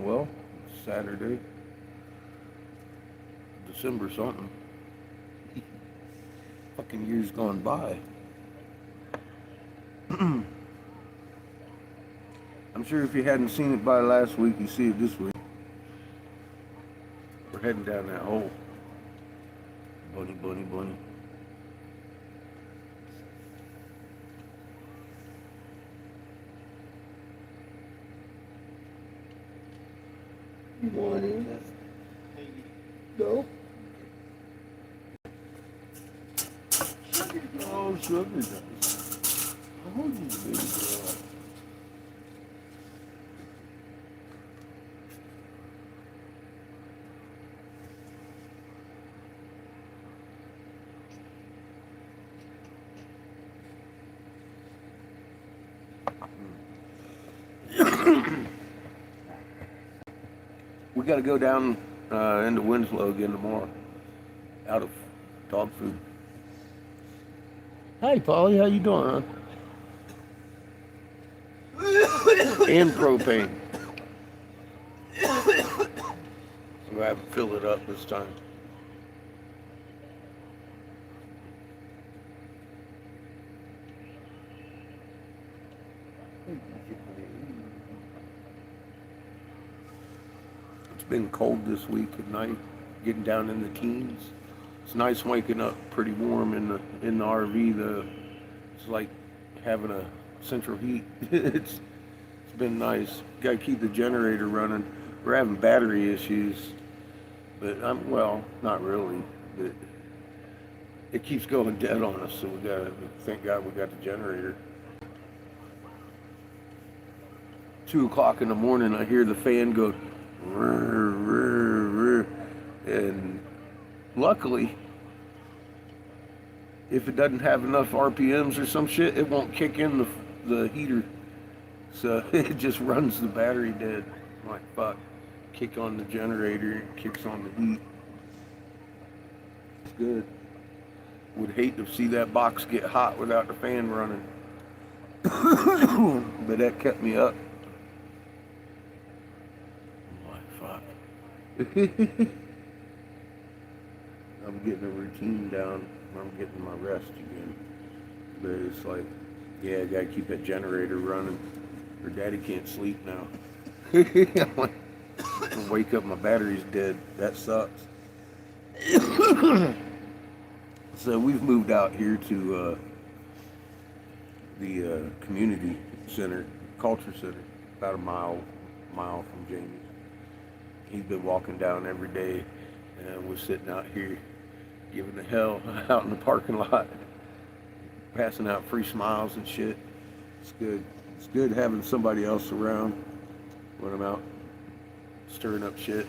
well. Saturday, December something. Fucking years gone by. I'm sure if you hadn't seen it by last week, you see it this week. We're heading down that hole. Bunny, bunny, bunny. You want in? No. Oh, sugar does. Oh, you baby girl. We got to go down into Winslow again tomorrow. Out of dog food. Hey, Polly, how you doing, huh? And propane. So I have to fill it up this time. It's been cold this week at night, getting down in the teens. It's nice waking up pretty warm in the RV. It's like having a central heat. It's been nice. Got to keep the generator running. We're having battery issues, but not really. But it keeps going dead on us, so we gotta thank God we got the generator. 2 o'clock in the morning, I hear the fan go, rrr, rrr, rrr, and luckily, if it doesn't have enough RPMs or some shit, it won't kick in the heater. So it just runs the battery dead. I'm like, fuck. Kick on the generator, it kicks on the heat. It's good. Would hate to see that box get hot without the fan running. But that kept me up. I'm like, fuck. I'm getting a routine down. I'm getting my rest again. But it's like, yeah, I gotta keep that generator running. Or Daddy can't sleep now. I'm like, I'll wake up, my battery's dead. That sucks. So we've moved out here to the community center, culture center, about a mile from Jamie's. He's been walking down every day, and we're sitting out here giving the hell out in the parking lot, passing out free smiles and shit. It's good. It's good having somebody else around when I'm out stirring up shit.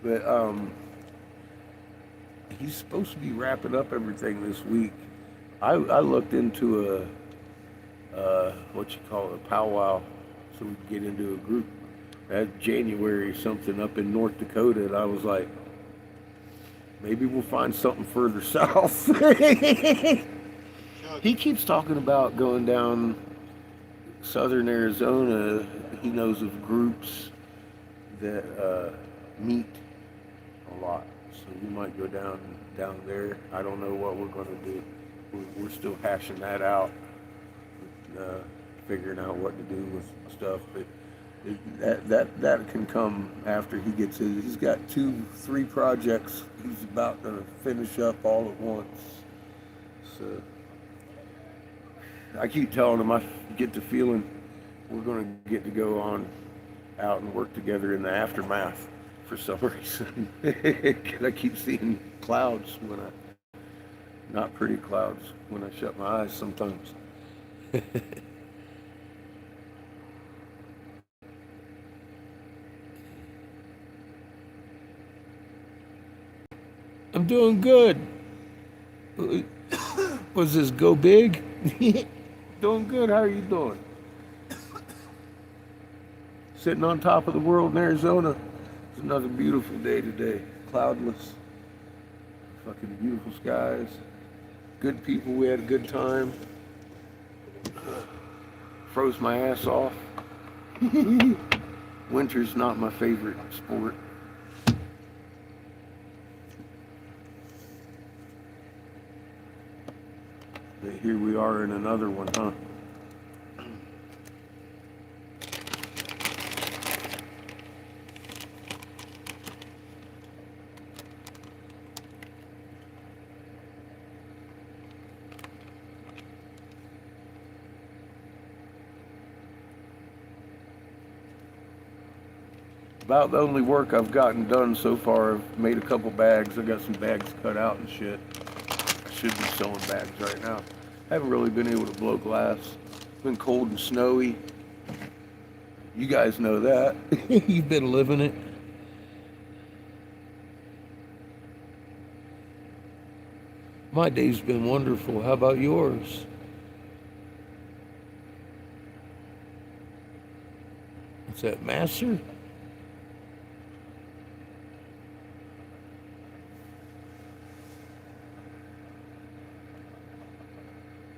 But he's supposed to be wrapping up everything this week. I looked into what you call it, a powwow, so we could get into a group at January something up in North Dakota, and I was like, maybe we'll find something further south. He keeps talking about going down southern Arizona. He knows of groups that meet a lot, so we might go down there. I don't know what we're going to do. We're still hashing that out, figuring out what to do with stuff. But that can come after he gets his. He's got 2-3 projects he's about to finish up all at once. So I keep telling him, I get the feeling we're going to get to go on out and work together in the aftermath for some reason. I keep seeing clouds not pretty clouds when I shut my eyes sometimes. I'm doing good. Was this go big? Doing good. How are you doing? Sitting on top of the world in Arizona. It's another beautiful day today. Cloudless. Fucking beautiful skies. Good people. We had a good time. Froze my ass off. Winter's not my favorite sport. But here we are in another one, huh? About the only work I've gotten done so far. I've made a couple bags. I got some bags cut out and shit. I should be selling bags right now. Haven't really been able to blow glass. It's been cold and snowy. You guys know that. You've been living it. My day's been wonderful. How about yours? What's that, Master?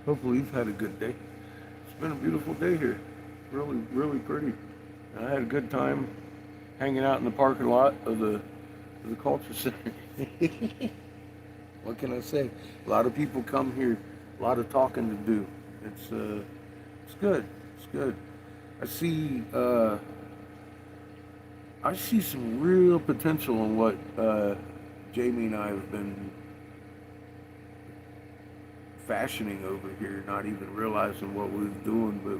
Hopefully you've had a good day. It's been a beautiful day here. Really, really pretty. I had a good time hanging out in the parking lot of the culture center. What can I say? A lot of people come here. A lot of talking to do. It's good. It's good. I see I see some real potential in what Jamie and I have been fashioning over here, not even realizing what we're doing, but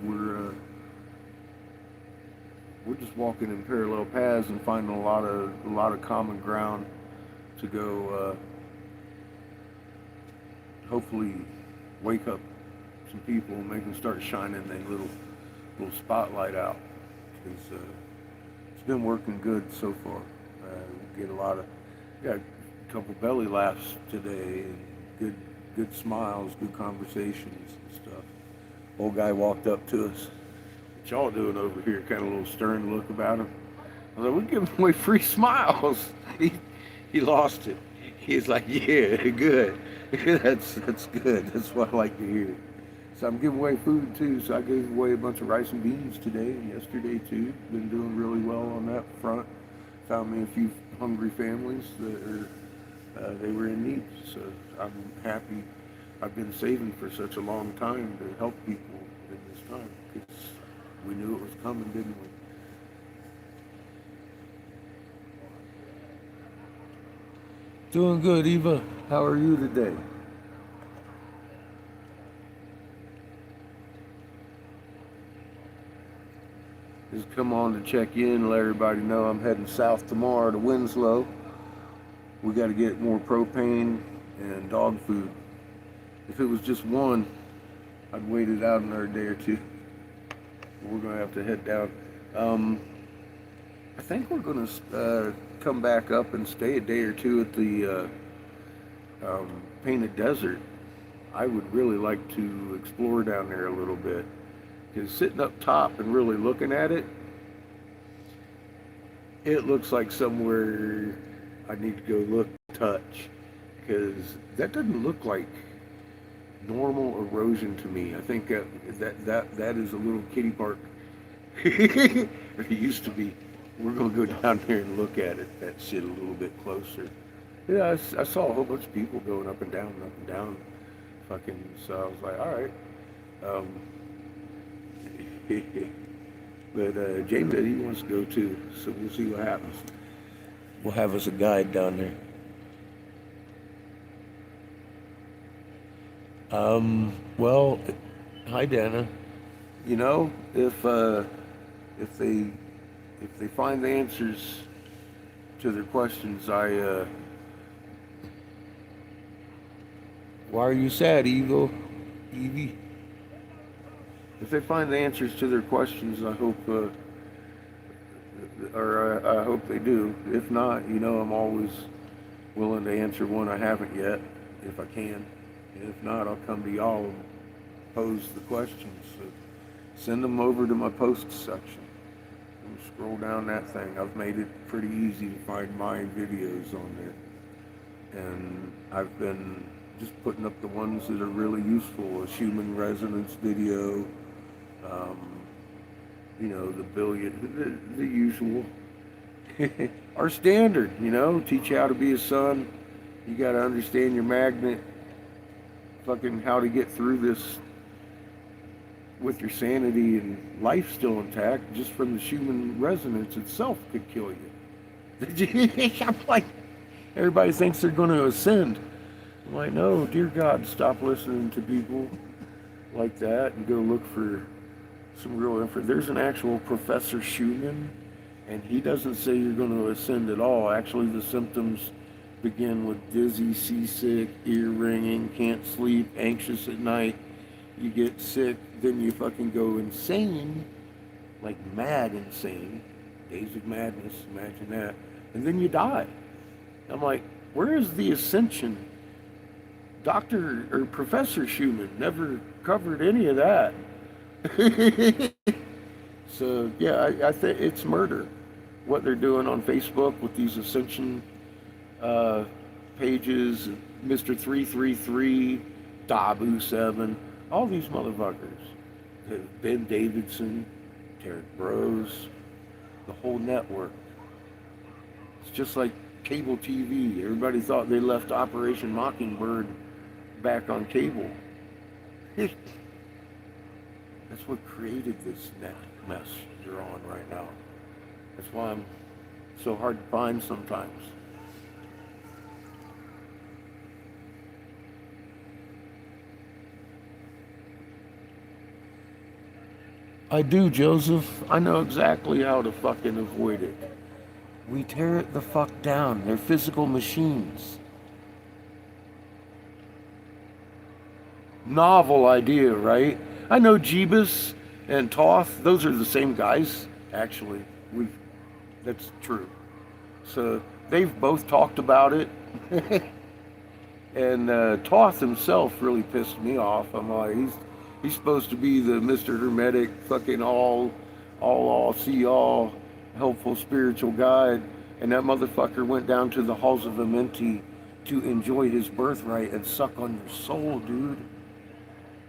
we're just walking in parallel paths and finding a lot of common ground to go hopefully wake up some people and make them start shining their little spotlight out, because it's been working good so far. We got a couple belly laughs today, and good smiles, good conversations and stuff. Old guy walked up to us. What y'all doing over here? Kind of a little stern look about him. I was like, we're giving away free smiles. He lost it. He's like, yeah, good. That's good. That's what I like to hear. So I'm giving away food too. So I gave away a bunch of rice and beans today and yesterday too. Been doing really well on that front. Found me a few hungry families that they were in need. So I'm happy. I've been saving for such a long time to help people in this time, because we knew it was coming, didn't we? Doing good, Eva. How are you today? Just come on to check in and let everybody know I'm heading south tomorrow to Winslow. We got to get more propane and dog food. If it was just one, I'd wait it out another day or two. We're going to have to head down. I think we're going to come back up and stay a day or two at the Painted Desert. I would really like to explore down there a little bit, because sitting up top and really looking at it, it looks like somewhere I need to go look, touch, because that doesn't look like normal erosion to me. I think that is a little kiddie park. It used to be. We're gonna go down there and look at it, that shit, a little bit closer. Yeah, I saw a whole bunch of people going up and down, fucking. So I was like, all right. But James said he wants to go too, so we'll see what happens. We'll have us a guide down there. Well, hi Dana. You know, if they find the answers to their questions, why are you sad, Evie? If they find the answers to their questions, I hope, I hope they do. If not, you know, I'm always willing to answer one I haven't yet, if I can. And if not, I'll come to y'all and pose the questions. So send them over to my posts section. And scroll down that thing. I've made it pretty easy to find my videos on there. And I've been just putting up the ones that are really useful. A human resonance video, the billion, the usual. Our standard, teach you how to be a son. You got to understand your magnet, fucking how to get through this with your sanity and life still intact, just from the Schumann resonance itself could kill you. I'm like, everybody thinks they're going to ascend. I'm like, no, dear God, stop listening to people like that and go look for some real info. There's an actual Professor Schumann, and he doesn't say you're going to ascend at all. Actually, the symptoms begin with dizzy, seasick, ear ringing, can't sleep, anxious at night. You get sick, then you fucking go insane, like mad insane, days of madness, imagine that, and then you die. I'm like, where is the ascension? Dr. or Professor Schumann never covered any of that. So yeah, I think it's murder. What they're doing on Facebook with these ascension uh, pages, Mr. 333, Dabu 7, all these motherfuckers. Ben Davidson, Derek Bros, the whole network. It's just like cable TV. Everybody thought they left Operation Mockingbird back on cable. That's what created this net mess you're on right now. That's why I'm so hard to find sometimes. I do, Joseph. I know exactly how to fucking avoid it. We tear it the fuck down. They're physical machines. Novel idea, right? I know Jeebus and Toth, those are the same guys, actually. That's true. So they've both talked about it. And Toth himself really pissed me off. I'm like, he's supposed to be the Mr. Hermetic, fucking all, see all, helpful spiritual guide. And that motherfucker went down to the halls of Amenti to enjoy his birthright and suck on your soul, dude.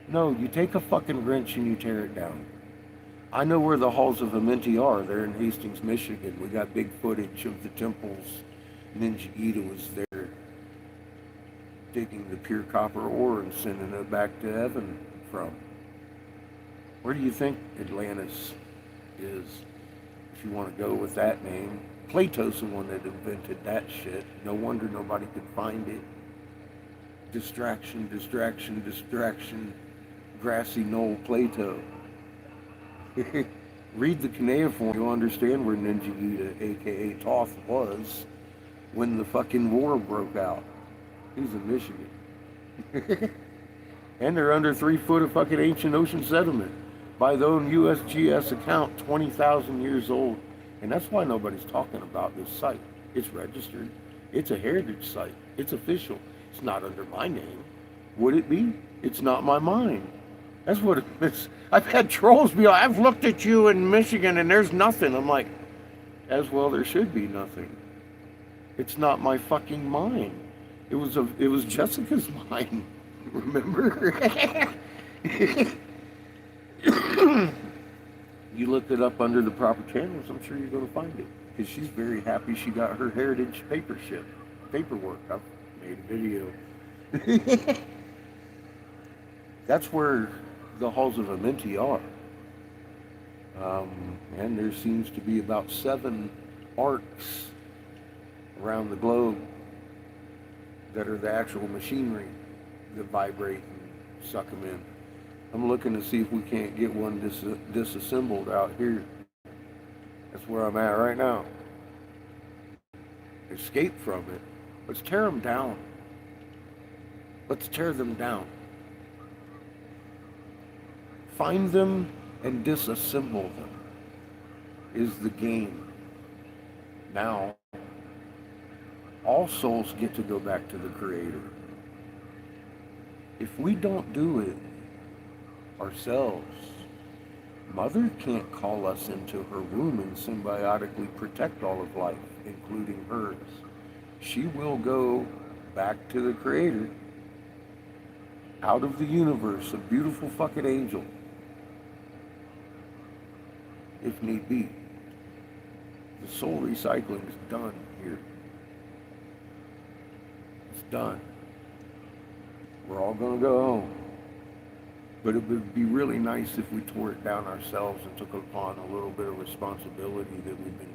No, you take a fucking wrench and you tear it down. I know where the halls of Amenti are. They're in Hastings, Michigan. We got big footage of the temples. Ninja Ida was there digging the pure copper ore and sending it back to heaven from. Where do you think Atlantis is, if you want to go with that name? Plato's the one that invented that shit. No wonder nobody could find it. Distraction, distraction, distraction. Grassy knoll Plato. Read the cuneiform, you'll understand where Ninja Ida, aka Toth, was when the fucking war broke out. He's in Michigan. And they're under 3 foot of fucking ancient ocean sediment. By their own USGS account, 20,000 years old. And that's why nobody's talking about this site. It's registered. It's a heritage site. It's official. It's not under my name. Would it be? It's not my mine. That's what it is. I've had trolls be like, I've looked at you in Michigan and there's nothing. I'm like, as well there should be nothing. It's not my fucking mine. It was Jessica's mine. Remember? You look it up under the proper channels, I'm sure you're going to find it. Because she's very happy she got her heritage paperwork. I've made a video. That's where the halls of Amenti are. And there seems to be about 7 arcs around the globe that are the actual machinery that vibrate and suck them in. I'm looking to see if we can't get one disassembled out here. That's where I'm at right now. Escape from it. Let's tear them down. Let's tear them down. Find them and disassemble them is the game. Now, all souls get to go back to the Creator. If we don't do it ourselves, Mother can't call us into her womb and symbiotically protect all of life, including hers. She will go back to the Creator, out of the universe, a beautiful fucking angel. if need be. The soul recycling is done here. It's done. We're all going to go home. But it would be really nice if we tore it down ourselves and took upon a little bit of responsibility that we've been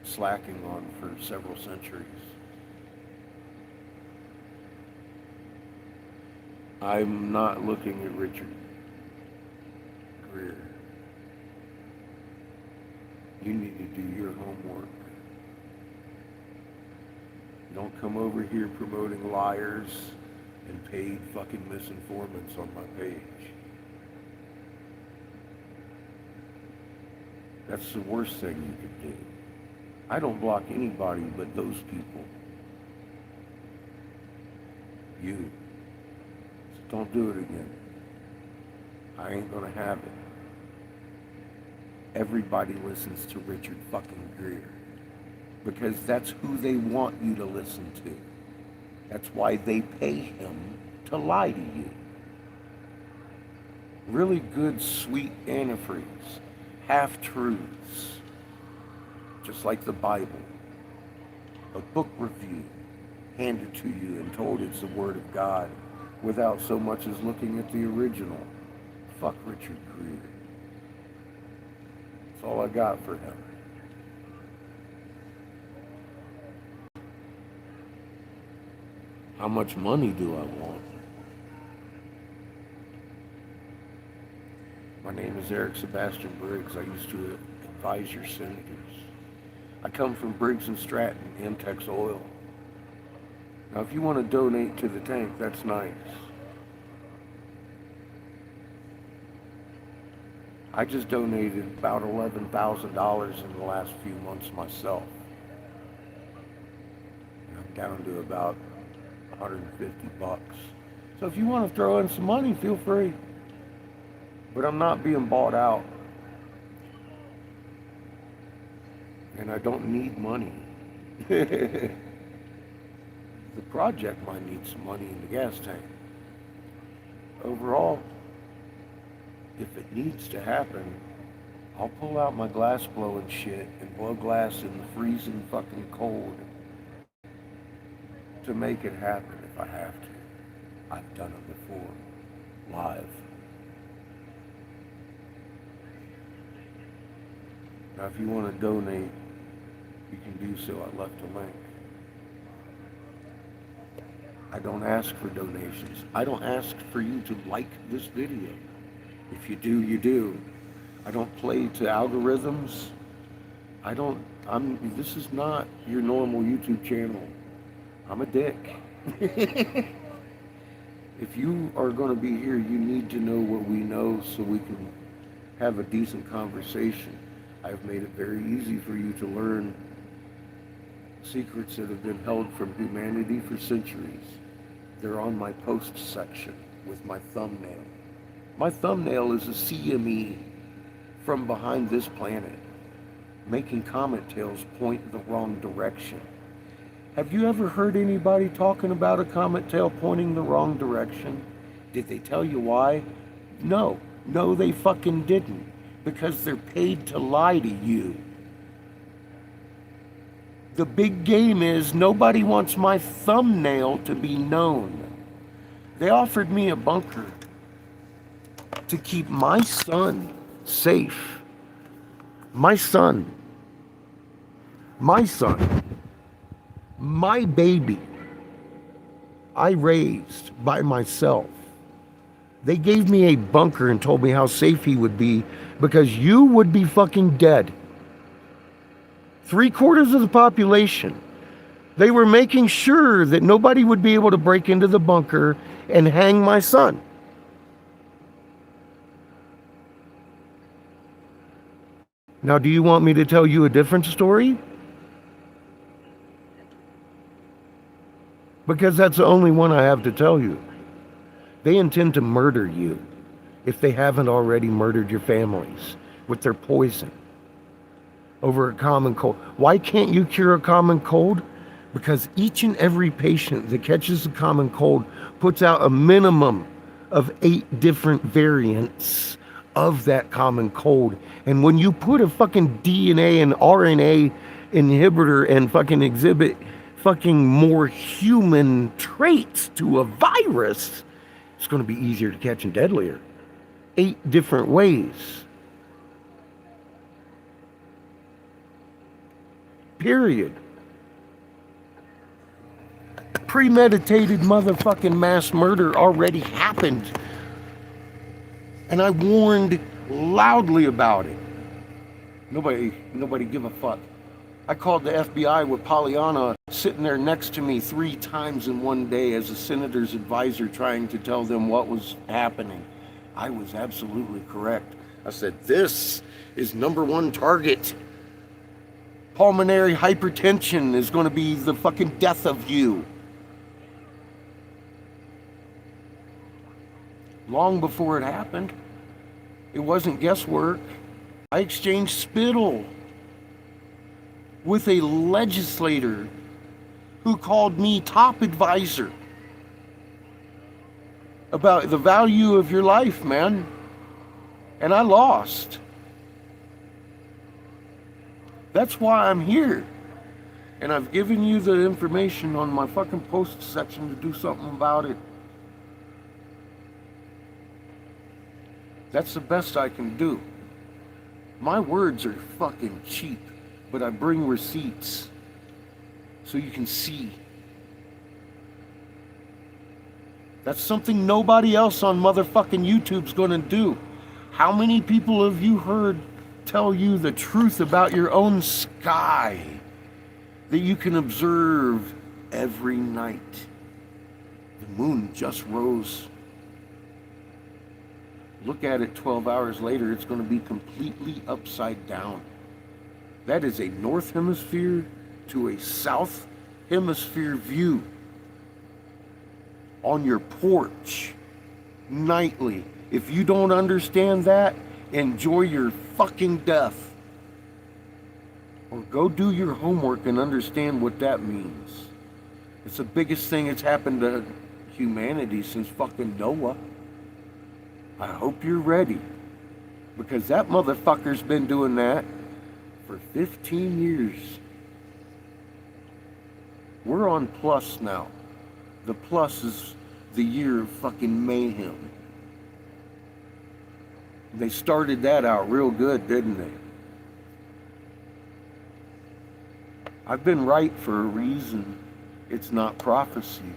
slacking on for several centuries. I'm not looking at Richard Greer. You need to do your homework. Don't come over here promoting liars and paid fucking misinformants on my page. That's the worst thing you could do. I don't block anybody but those people. You. So don't do it again. I ain't gonna have it. Everybody listens to Richard fucking Greer because that's who they want you to listen to. That's why they pay him to lie to you. Really good, sweet antifreeze, half-truths, just like the Bible. A book review handed to you and told it's the Word of God without so much as looking at the original. Fuck Richard Greer. That's all I got for him. How much money do I want? My name is Eric Sebastian Briggs. I used to advise your senators. I come from Briggs & Stratton, Amtex Oil. Now, if you want to donate to the tank, that's nice. I just donated about $11,000 in the last few months myself. And I'm down to about $150. So if you want to throw in some money, feel free. But I'm not being bought out. And I don't need money. The project might need some money in the gas tank. Overall, if it needs to happen, I'll pull out my glass blowing shit and blow glass in the freezing fucking cold to make it happen if I have to. I've done it before, live. Now if you want to donate, you can do so. I left a link. I don't ask for donations. I don't ask for you to like this video. If you do, you do. I don't play to algorithms. This is not your normal YouTube channel. I'm a dick. If you are going to be here, you need to know what we know so we can have a decent conversation. I've made it very easy for you to learn secrets that have been held from humanity for centuries. They're on my post section with my thumbnail. My thumbnail is a CME from behind this planet, making comet tails point the wrong direction. Have you ever heard anybody talking about a comet tail pointing the wrong direction? Did they tell you why? No, they fucking didn't. Because they're paid to lie to you. The big game is nobody wants my thumbnail to be known. They offered me a bunker to keep my son safe. My son, my baby, I raised by myself. They gave me a bunker and told me how safe he would be because you would be fucking dead. 3/4 of the population. They were making sure that nobody would be able to break into the bunker and hang my son. Now, do you want me to tell you a different story? Because that's the only one I have to tell you. They intend to murder you if they haven't already murdered your families with their poison over a common cold. Why can't you cure a common cold? Because each and every patient that catches a common cold puts out a minimum of 8 different variants of that common cold. And when you put a fucking DNA and RNA inhibitor and fucking exhibit fucking more human traits to a virus, it's going to be easier to catch and deadlier. 8 different ways. Period. Premeditated motherfucking mass murder already happened. And I warned loudly about it. Nobody give a fuck. I called the FBI with Pollyanna sitting there next to me 3 times in one day as a senator's advisor trying to tell them what was happening. I was absolutely correct. I said, this is #1 target. Pulmonary hypertension is going to be the fucking death of you. Long before it happened. It wasn't guesswork. I exchanged spittle with a legislator who called me top advisor about the value of your life, man. And I lost. That's why I'm here. And I've given you the information on my fucking post section to do something about it. That's the best I can do. My words are fucking cheap, but I bring receipts so you can see. That's something nobody else on motherfucking YouTube's gonna do. How many people have you heard tell you the truth about your own sky that you can observe every night? The moon just rose. Look at it 12 hours later, it's going to be completely upside down. That is a north hemisphere to a south hemisphere view on your porch nightly. If you don't understand that, enjoy your fucking death. Or go do your homework and understand what that means. It's the biggest thing that's happened to humanity since fucking Noah. I hope you're ready, because that motherfucker's been doing that for 15 years. We're on plus now. The plus is the year of fucking mayhem. They started that out real good, didn't they? I've been right for a reason. It's not prophecy.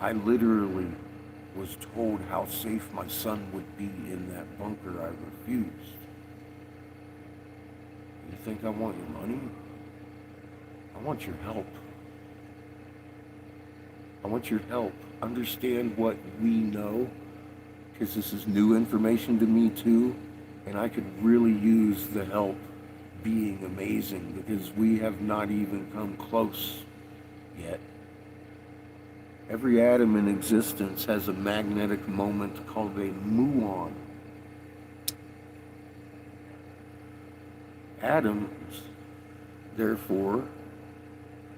I literally was told how safe my son would be in that bunker. I refused. You think I want your money? I want your help. I want your help. Understand what we know, because this is new information to me too, and I could really use the help being amazing, because we have not even come close yet. Every atom in existence has a magnetic moment called a muon. Atoms, therefore,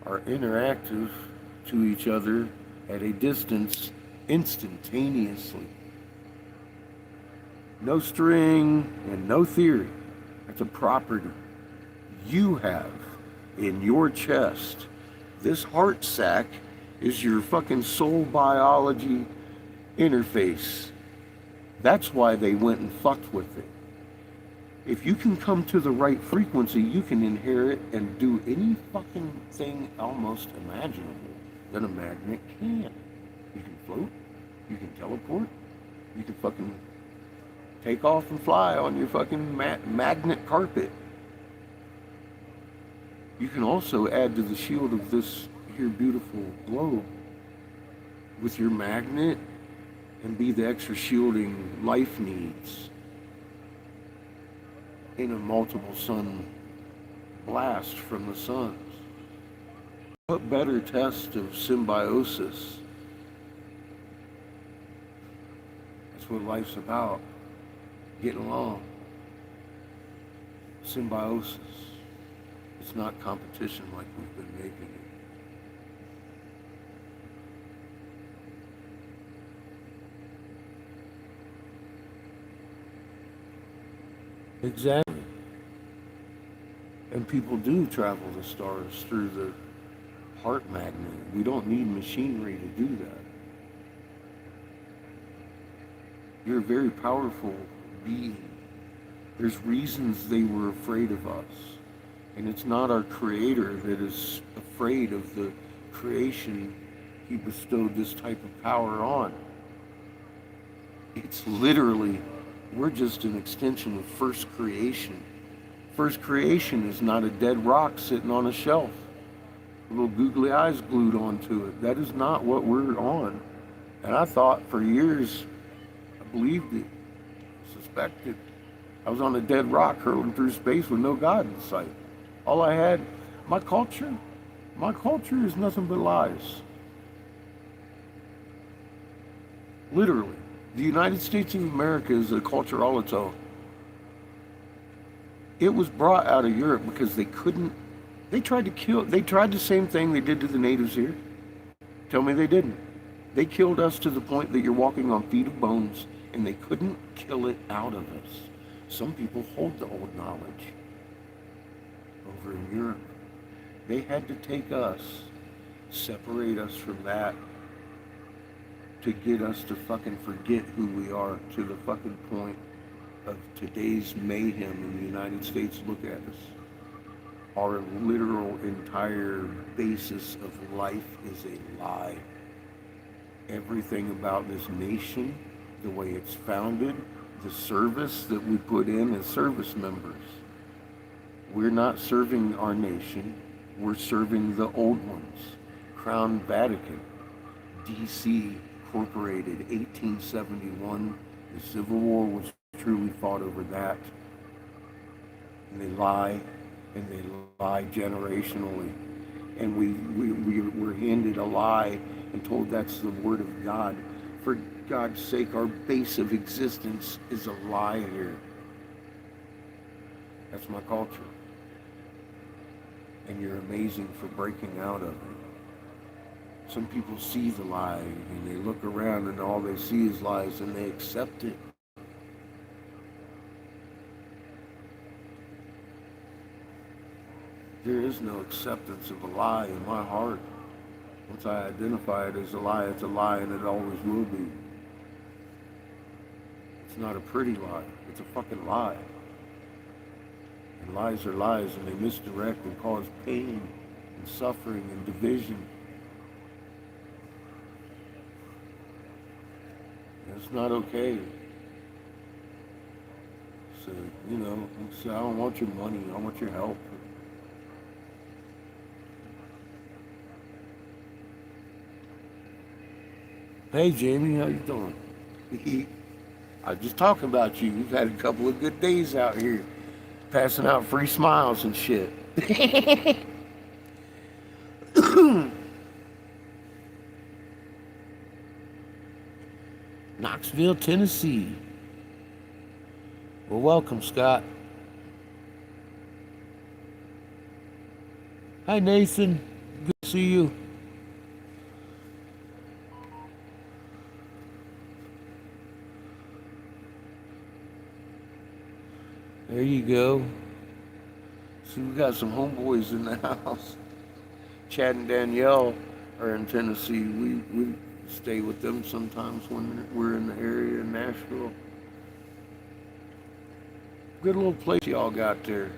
are interactive to each other at a distance instantaneously. No string and no theory. That's a property you have in your chest. This heart sac is your fucking soul biology interface. That's why they went and fucked with it. If you can come to the right frequency, you can inherit and do any fucking thing almost imaginable that a magnet can. You can float, you can teleport, you can fucking take off and fly on your fucking magnet carpet. You can also add to the shield of this here beautiful globe with your magnet and be the extra shielding life needs in a multiple sun blast from the suns. What better test of symbiosis? That's what life's about. Getting along. Symbiosis. It's not competition like we've been making it. Exactly. And people do travel the stars through the heart magnet. We don't need machinery to do that. You're a very powerful being. There's reasons they were afraid of us. And it's not our creator that is afraid of the creation he bestowed this type of power on. It's literally, we're just an extension of first creation. First creation is not a dead rock sitting on a shelf, little googly eyes glued onto it. That is not what we're on. And I thought for years, I believed it, suspected. I was on a dead rock hurtling through space with no God in sight. All I had, my culture is nothing but lies. Literally. The United States of America is a culture all its own. It was brought out of Europe because they tried the same thing they did to the natives here. Tell me they didn't. They killed us to the point that you're walking on feet of bones, and they couldn't kill it out of us. Some people hold the old knowledge over in Europe. They had to take us, separate us from that, to get us to fucking forget who we are, to the fucking point of today's mayhem in the United States. Look at us. Our literal entire basis of life is a lie. Everything about this nation, the way it's founded, the service that we put in as service members. We're not serving our nation, we're serving the old ones. Crown Vatican, D.C. Incorporated, 1871. The Civil War was truly fought over that. And they lie generationally. And we were handed a lie and told that's the word of God. For God's sake, our base of existence is a lie here. That's my culture. And you're amazing for breaking out of it. Some people see the lie and they look around and all they see is lies and they accept it. There is no acceptance of a lie in my heart. Once I identify it as a lie, it's a lie and it always will be. It's not a pretty lie. It's a fucking lie. And lies are lies and they misdirect and cause pain and suffering and division. It's not okay. So, I don't want your money, I want your help. Hey Jamie, how you doing? I was just talking about you. You've had a couple of good days out here, passing out free smiles and shit. Knoxville, Tennessee. Well, welcome, Scott. Hi, Nathan. Good to see you. There you go. See, we got some homeboys in the house. Chad and Danielle are in Tennessee. We stay with them sometimes when we're in the area in Nashville. Good little place y'all got there.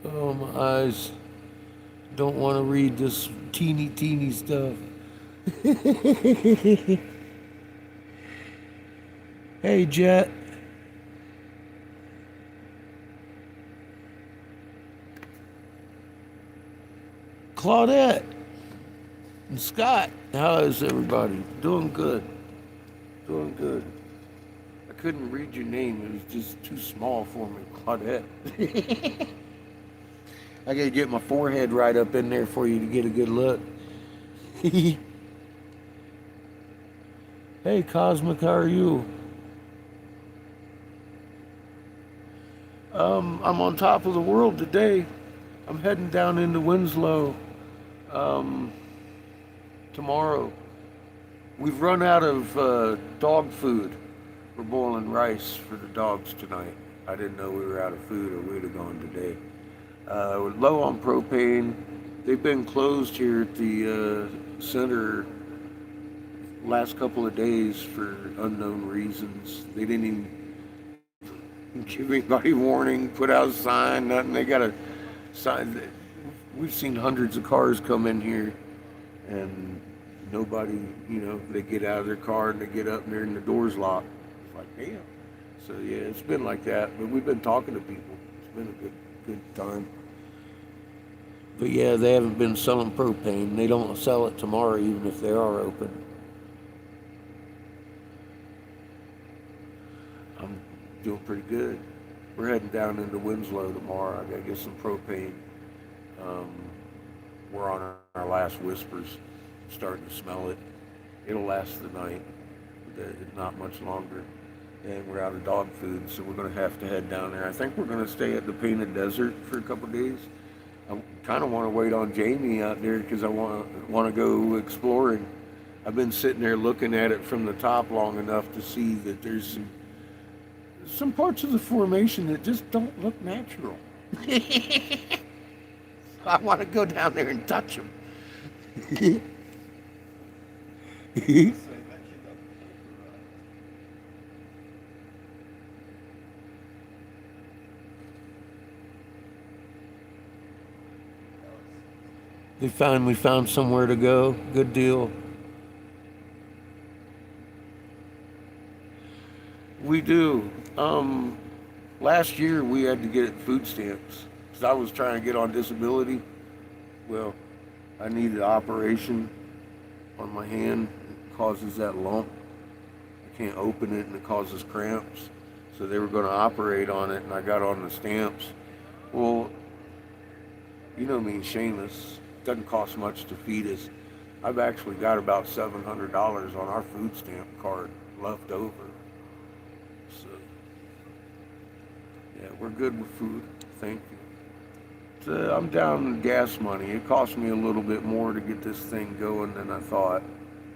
Oh, my eyes don't want to read this teeny stuff. Hey, Jet. Claudette and Scott, how is everybody? Doing good. Doing good. I couldn't read your name. It was just too small for me, Claudette. I gotta get my forehead right up in there for you to get a good look. Hey, Cosmic, how are you? I'm on top of the world today. I'm heading down into Winslow. Um, tomorrow, we've run out of dog food. We're boiling rice for the dogs tonight. I didn't know we were out of food or we'd have gone today. We're low on propane. They've been closed here at the center last couple of days for unknown reasons. They didn't even give anybody warning, put out a sign, nothing. They got a sign. We've seen hundreds of cars come in here and nobody, they get out of their car and they get up there and the door's locked. It's like, damn. So yeah, it's been like that, but we've been talking to people. It's been a good time. But yeah, they haven't been selling propane. They don't sell it tomorrow, even if they are open. I'm doing pretty good. We're heading down into Winslow tomorrow. I gotta get some propane. We're on our last whispers. Starting to smell it. It'll last the night, but not much longer. And we're out of dog food, so we're gonna have to head down there. I think we're gonna stay at the Painted Desert for a couple of days. I kind of want to wait on Jamie out there because I want to go exploring. I've been sitting there looking at it from the top long enough to see that there's some parts of the formation that just don't look natural. I want to go down there and touch them. We found somewhere to go. Good deal. We do. Last year we had to get food stamps because I was trying to get on disability. Well, I needed an operation on my hand. It causes that lump. I can't open it and it causes cramps. So they were going to operate on it and I got on the stamps. Well, you know me, Seamus. Doesn't cost much to feed us. I've actually got about $700 on our food stamp card left over. So, yeah, we're good with food. Thank you. So, I'm down in gas money. It cost me a little bit more to get this thing going than I thought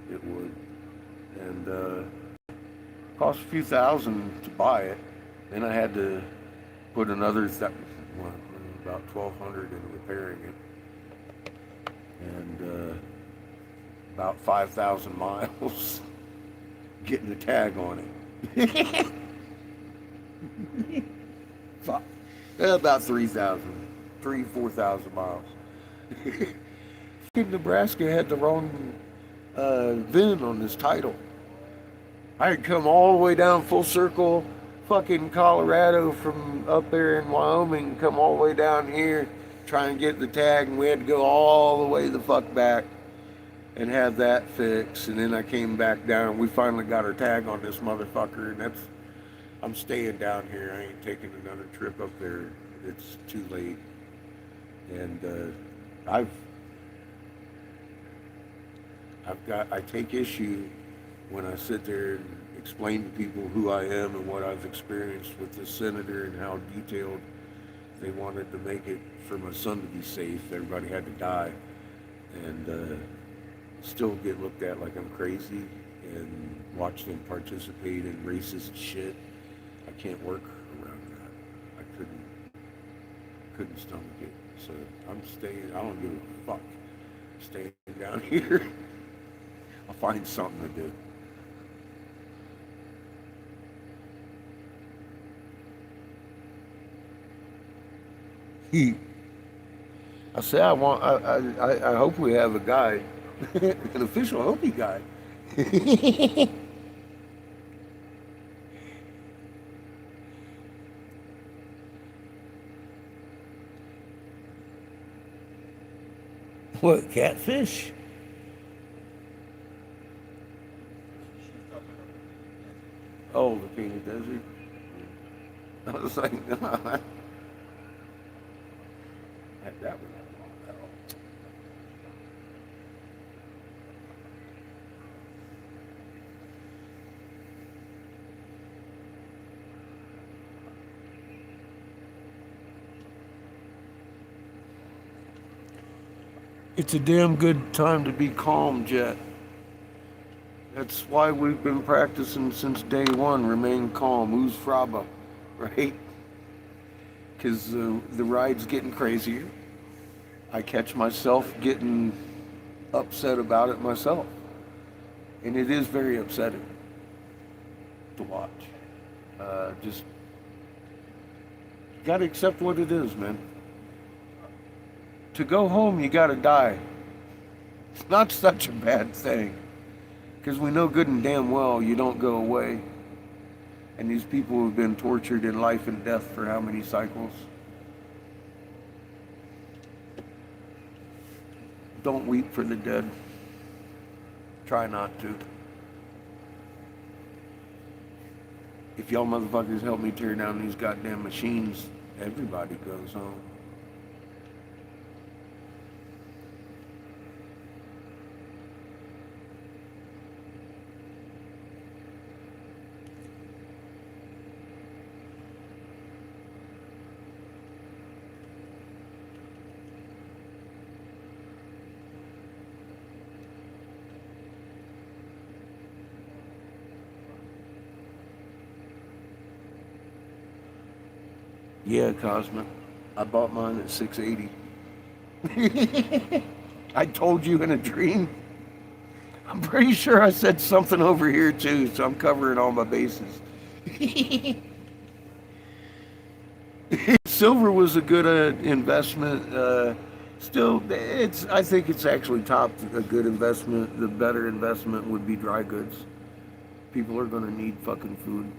it would. And cost a few thousand to buy it. Then I had to put another about $1,200 in repairing it. And about 5,000 miles getting the tag on it. About 4,000 miles. Nebraska had the wrong VIN on this title. I had come all the way down full circle, fucking Colorado from up there in Wyoming, come all the way down here, trying to get the tag, and we had to go all the way the fuck back and have that fixed. And then I came back down. We finally got our tag on this motherfucker, and I'm staying down here. I ain't taking another trip up there. It's too late. And I take issue when I sit there and explain to people who I am and what I've experienced with this senator and how detailed they wanted to make it for my son to be safe. Everybody had to die, and still get looked at like I'm crazy and watch them participate in racist shit. I can't work around that. I couldn't stomach it. So I'm staying. I don't give a fuck. Staying down here. I'll find something to do. I say I hope we have a guide, an official Hopi guide. What, catfish? Oh, the Painted Desert. I was like, no, that was It's a damn good time to be calm, Jet. That's why we've been practicing since day one. Remain calm. Who's Fraba, right? Because the ride's getting crazier. I catch myself getting upset about it myself. And it is very upsetting to watch. Just gotta accept what it is, man. To go home, you gotta die. It's not such a bad thing. Because we know good and damn well you don't go away. And these people have been tortured in life and death for how many cycles? Don't weep for the dead. Try not to. If y'all motherfuckers help me tear down these goddamn machines, everybody goes home. Yeah, Cosmic. I bought mine at 680. I told you in a dream. I'm pretty sure I said something over here too, so I'm covering all my bases. Silver was a good investment. Still, I think it's actually topped a good investment. The better investment would be dry goods. People are going to need fucking food.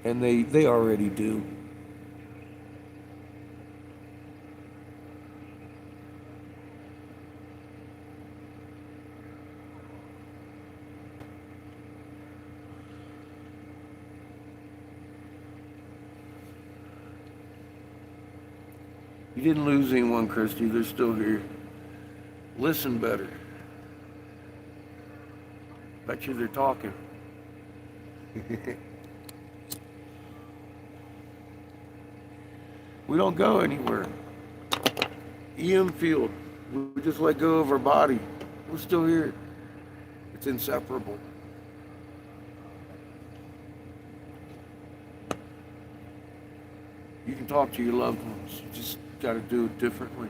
And they already do. You didn't lose anyone, Christy. They're still here. Listen better. Bet you they're talking. We don't go anywhere. EM field. We just let go of our body. We're still here. It's inseparable. You can talk to your loved ones. You just got to do it differently.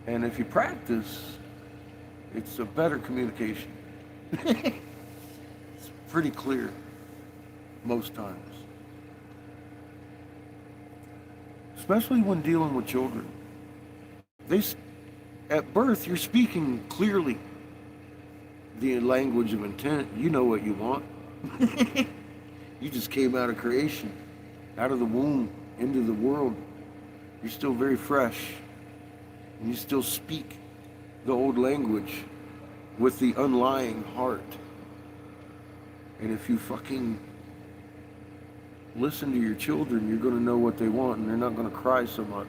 And if you practice, it's a better communication. It's pretty clear most times. Especially when dealing with children. At birth, you're speaking clearly the language of intent. You know what you want. You just came out of creation, out of the womb, into the world. You're still very fresh. And you still speak the old language with the unlying heart. And if you fucking listen to your children, you're going to know what they want, and they're not going to cry so much.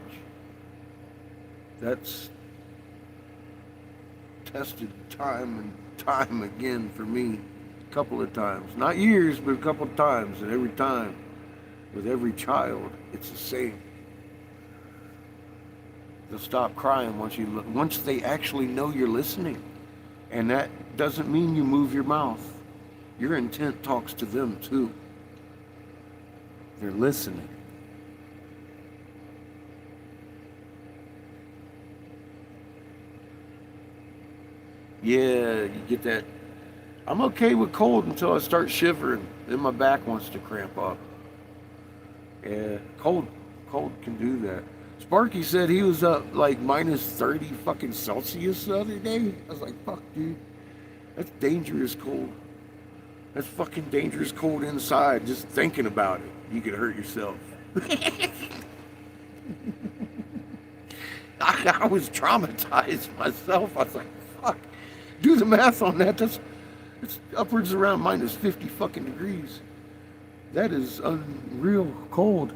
That's tested time and time again for me. A couple of times. Not years, but a couple of times. And every time, with every child, it's the same. They'll stop crying once they actually know you're listening. And that doesn't mean you move your mouth. Your intent talks to them too. They're listening. Yeah, you get that. I'm okay with cold until I start shivering. Then my back wants to cramp up. Yeah, cold can do that. Sparky said he was up like minus 30 fucking Celsius the other day. I was like, fuck, dude. That's dangerous cold. That's fucking dangerous cold inside. Just thinking about it, you could hurt yourself. I was traumatized myself. I was like, fuck. Do the math on that. It's upwards around minus 50 fucking degrees. That is unreal cold.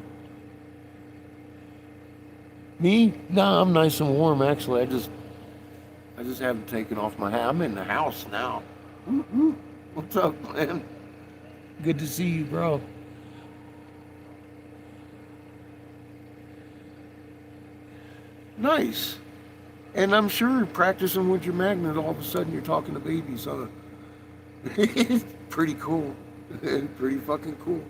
Me? Nah, I'm nice and warm actually. I just haven't taken off my hat. I'm in the house now. What's up, man? Good to see you, bro. Nice. And I'm sure practicing with your magnet, all of a sudden you're talking to babies, huh? It's pretty cool. Pretty fucking cool.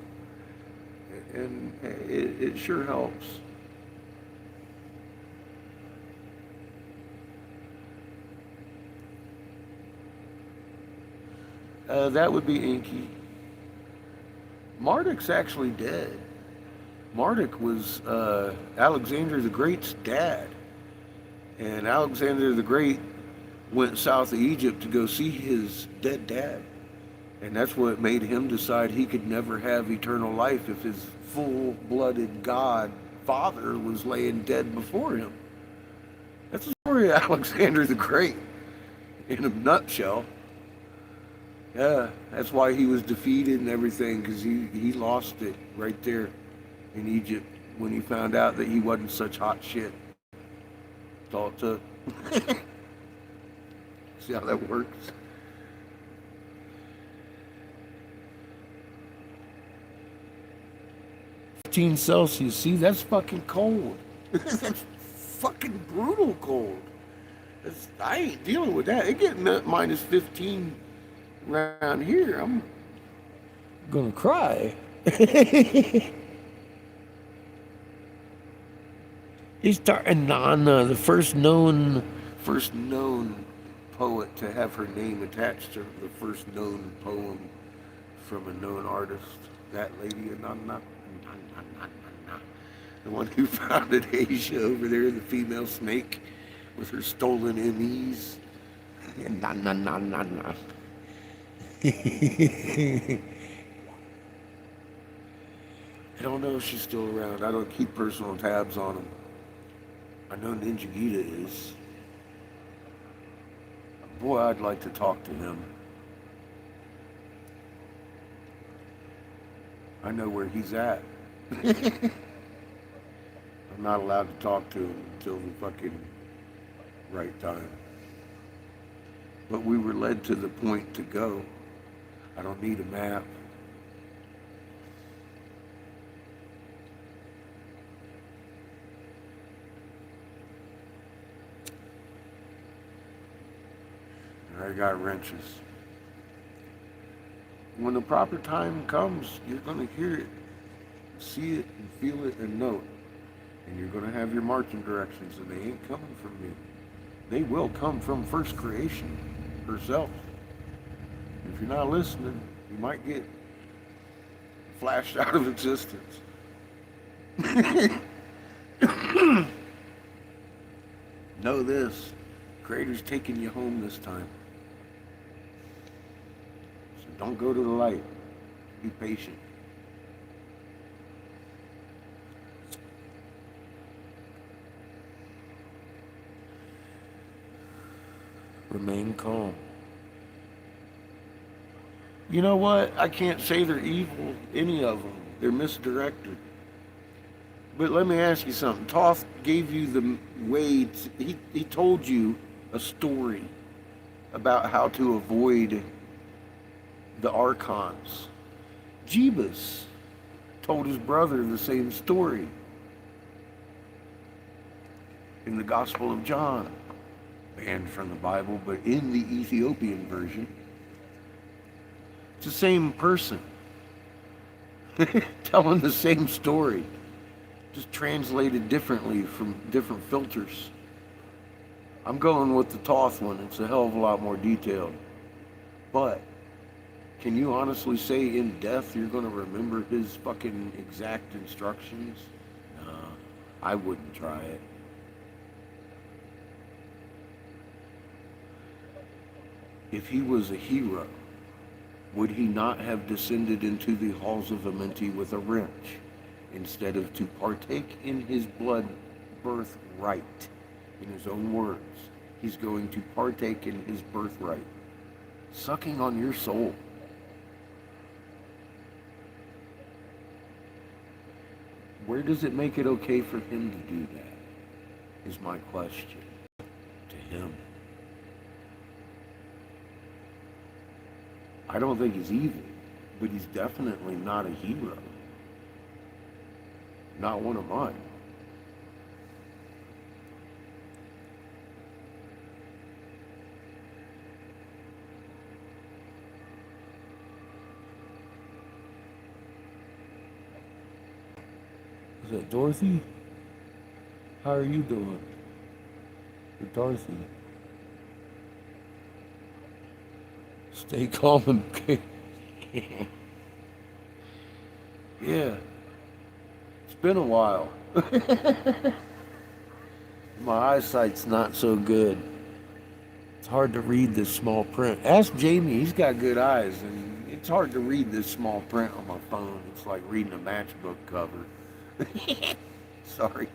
And it sure helps. That would be Inky. Marduk's actually dead. Marduk was Alexander the Great's dad. And Alexander the Great went south of Egypt to go see his dead dad. And that's what made him decide he could never have eternal life if his full-blooded God father was laying dead before him. That's the story of Alexander the Great in a nutshell. Yeah, that's why he was defeated and everything, because he lost it right there in Egypt when he found out that he wasn't such hot shit. That's all it took. See how that works? Celsius. See, that's fucking cold. That's fucking brutal cold. I ain't dealing with that. It getting up minus 15 around here. I'm Gonna cry. He's starting on the first known poet to have her name attached to the first known poem from a known artist. That lady, the one who founded Asia over there, the female snake with her stolen MEs. I don't know if she's still around. I don't keep personal tabs on them. I know Ninja Gita is. Boy, I'd like to talk to him. I know where he's at. I'm not allowed to talk to him until the fucking right time. But we were led to the point to go. I don't need a map. I got wrenches. When the proper time comes, you're going to hear it, see it, and feel it, and know it. And you're going to have your marching directions, and they ain't coming from me. They will come from first creation herself. If you're not listening, you might get flashed out of existence. Know this, Creator's taking you home this time. So don't go to the light. Be patient. remain calm. You know what? I can't say they're evil, any of them. They're misdirected. But let me ask you something. Toth gave you the way, he told you a story about how to avoid the Archons. Jebus told his brother the same story in the Gospel of John, banned from the Bible, but in the Ethiopian version. It's the same person telling the same story, just translated differently from different filters. I'm going with the Toth one. It's a hell of a lot more detailed. But can you honestly say in death you're going to remember his fucking exact instructions? No, I wouldn't try it. If he was a hero, would he not have descended into the halls of Amenti with a wrench, instead of to partake in his blood birthright? In his own words, he's going to partake in his birthright, sucking on your soul. Where does it make it okay for him to do that, is my question to him. I don't think he's evil, but he's definitely not a hero. Not one of mine. that Dorothy? How are you doing? Or Dorothy? Stay calm and yeah. It's been a while. My eyesight's not so good. It's hard to read this small print. Ask Jamie, he's got good eyes, and it's hard to read this small print on my phone. It's like reading a matchbook cover. Sorry.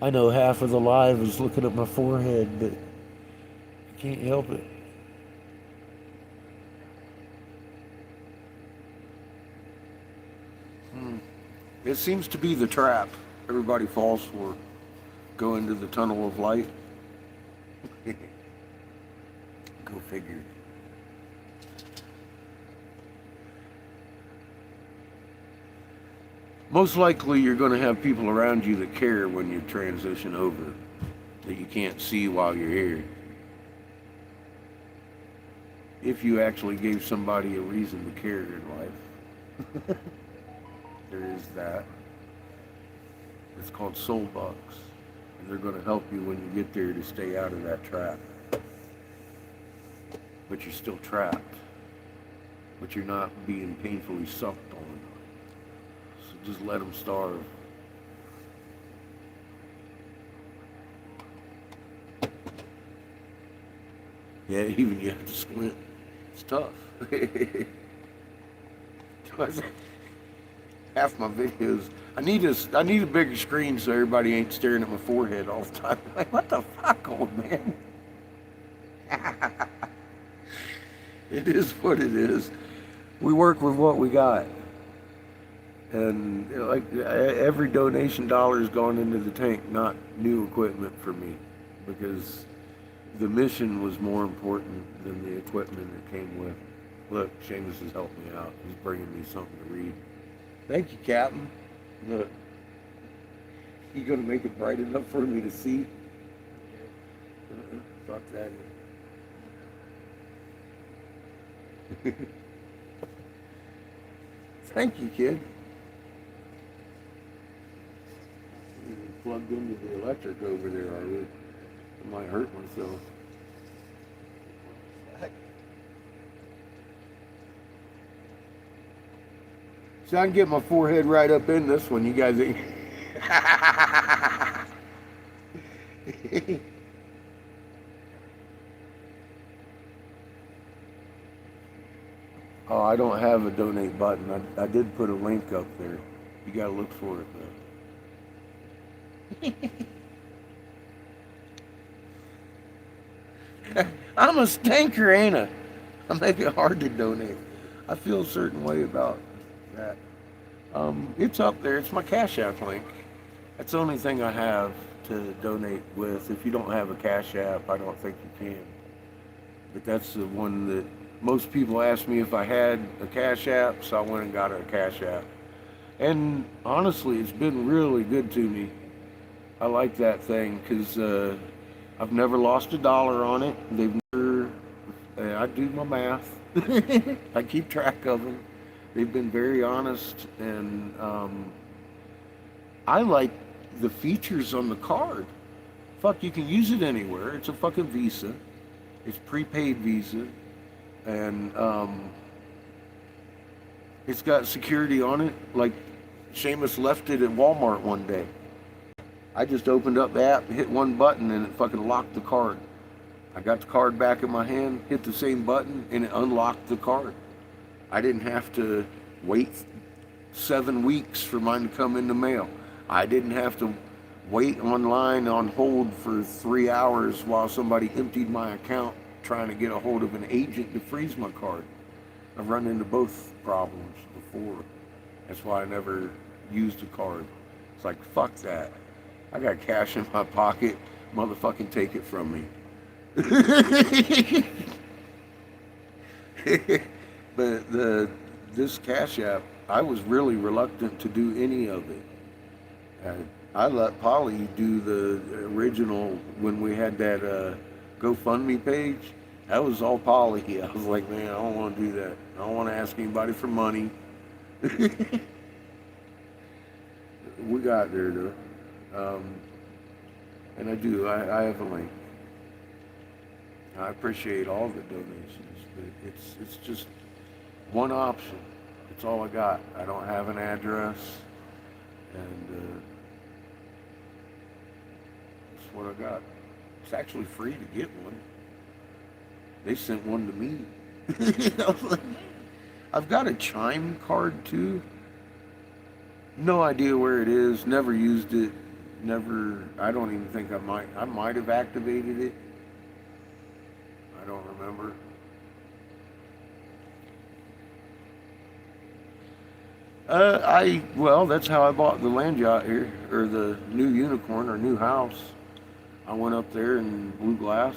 I know half of the live is looking at my forehead, but I can't help it. It seems to be the trap everybody falls for. Go into the tunnel of light. Go figure. Most likely you're going to have people around you that care when you transition over, that you can't see while you're here. If you actually gave somebody a reason to care in life. There is that. It's called soul bucks. And they're going to help you when you get there to stay out of that trap. But you're still trapped. But you're not being painfully sucked on. So just let them starve. Yeah, even you have to squint. It's tough. Half my videos, I need a bigger screen so everybody ain't staring at my forehead all the time. Like, what the fuck, old man? It is what it is. We work with what we got. And like every donation dollar has gone into the tank, not new equipment for me, because the mission was more important than the equipment that came with. Look, Seamus has helped me out. He's bringing me something to read. Thank you, Captain. Look, you gonna make it bright enough for me to see? Fuck that. Thank you, kid. Plugged into the electric over there, I would. I might hurt myself. So I can get my forehead right up in this one, you guys ain't. Oh, I don't have a donate button. I did put a link up there. You gotta look for it though. I'm a stinker, ain't I? I make it hard to donate. I feel a certain way about that. It's up there. It's my Cash App link. That's the only thing I have to donate with. If you don't have a Cash App, I don't think you can. But that's the one that most people ask me if I had a Cash App, so I went and got a Cash App. And honestly, it's been really good to me. I like that thing because I've never lost $1 on it. They've never. I do my math. I keep track of them. They've been very honest, and I like the features on the card. Fuck, you can use it anywhere. It's a fucking Visa. It's prepaid Visa, and it's got security on it. Like Seamus left it at Walmart one day. I just opened up the app, hit one button, and it fucking locked the card. I got the card back in my hand, hit the same button, and it unlocked the card. I didn't have to wait 7 weeks for mine to come in the mail. I didn't have to wait online on hold for 3 hours while somebody emptied my account trying to get a hold of an agent to freeze my card. I've run into both problems before. That's why I never used a card. It's like, fuck that. I got cash in my pocket. Motherfucking take it from me. But this Cash App, I was really reluctant to do any of it. I let Polly do the original when we had that GoFundMe page. That was all Polly. I was like, man, I don't want to do that. I don't want to ask anybody for money. We got there though. And I have a link. I appreciate all the donations, but it's just one option. It's all I got. I don't have an address, and it's what I got. It's actually free to get one. They sent one to me. I was like, I've got a Chime card too. No idea where it is. Never used it. Never. I don't even think I might have activated it. I don't remember. Well, that's how I bought the land yacht here, or the new unicorn, or new house. I went up there and blew glass.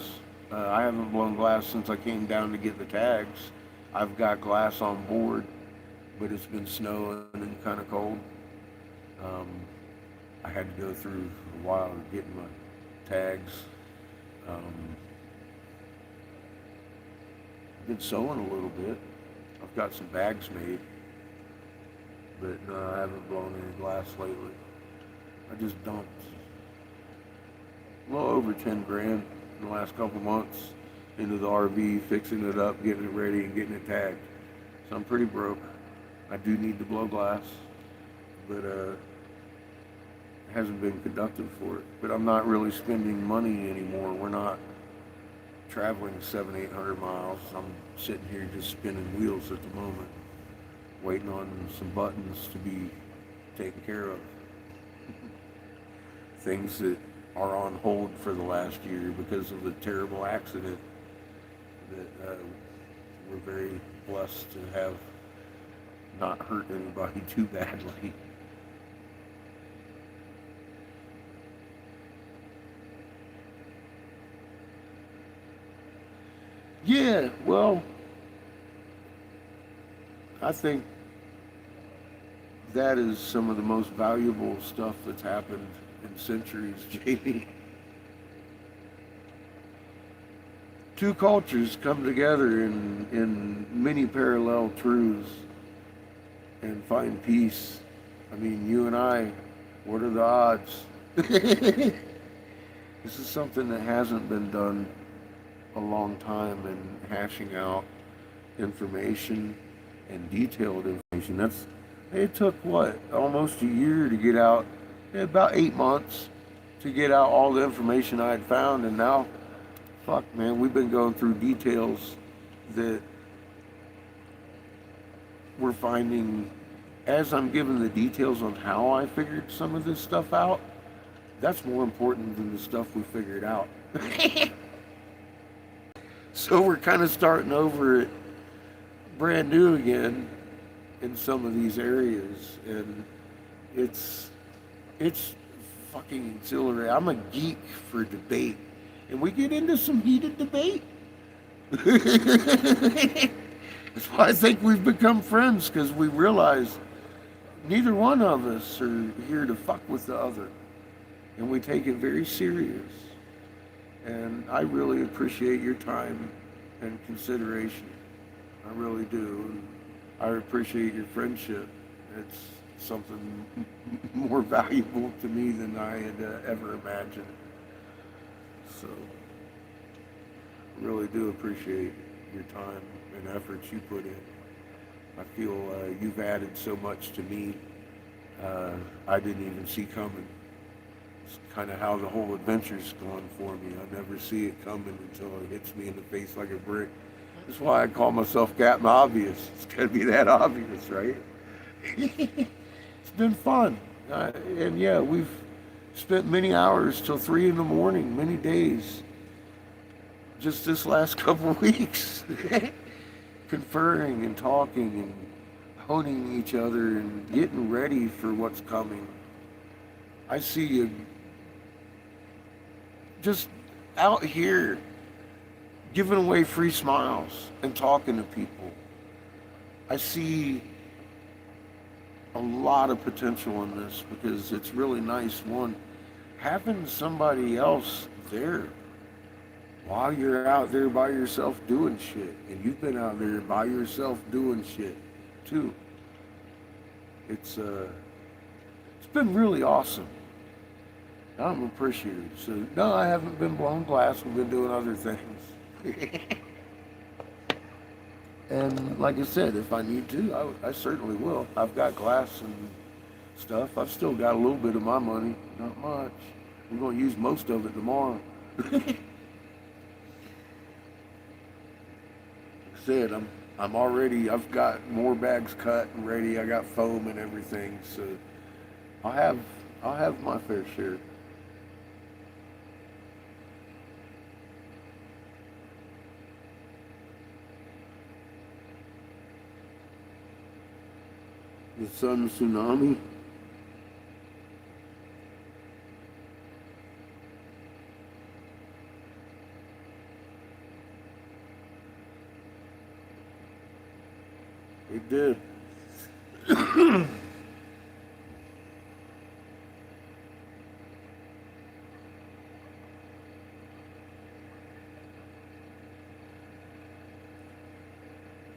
I haven't blown glass since I came down to get the tags. I've got glass on board, but it's been snowing and kind of cold. I had to go through a while getting my tags. I've been sewing a little bit. I've got some bags made, but no, I haven't blown any glass lately. I just dumped a little over 10 grand in the last couple months into the RV, fixing it up, getting it ready, and getting it tagged. So I'm pretty broke. I do need to blow glass, but it hasn't been conductive for it. But I'm not really spending money anymore. We're not traveling 700-800 miles. I'm sitting here just spinning wheels at the moment, waiting on some buttons to be taken care of. Things that are on hold for the last year because of the terrible accident that we're very blessed to have not hurt anybody too badly. Yeah, well, I think that is some of the most valuable stuff that's happened in centuries, Jamie. Two cultures come together in many parallel truths and find peace. I mean, you and I, what are the odds? This is something that hasn't been done a long time, and hashing out information and detailed information. It took what, almost a year to get out, about 8 months to get out all the information I had found, and now, fuck man, we've been going through details that we're finding as I'm giving the details on how I figured some of this stuff out. That's more important than the stuff we figured out. So we're kind of starting over at brand new again in some of these areas, and it's fucking exhilarating. I'm a geek for debate, and we get into some heated debate. That's why I think we've become friends, because we realize neither one of us are here to fuck with the other, and we take it very serious. And I really appreciate your time and consideration. I really do. And I appreciate your friendship. It's something more valuable to me than I had ever imagined. So, I really do appreciate your time and efforts you put in. I feel you've added so much to me I didn't even see coming. It's kind of how the whole adventure's going for me. I never see it coming until it hits me in the face like a brick. That's why I call myself Captain Obvious. It's got to be that obvious, right? It's been fun. And yeah, we've spent many hours till 3 in the morning, many days, just this last couple of weeks, conferring and talking and honing each other and getting ready for what's coming. I see you just out here giving away free smiles and talking to people. I see a lot of potential in this, because it's really nice, one, having somebody else there while you're out there by yourself doing shit, and you've been out there by yourself doing shit too. It's been really awesome. I'm appreciative. So no, I haven't been blowing glass. We've been doing other things. And like I said, if I need to, I certainly will. I've got glass and stuff. I've still got a little bit of my money, not much. I'm going to use most of it tomorrow. Like I said, I've got more bags cut and ready. I got foam and everything, so I'll have my fair share. The sun tsunami. It did.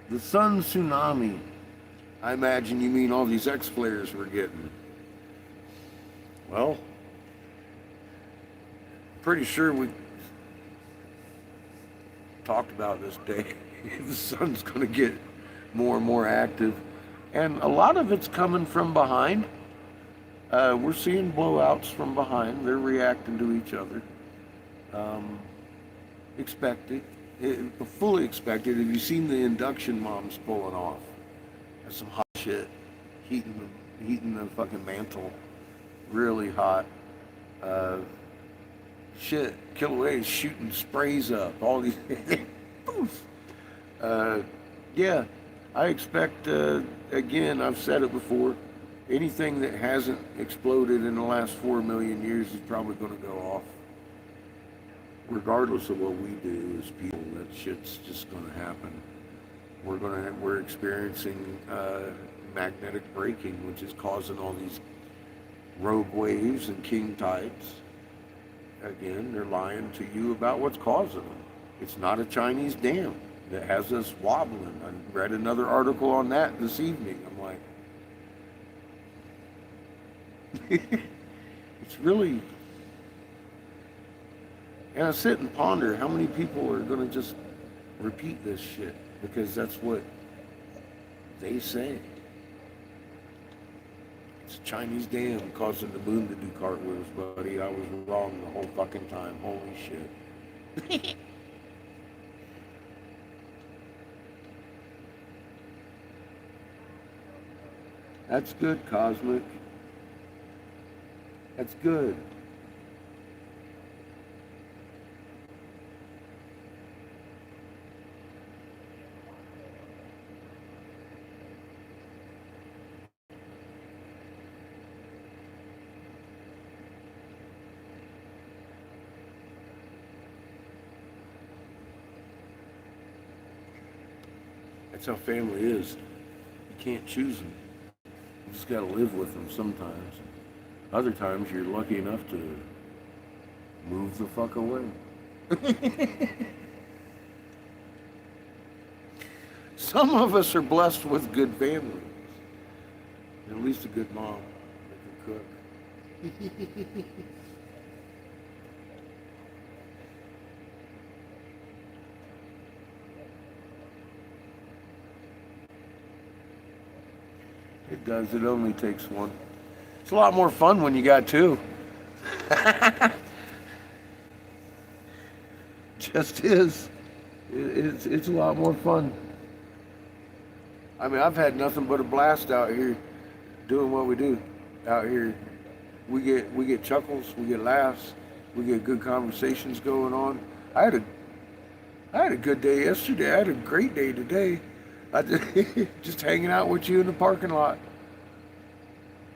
The sun tsunami. I imagine you mean all these X flares we're getting. Well, pretty sure we talked about this day. The sun's going to get more and more active. And a lot of it's coming from behind. We're seeing blowouts from behind. They're reacting to each other. Expected. Fully expected. Have you seen the induction moms pulling off? That's some hot shit. Heating the fucking mantle. Really hot. Shit. Kilauea is shooting sprays up. All these. Poof. Yeah. I expect, again, I've said it before, anything that hasn't exploded in the last 4 million years is probably going to go off. Regardless of what we do as people, that shit's just going to happen. We're experiencing magnetic braking, which is causing all these rogue waves and king tides. Again, they're lying to you about what's causing them. It's not a Chinese dam that has us wobbling. I read another article on that this evening. I'm like, it's really, and I sit and ponder how many people are going to just repeat this shit because that's what they say. It's a Chinese dam causing the moon to do cartwheels, buddy. I was wrong the whole fucking time. Holy shit. That's good, Cosmic. That's good. That's how family is. You can't choose them. You just got to live with them sometimes. Other times you're lucky enough to move the fuck away. Some of us are blessed with good families. At least a good mom that can cook. It does. It only takes one. It's a lot more fun when you got two. Just is. It's a lot more fun. I mean, I've had nothing but a blast out here doing what we do out here. We get chuckles, we get laughs, we get good conversations going on. I had a good day yesterday. I had a great day today. I just hanging out with you in the parking lot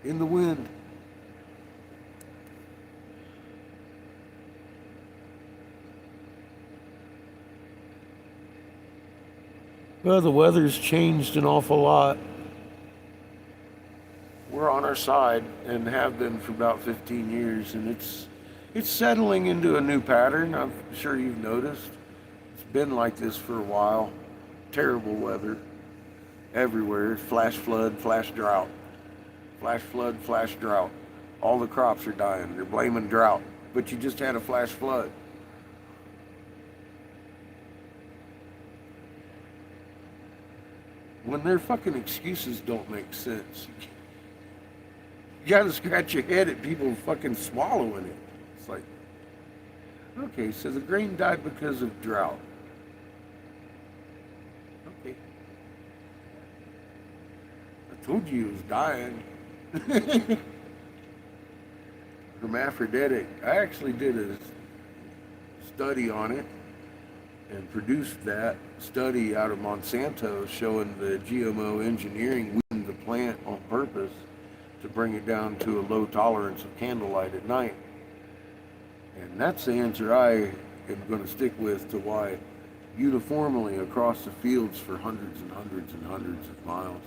in the wind. Well, the weather's changed an awful lot. We're on our side and have been for about 15 years, and it's settling into a new pattern. I'm sure you've noticed. It's been like this for a while. Terrible weather everywhere. Flash flood, flash drought. Flash flood, flash drought. All the crops are dying. They're blaming drought. But you just had a flash flood. When their fucking excuses don't make sense, you gotta scratch your head at people fucking swallowing it. It's like, okay, so the grain died because of drought. Okay. I told you it was dying. Hermaphroditic. I actually did a study on it and produced that study out of Monsanto showing the GMO engineering weakened the plant on purpose to bring it down to a low tolerance of candlelight at night. And that's the answer I am going to stick with to why uniformly across the fields for hundreds and hundreds and hundreds of miles,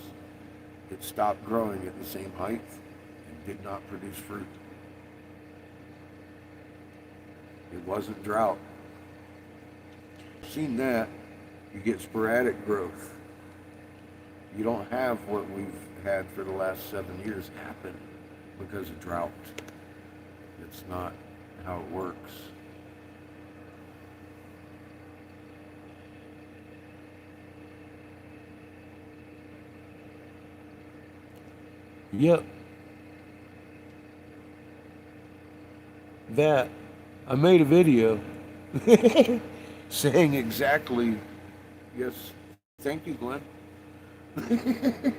it stopped growing at the same height and did not produce fruit. It wasn't drought. Seen that, you get sporadic growth. You don't have what we've had for the last 7 years happen because of drought. It's not how it works. Yep. That, I made a video saying exactly, yes, thank you, Glenn. I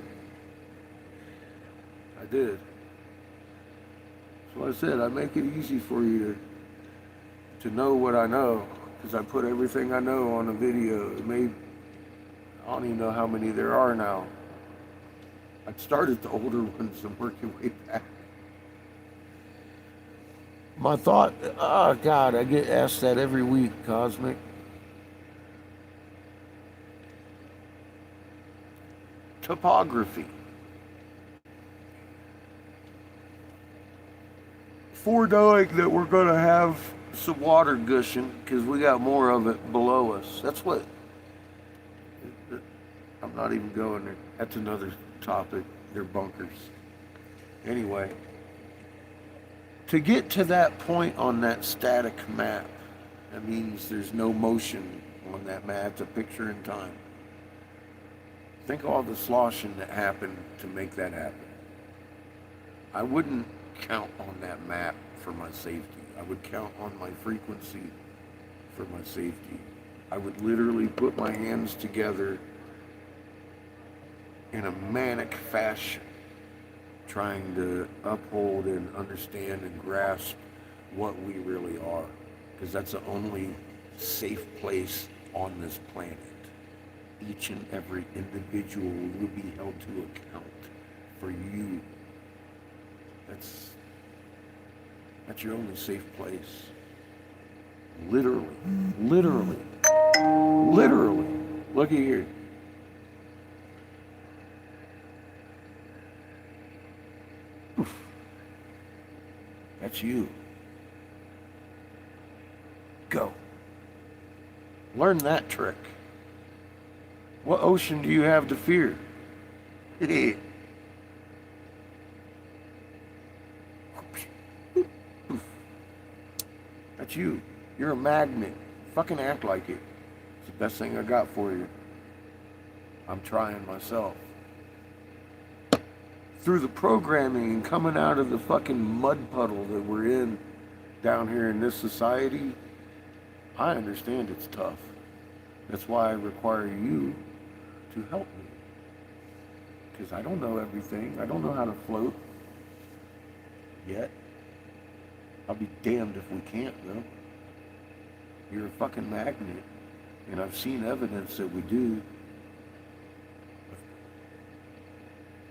did. So I said, I make it easy for you to know what I know, because I put everything I know on a video. It made, I don't even know how many there are now. I started the older ones and worked your way back. My thought, oh God, I get asked that every week, Cosmic. Topography. Foreknowing that we're going to have some water gushing because we got more of it below us. That's what, I'm not even going there. That's another topic. They're bunkers. Anyway, to get to that point on that static map, that means there's no motion on that map. It's a picture in time. Think of all the sloshing that happened to make that happen. I wouldn't count on that map for my safety. I would count on my frequency for my safety. I would literally put my hands together in a manic fashion, trying to uphold and understand and grasp what we really are, because that's the only safe place on this planet. Each and every individual will be held to account for you. That's your only safe place. Literally. Literally. Literally. Looky here. Oof. That's you. Go. Learn that trick. What ocean do you have to fear? That's you. You're a magnet. Fucking act like it. It's the best thing I got for you. I'm trying myself. Through the programming and coming out of the fucking mud puddle that we're in down here in this society, I understand it's tough. That's why I require you to help me. Because I don't know everything. I don't know how to float yet. I'll be damned if we can't, though. You're a fucking magnet. And I've seen evidence that we do. I've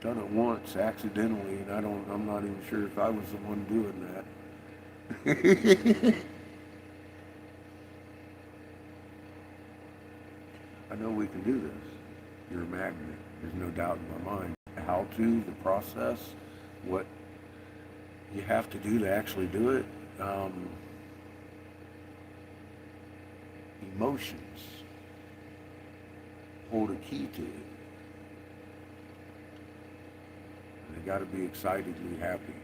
done it once accidentally, and I'm not even sure if I was the one doing that. I know we can do this. You're a magnet. There's no doubt in my mind. How to, the process, what you have to do to actually do it. Emotions hold a key to it. And got to be excitedly happy.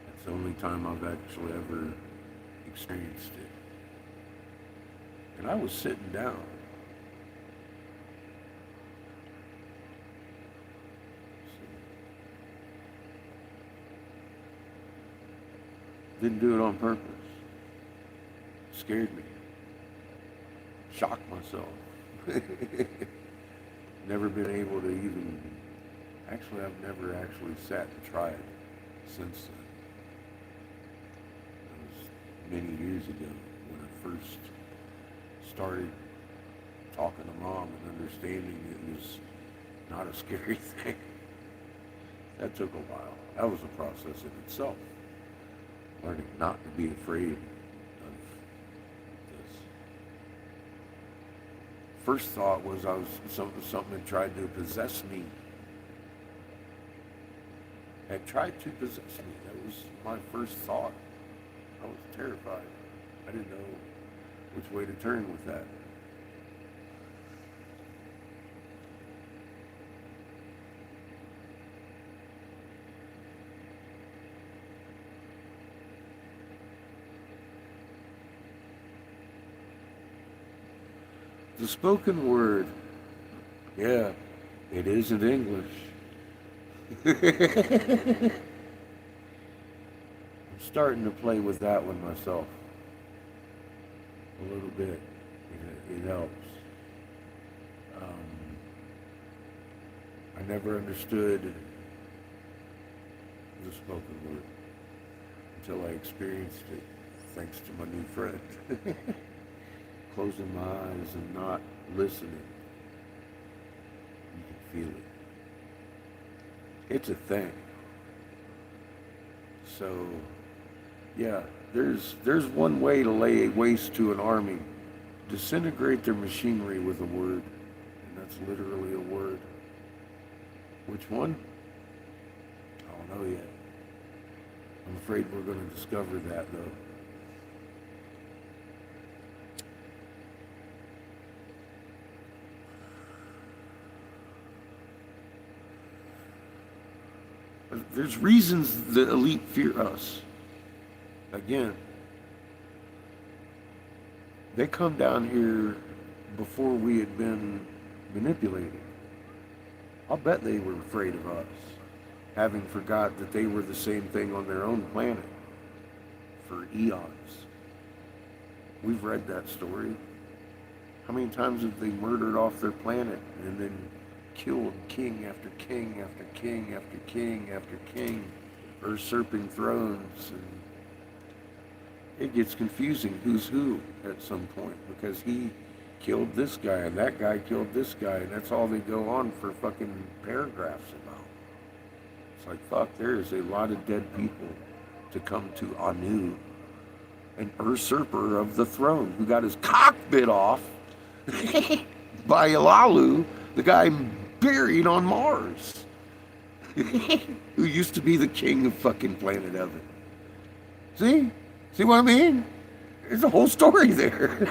That's the only time I've actually ever experienced it. And I was sitting down. Didn't do it on purpose. Scared me. Shocked myself. Never been able to even, actually I've never actually sat and tried it since then. That was many years ago when I first started talking to Mom and understanding it was not a scary thing. That took a while. That was a process in itself. Learning not to be afraid of this. First thought was something had tried to possess me. Had tried to possess me. That was my first thought. I was terrified. I didn't know which way to turn with that. The spoken word, yeah, it isn't English. I'm starting to play with that one myself. A little bit. It helps. I never understood the spoken word until I experienced it, thanks to my new friend. Closing my eyes and not listening. You can feel it. It's a thing. So, yeah, there's one way to lay waste to an army. Disintegrate their machinery with a word. And that's literally a word. Which one? I don't know yet. I'm afraid we're going to discover that, though. There's reasons the elite fear us. Again, they come down here before we had been manipulated. I'll bet they were afraid of us, having forgot that they were the same thing on their own planet for eons. We've read that story. How many times have they murdered off their planet and then killed king after king after king after king after king, usurping thrones? And it gets confusing who's who at some point, because he killed this guy and that guy killed this guy, and that's all they go on for fucking paragraphs about. It's like, fuck, there is a lot of dead people to come to Anu, an usurper of the throne, who got his cock bit off by Ilalu, the guy buried on Mars, who used to be the king of fucking planet Heaven. See? See what I mean? There's a whole story there.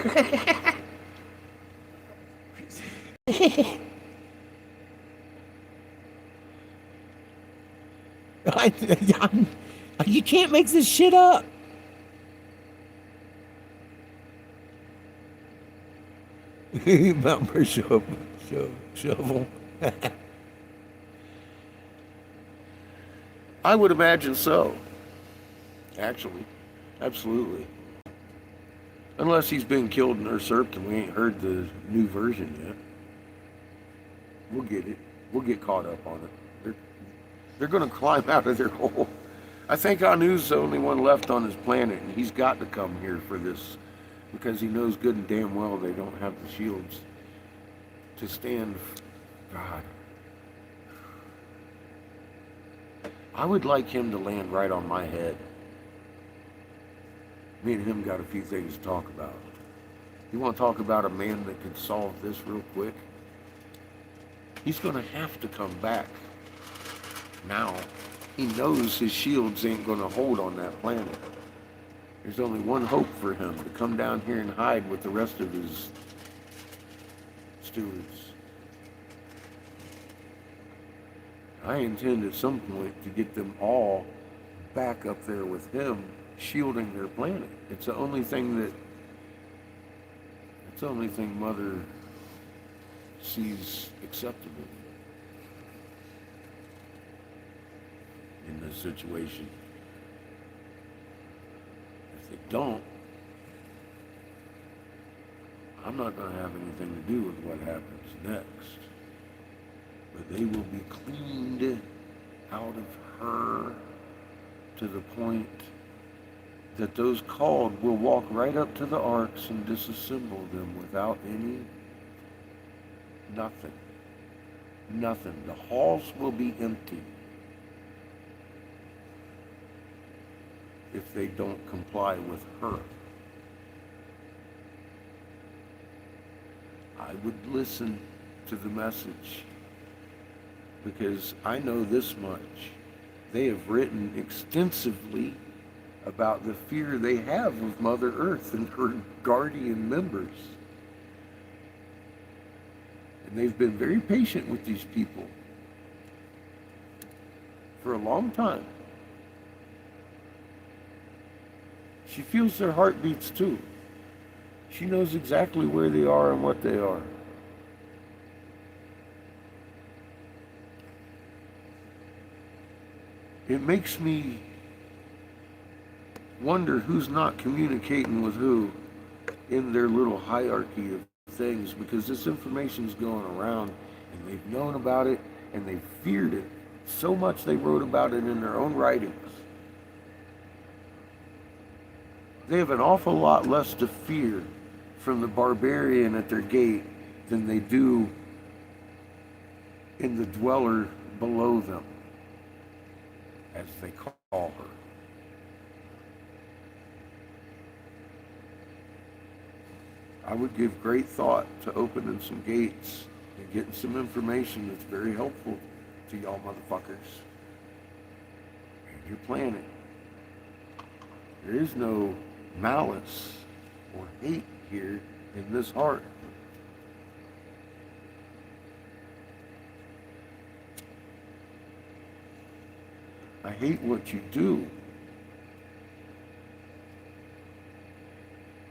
You can't make this shit up. Bumper shovel. I would imagine so. Actually, absolutely. Unless he's been killed and usurped and we ain't heard the new version yet. We'll get it. We'll get caught up on it. They're going to climb out of their hole. I think Anu's the only one left on his planet, and he's got to come here for this, because he knows good and damn well they don't have the shields to stand. God. I would like him to land right on my head. Me and him got a few things to talk about. You want to talk about a man that could solve this real quick? He's going to have to come back. Now, he knows his shields ain't going to hold on that planet. There's only one hope for him, to come down here and hide with the rest of his stewards. I intend at some point to get them all back up there with him, shielding their planet. It's the only thing Mother sees acceptable in this situation. If they don't, I'm not going to have anything to do with what happens next. But they will be cleaned out of her to the point that those called will walk right up to the arcs and disassemble them without nothing. Nothing. The halls will be empty if they don't comply with her. I would listen to the message because I know this much. They have written extensively about the fear they have of Mother Earth and her guardian members. And they've been very patient with these people for a long time. She feels their heartbeats too. She knows exactly where they are and what they are. It makes me wonder who's not communicating with who in their little hierarchy of things, because this information's going around and they've known about it and they've feared it so much they wrote about it in their own writings. They have an awful lot less to fear from the barbarian at their gate than they do in the dweller below them, as they call her. I would give great thought to opening some gates and getting some information that's very helpful to y'all motherfuckers and your planet. There is no malice or hate here in this heart. I hate what you do,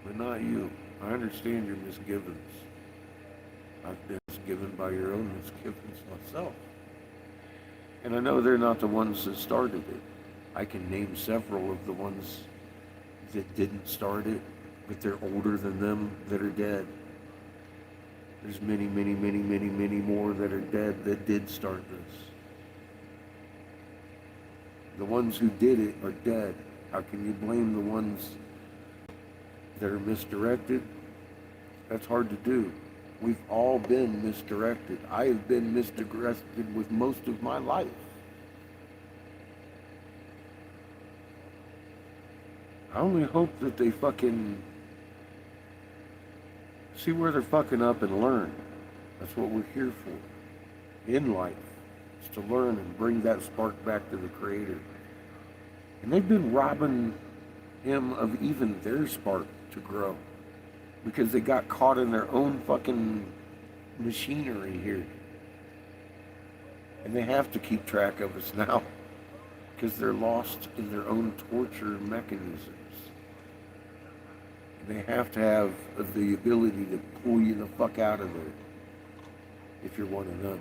but not you. I understand your misgivings. I've been misgiven by your own misgivings myself. And I know they're not the ones that started it. I can name several of the ones that didn't start it, but they're older than them that are dead. There's many, many, many, many, many more that are dead that did start this. The ones who did it are dead. How can you blame the ones that are misdirected? That's hard to do. We've all been misdirected. I have been misdirected with most of my life. I only hope that they fucking see where they're fucking up and learn. That's what we're here for in life. Is to learn and bring that spark back to the Creator. And they've been robbing him of even their spark to grow because they got caught in their own fucking machinery here. And they have to keep track of us now because they're lost in their own torture mechanisms. And they have to have the ability to pull you the fuck out of there if you're one of them.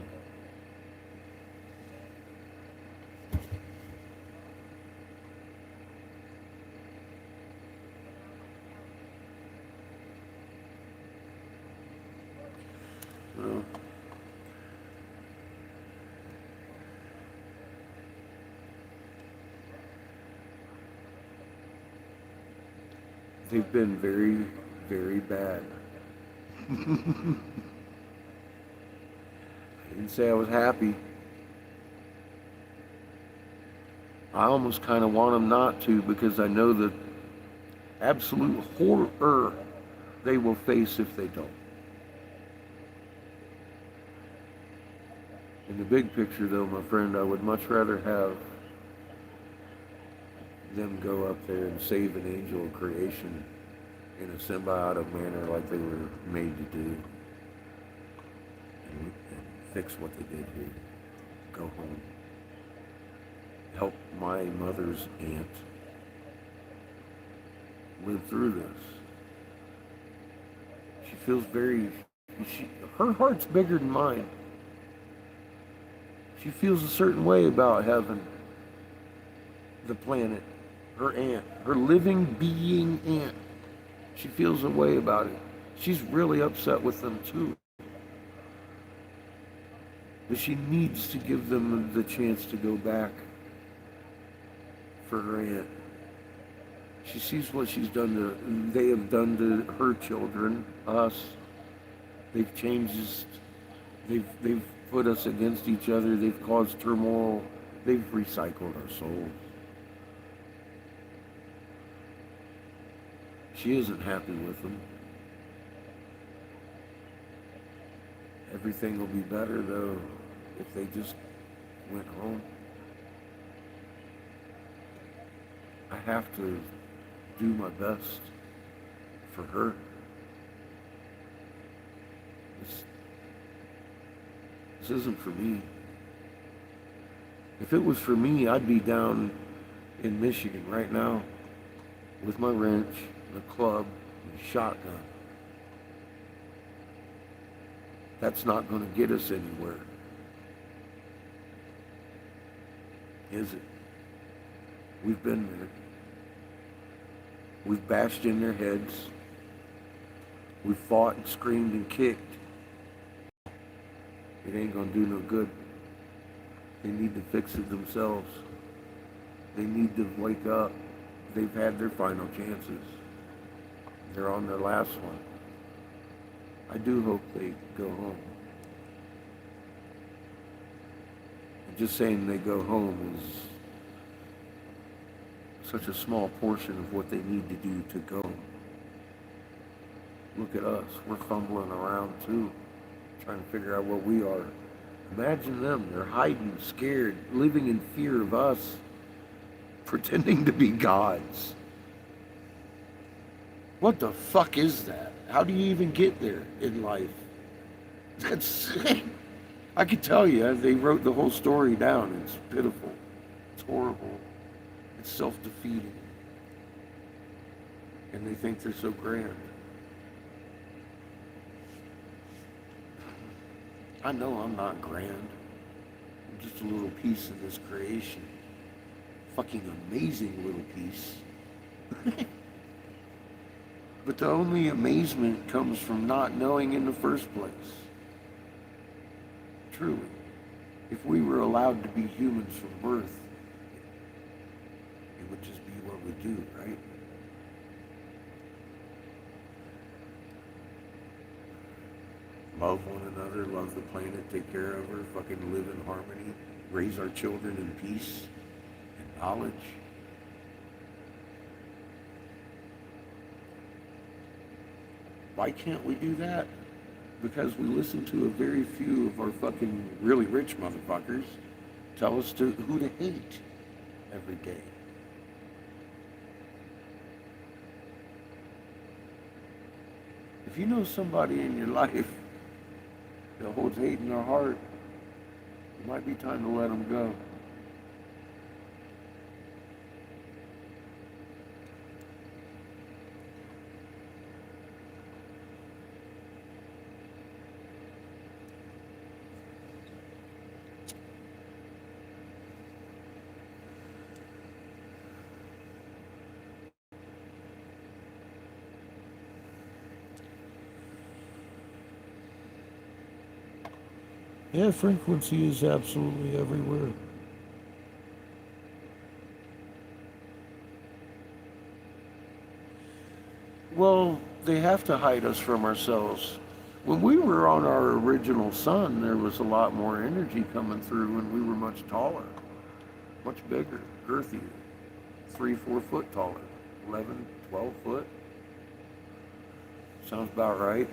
Well, they've been very, very bad. I didn't say I was happy. I almost kind of want them not to because I know the absolute horror they will face if they don't. In the big picture, though, my friend, I would much rather have them go up there and save an angel of creation in a symbiotic manner like they were made to do and fix what they did here. Go home. help my mother's aunt live through this. She feels her heart's bigger than mine. She feels a certain way about heaven, the planet, her aunt, her living being aunt. She feels a way about it. She's really upset with them too. But she needs to give them the chance to go back for her aunt. She sees what they have done to her children, us. They've changed us. They've put us against each other. They've caused turmoil. They've recycled our souls. She isn't happy with them. Everything will be better, though, if they just went home. I have to do my best for her. This isn't for me. If it was for me, I'd be down in Michigan right now with my wrench, and a club, and a shotgun. That's not going to get us anywhere, is it? We've been there. We've bashed in their heads. We've fought and screamed and kicked. It ain't going to do no good. They need to fix it themselves. They need to wake up. They've had their final chances. They're on their last one. I do hope they go home. Just saying they go home is such a small portion of what they need to do to go. Look at us. We're fumbling around too, trying to figure out what we are. Imagine them. They're hiding, scared, living in fear of us, pretending to be gods. What the fuck is that? How do you even get there in life? I could tell you, they wrote the whole story down. It's pitiful. It's horrible. It's self-defeating. And they think they're so grand. I know I'm not grand. I'm just a little piece of this creation. Fucking amazing little piece. But the only amazement comes from not knowing in the first place. Truly. If we were allowed to be humans from birth, it would just be what we do, right? Love one another, love the planet, take care of her, fucking live in harmony, raise our children in peace and knowledge. Why can't we do that? Because we listen to a very few of our fucking really rich motherfuckers tell us who to hate every day. If you know somebody in your life that holds hate in their heart, it might be time to let them go. Yeah, frequency is absolutely everywhere. Well, they have to hide us from ourselves. When we were on our original sun, there was a lot more energy coming through and we were much taller, much bigger, girthier, 3-4 foot taller, 11, 12 foot. Sounds about right.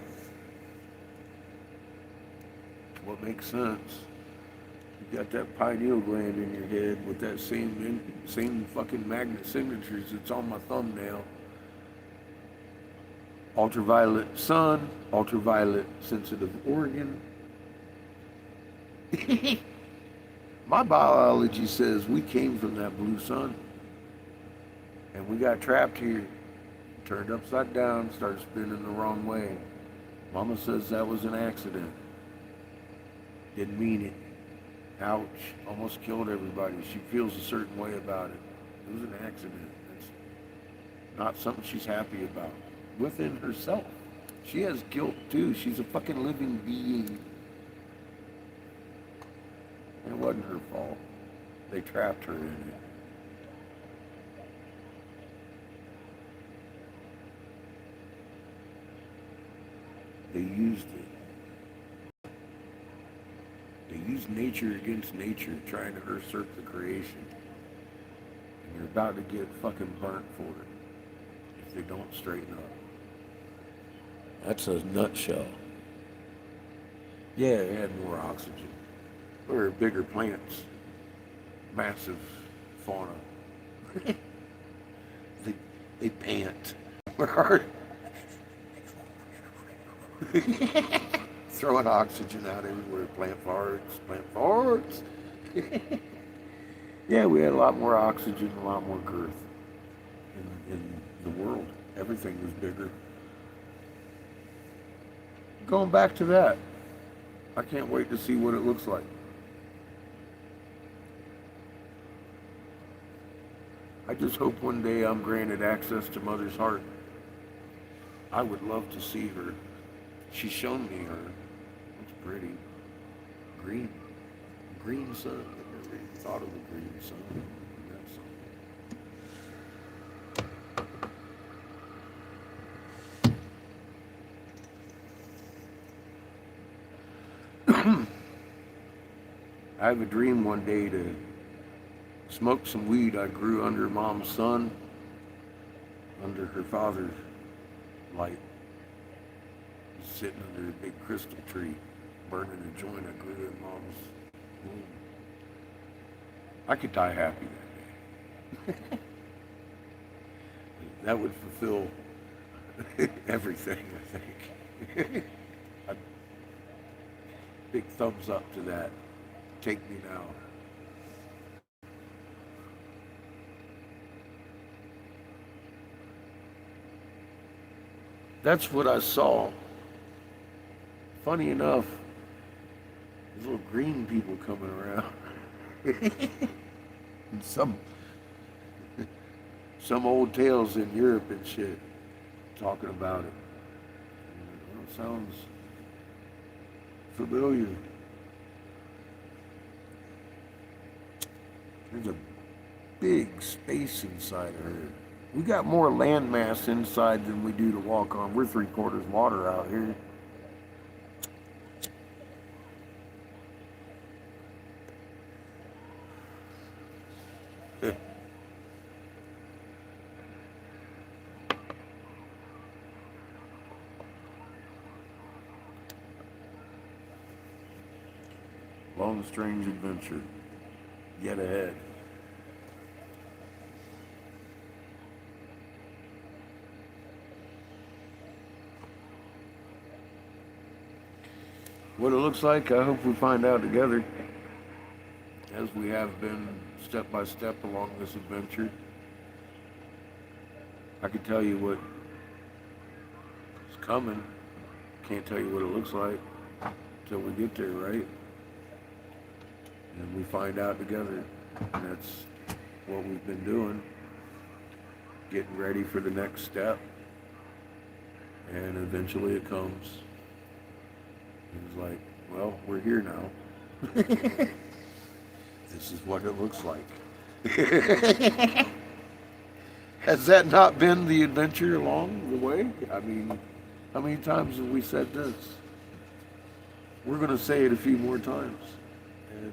What makes sense? You got that pineal gland in your head with that same fucking magnet signatures that's on my thumbnail. Ultraviolet sun, ultraviolet sensitive organ. My biology says we came from that blue sun. And we got trapped here, turned upside down, started spinning the wrong way. Mama says that was an accident. Didn't mean it. Ouch. Almost killed everybody. She feels a certain way about it. It was an accident. It's not something she's happy about. Within herself. She has guilt too. She's a fucking living being. And it wasn't her fault. They trapped her in it. They used it. They used nature against nature, trying to usurp the creation. And you're about to get fucking burnt for it if they don't straighten up. That's a nutshell. Yeah, they had more oxygen. They were bigger plants. Massive fauna. they pant. Throwing oxygen out everywhere. Plant farts. Yeah, we had a lot more oxygen, a lot more girth in the world. Everything was bigger. Going back to that, I can't wait to see what it looks like. I just hope one day I'm granted access to Mother's heart. I would love to see her. She's shown me her. It's pretty. Green. Green sun. I never even thought of the green sun. I have a dream one day to smoke some weed I grew under Mom's sun, under her father's light. He's sitting under a big crystal tree, burning a joint I grew in Mom's womb. I could die happy that day. That would fulfill everything, I think. Big thumbs up to that. Take me now. That's what I saw. Funny enough, there's little green people coming around. And some old tales in Europe and shit talking about it. Well, it sounds familiar. There's a big space inside of her. We got more land mass inside than we do to walk on. We're 3/4 water out here. Long, strange adventure yet ahead. What it looks like, I hope we find out together, as we have been step by step along this adventure. I can tell you what is coming. Can't tell you what it looks like until we get there, right? And we find out together. And that's what we've been doing. Getting ready for the next step. And eventually it comes. It's like, well, we're here now. This is what it looks like. Has that not been the adventure along the way? I mean, how many times have we said this? We're going to say it a few more times. And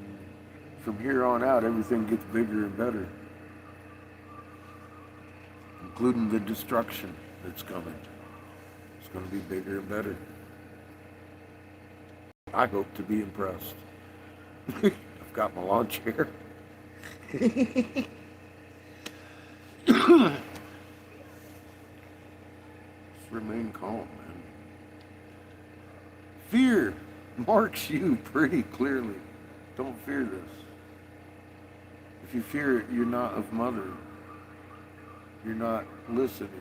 from here on out, everything gets bigger and better. Including the destruction that's coming. It's going to be bigger and better. I hope to be impressed. I've got my lawn chair. Just remain calm, man. Fear marks you pretty clearly. Don't fear this. If you fear it, you're not of mother. You're not listening.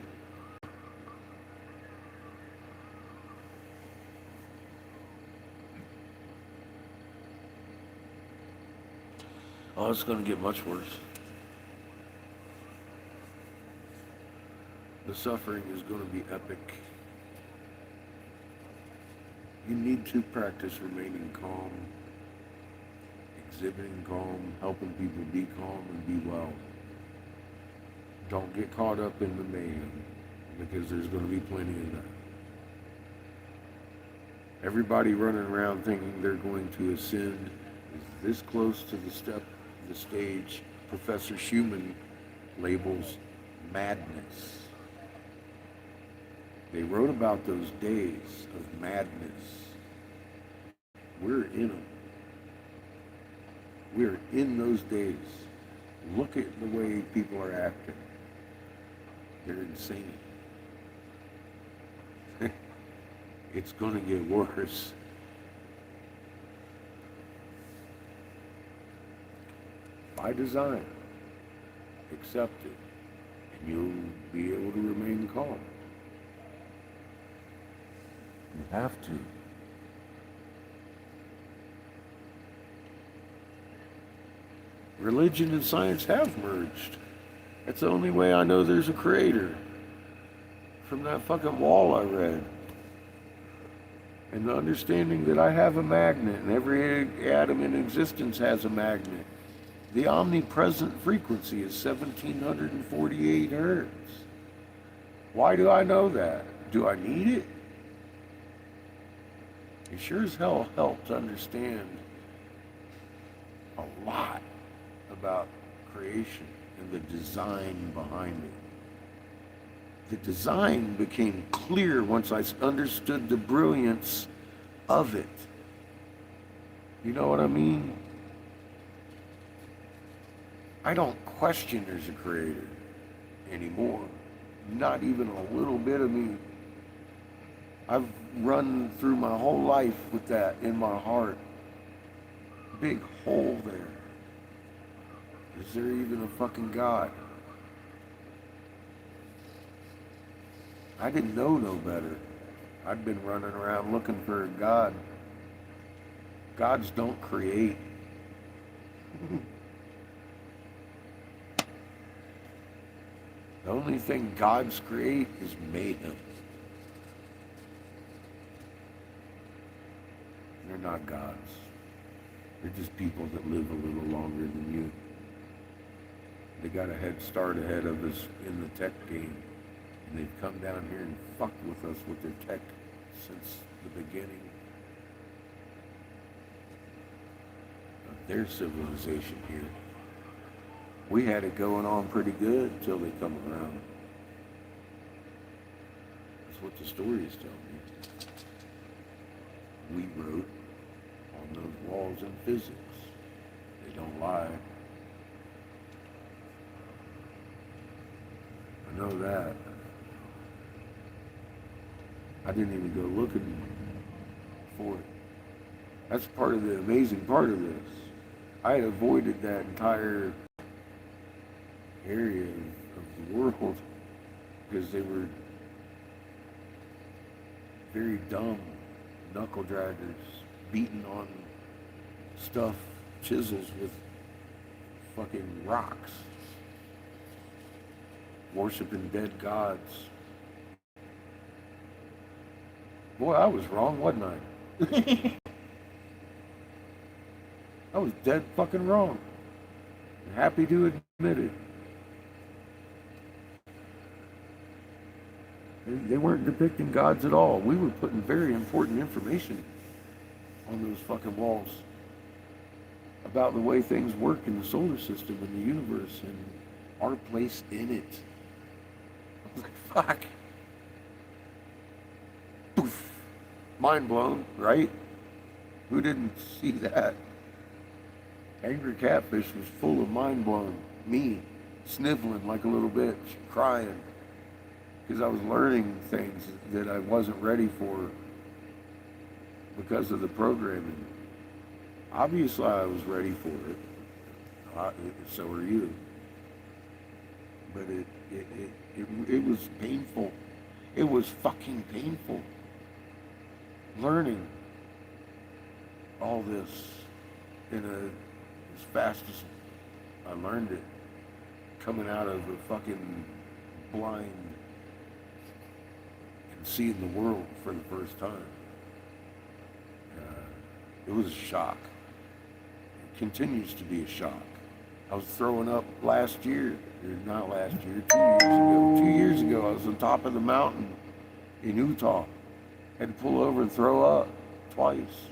Oh, it's going to get much worse. The suffering is going to be epic. You need to practice remaining calm, exhibiting calm, helping people be calm and be well. Don't get caught up in the mayhem, because there's going to be plenty of that. Everybody running around thinking they're going to ascend is this close to the stage Professor Schumann labels madness. They wrote about those days of madness. We're in them. We're in those days. Look at the way people are acting. They're insane. It's going to get worse. By design. Accept it. And you'll be able to remain calm. You have to. Religion and science have merged. That's the only way I know there's a creator. From that fucking wall I read. And the understanding that I have a magnet and every atom in existence has a magnet. The omnipresent frequency is 1748 hertz. Why do I know that? Do I need it? It sure as hell helped understand a lot about creation and the design behind it. The design became clear once I understood the brilliance of it. You know what I mean? I don't question there's a creator anymore. Not even a little bit of me. I've run through my whole life with that in my heart. Big hole there. Is there even a fucking God? I didn't know no better. I'd been running around looking for a God. Gods don't create. The only thing gods create is mayhem. They're not gods. They're just people that live a little longer than you. They got a head start ahead of us in the tech game. And they've come down here and fucked with us with their tech since the beginning of their civilization here. We had it going on pretty good until they come around. That's what the stories tell me. We wrote on those walls in physics. They don't lie. I know that. I didn't even go looking for it. That's part of the amazing part of this. I had avoided that entire area of the world because they were very dumb knuckle draggers beating on stuff, chisels with fucking rocks, worshiping dead gods. Boy, I was wrong, wasn't I? I was dead fucking wrong. And happy to admit it. They weren't depicting gods at all. We were putting very important information on those fucking walls about the way things work in the solar system and the universe and our place in it. I was like, fuck. Poof. Mind blown, right? Who didn't see that? Angry Catfish was full of mind blown. Me, sniveling like a little bitch, crying. Because I was learning things that I wasn't ready for because of the programming. Obviously I was ready for it. So are you. But it was painful. It was fucking painful. Learning all this as fast as I learned it, coming out of a fucking blind and seeing the world for the first time. It was a shock. It continues to be a shock. I was throwing up last year, or not last year, 2 years ago. 2 years ago, I was on top of the mountain in Utah. Had to pull over and throw up twice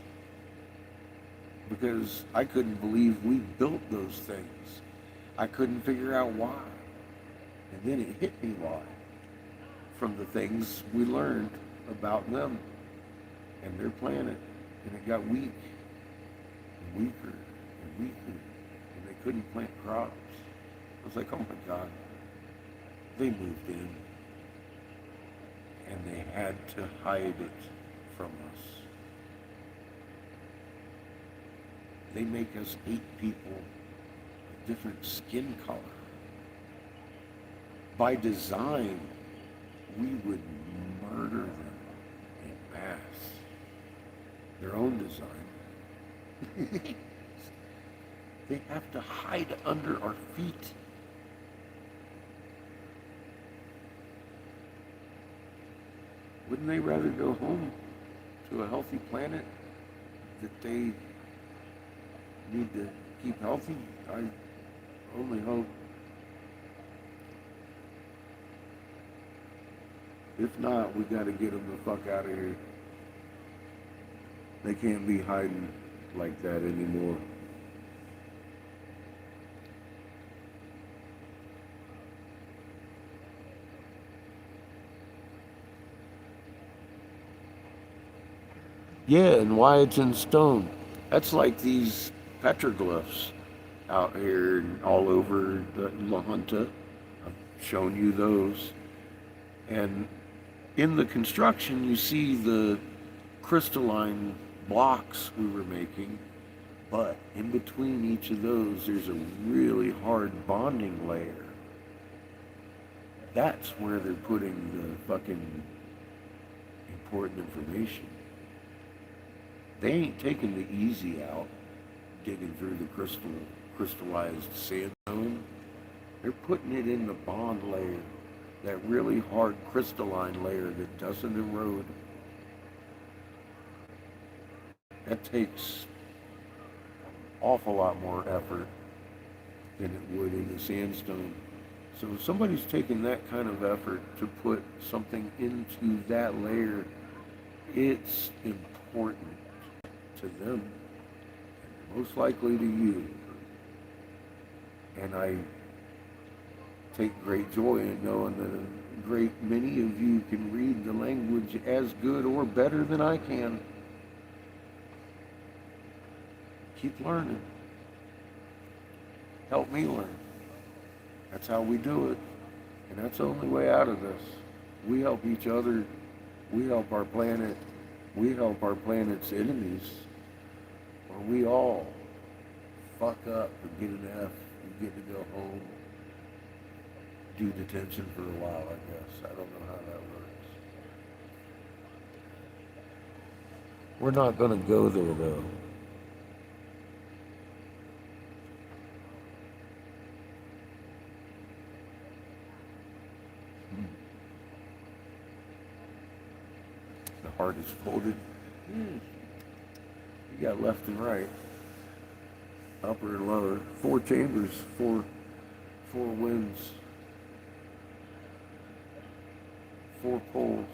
because I couldn't believe we built those things. I couldn't figure out why. And then it hit me why. From the things we learned about them and their planet. And it got weak and weaker and weaker. And they couldn't plant crops. I was like, oh my God. They moved in. And they had to hide it from us. They make us hate people of different skin color. By design, we would murder them en mass. Their own design. They have to hide under our feet. Wouldn't they rather go home to a healthy planet that they need to keep healthy? I only hope. If not, we got to get them the fuck out of here. They can't be hiding like that anymore. Yeah, and why it's in stone. That's like these petroglyphs out here and all over La Junta. I've shown you those. And in the construction, you see the crystalline blocks we were making, but in between each of those, there's a really hard bonding layer. That's where they're putting the fucking important information. They ain't taking the easy out, digging through the crystallized sandstone. They're putting it in the bond layer, that really hard crystalline layer that doesn't erode. That takes an awful lot more effort than it would in the sandstone. So if somebody's taking that kind of effort to put something into that layer, it's important to them, and most likely to you. And I take great joy in knowing that a great many of you can read the language as good or better than I can. Keep learning. Help me learn. That's how we do it. And that's the only way out of this. We help each other. We help our planet. We help our planet's enemies. Or we all fuck up and get an F and get to go home. Do detention for a while, I guess. I don't know how that works. We're not going to go there, though. The heart is folded. You got left and right, upper and lower, 4 chambers, four winds, 4 poles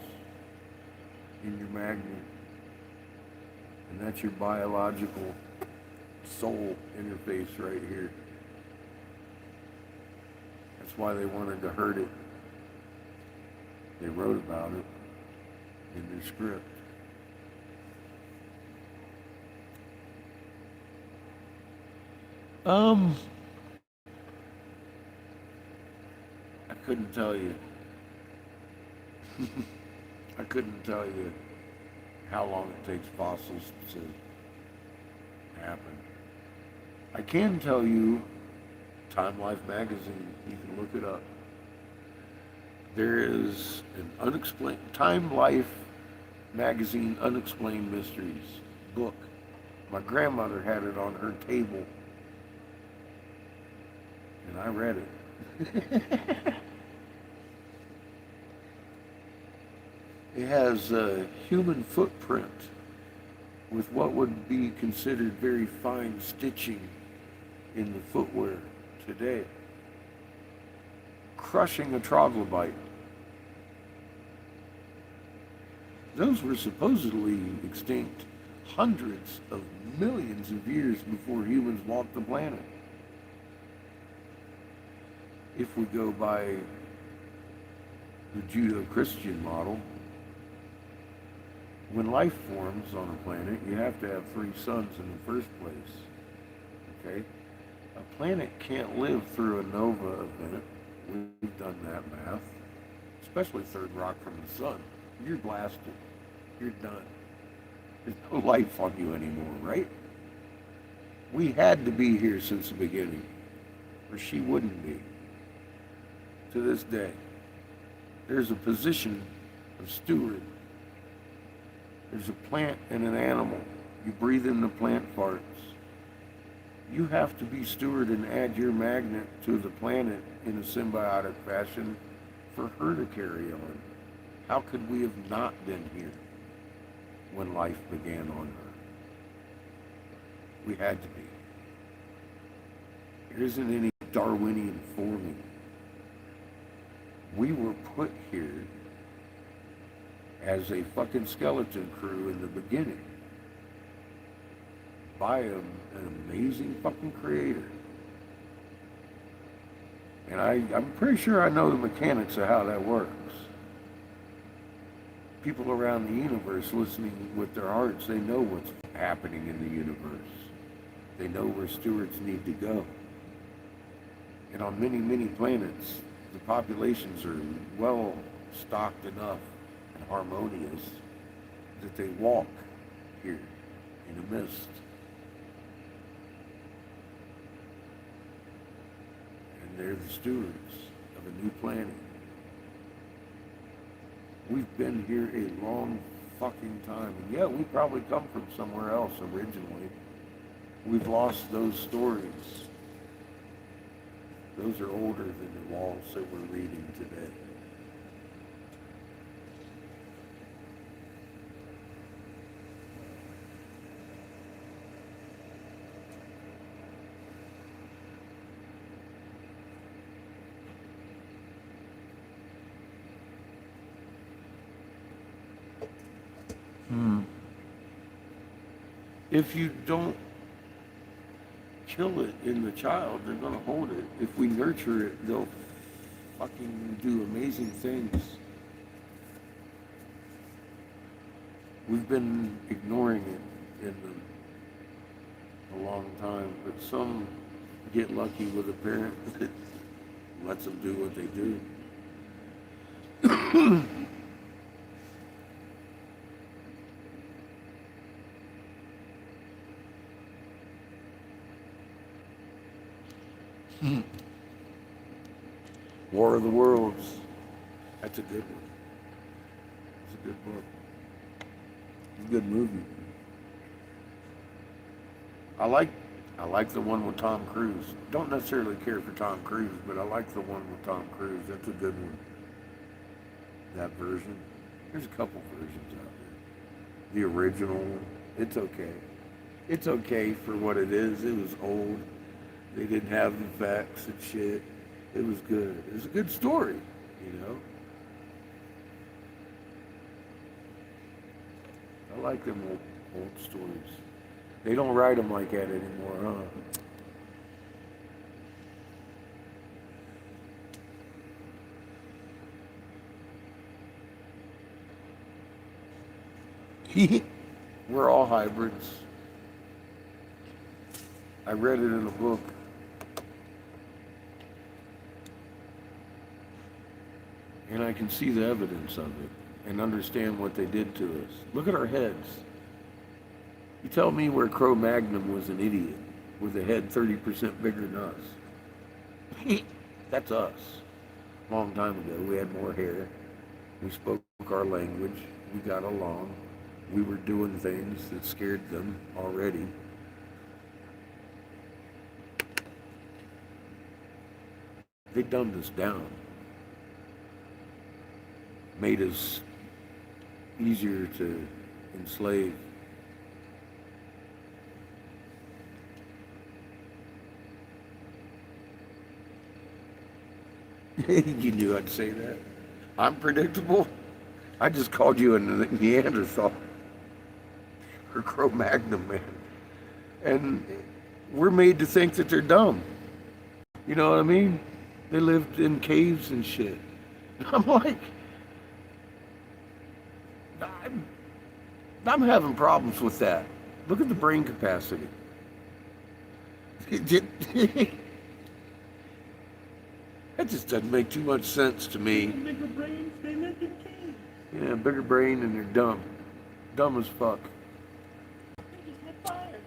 in your magnet, and that's your biological soul interface right here. That's why they wanted to hurt it. They wrote about it in their script. I couldn't tell you. I couldn't tell you how long it takes fossils to happen. I can tell you Time Life magazine, you can look it up. There is an unexplained Time Life magazine unexplained mysteries book. My grandmother had it on her table, and I read it. It has a human footprint with what would be considered very fine stitching in the footwear today. Crushing a troglodyte. Those were supposedly extinct hundreds of millions of years before humans walked the planet. If we go by the Judeo-Christian model, when life forms on a planet, you have to have three suns in the first place. Okay? A planet can't live through a nova event. We've done that math. Especially third rock from the sun. You're blasted. You're done. There's no life on you anymore, right? We had to be here since the beginning, or she wouldn't be. To this day, there's a position of steward. There's a plant and an animal. You breathe in the plant farts. You have to be steward and add your magnet to the planet in a symbiotic fashion for her to carry on. How could we have not been here when life began on Earth? We had to be. There isn't any Darwinian forming. We were put here as a fucking skeleton crew in the beginning by an amazing fucking creator. And I'm pretty sure I know the mechanics of how that works. People around the universe listening with their hearts, they know what's happening in the universe. They know where stewards need to go. And on many, many planets, the populations are well stocked enough and harmonious that they walk here in a mist. And they're the stewards of a new planet. We've been here a long fucking time. And yeah, we probably come from somewhere else originally. We've lost those stories. Those are older than the walls that we're reading today. If you don't kill it in the child, they're going to hold it. If we nurture it, they'll fucking do amazing things. We've been ignoring it in a long time, but some get lucky with a parent that lets them do what they do. War of the Worlds. That's a good one. It's a good book. It's a good movie. I like the one with Tom Cruise. Don't necessarily care for Tom Cruise, but I like the one with Tom Cruise. That's a good one. That version. There's a couple versions out there. The original one, it's okay. It's okay for what it is. It was old. They didn't have the facts and shit. It was good. It was a good story, you know? I like them old stories. They don't write them like that anymore, huh? We're all hybrids. I read it in a book. And I can see the evidence of it and understand what they did to us. Look at our heads. You tell me where Cro-Magnon was an idiot with a head 30% bigger than us. That's us. Long time ago, we had more hair. We spoke our language. We got along. We were doing things that scared them already. They dumbed us down. Made us easier to enslave. You knew I'd say that. I'm predictable. I just called you a Neanderthal or Cro-Magnon, man. And we're made to think that they're dumb. You know what I mean? They lived in caves and shit. I'm like, I'm having problems with that. Look at the brain capacity. That just doesn't make too much sense to me. Bigger brains, they live in caves. Yeah, bigger brain and they're dumb. Dumb as fuck. They just had fire.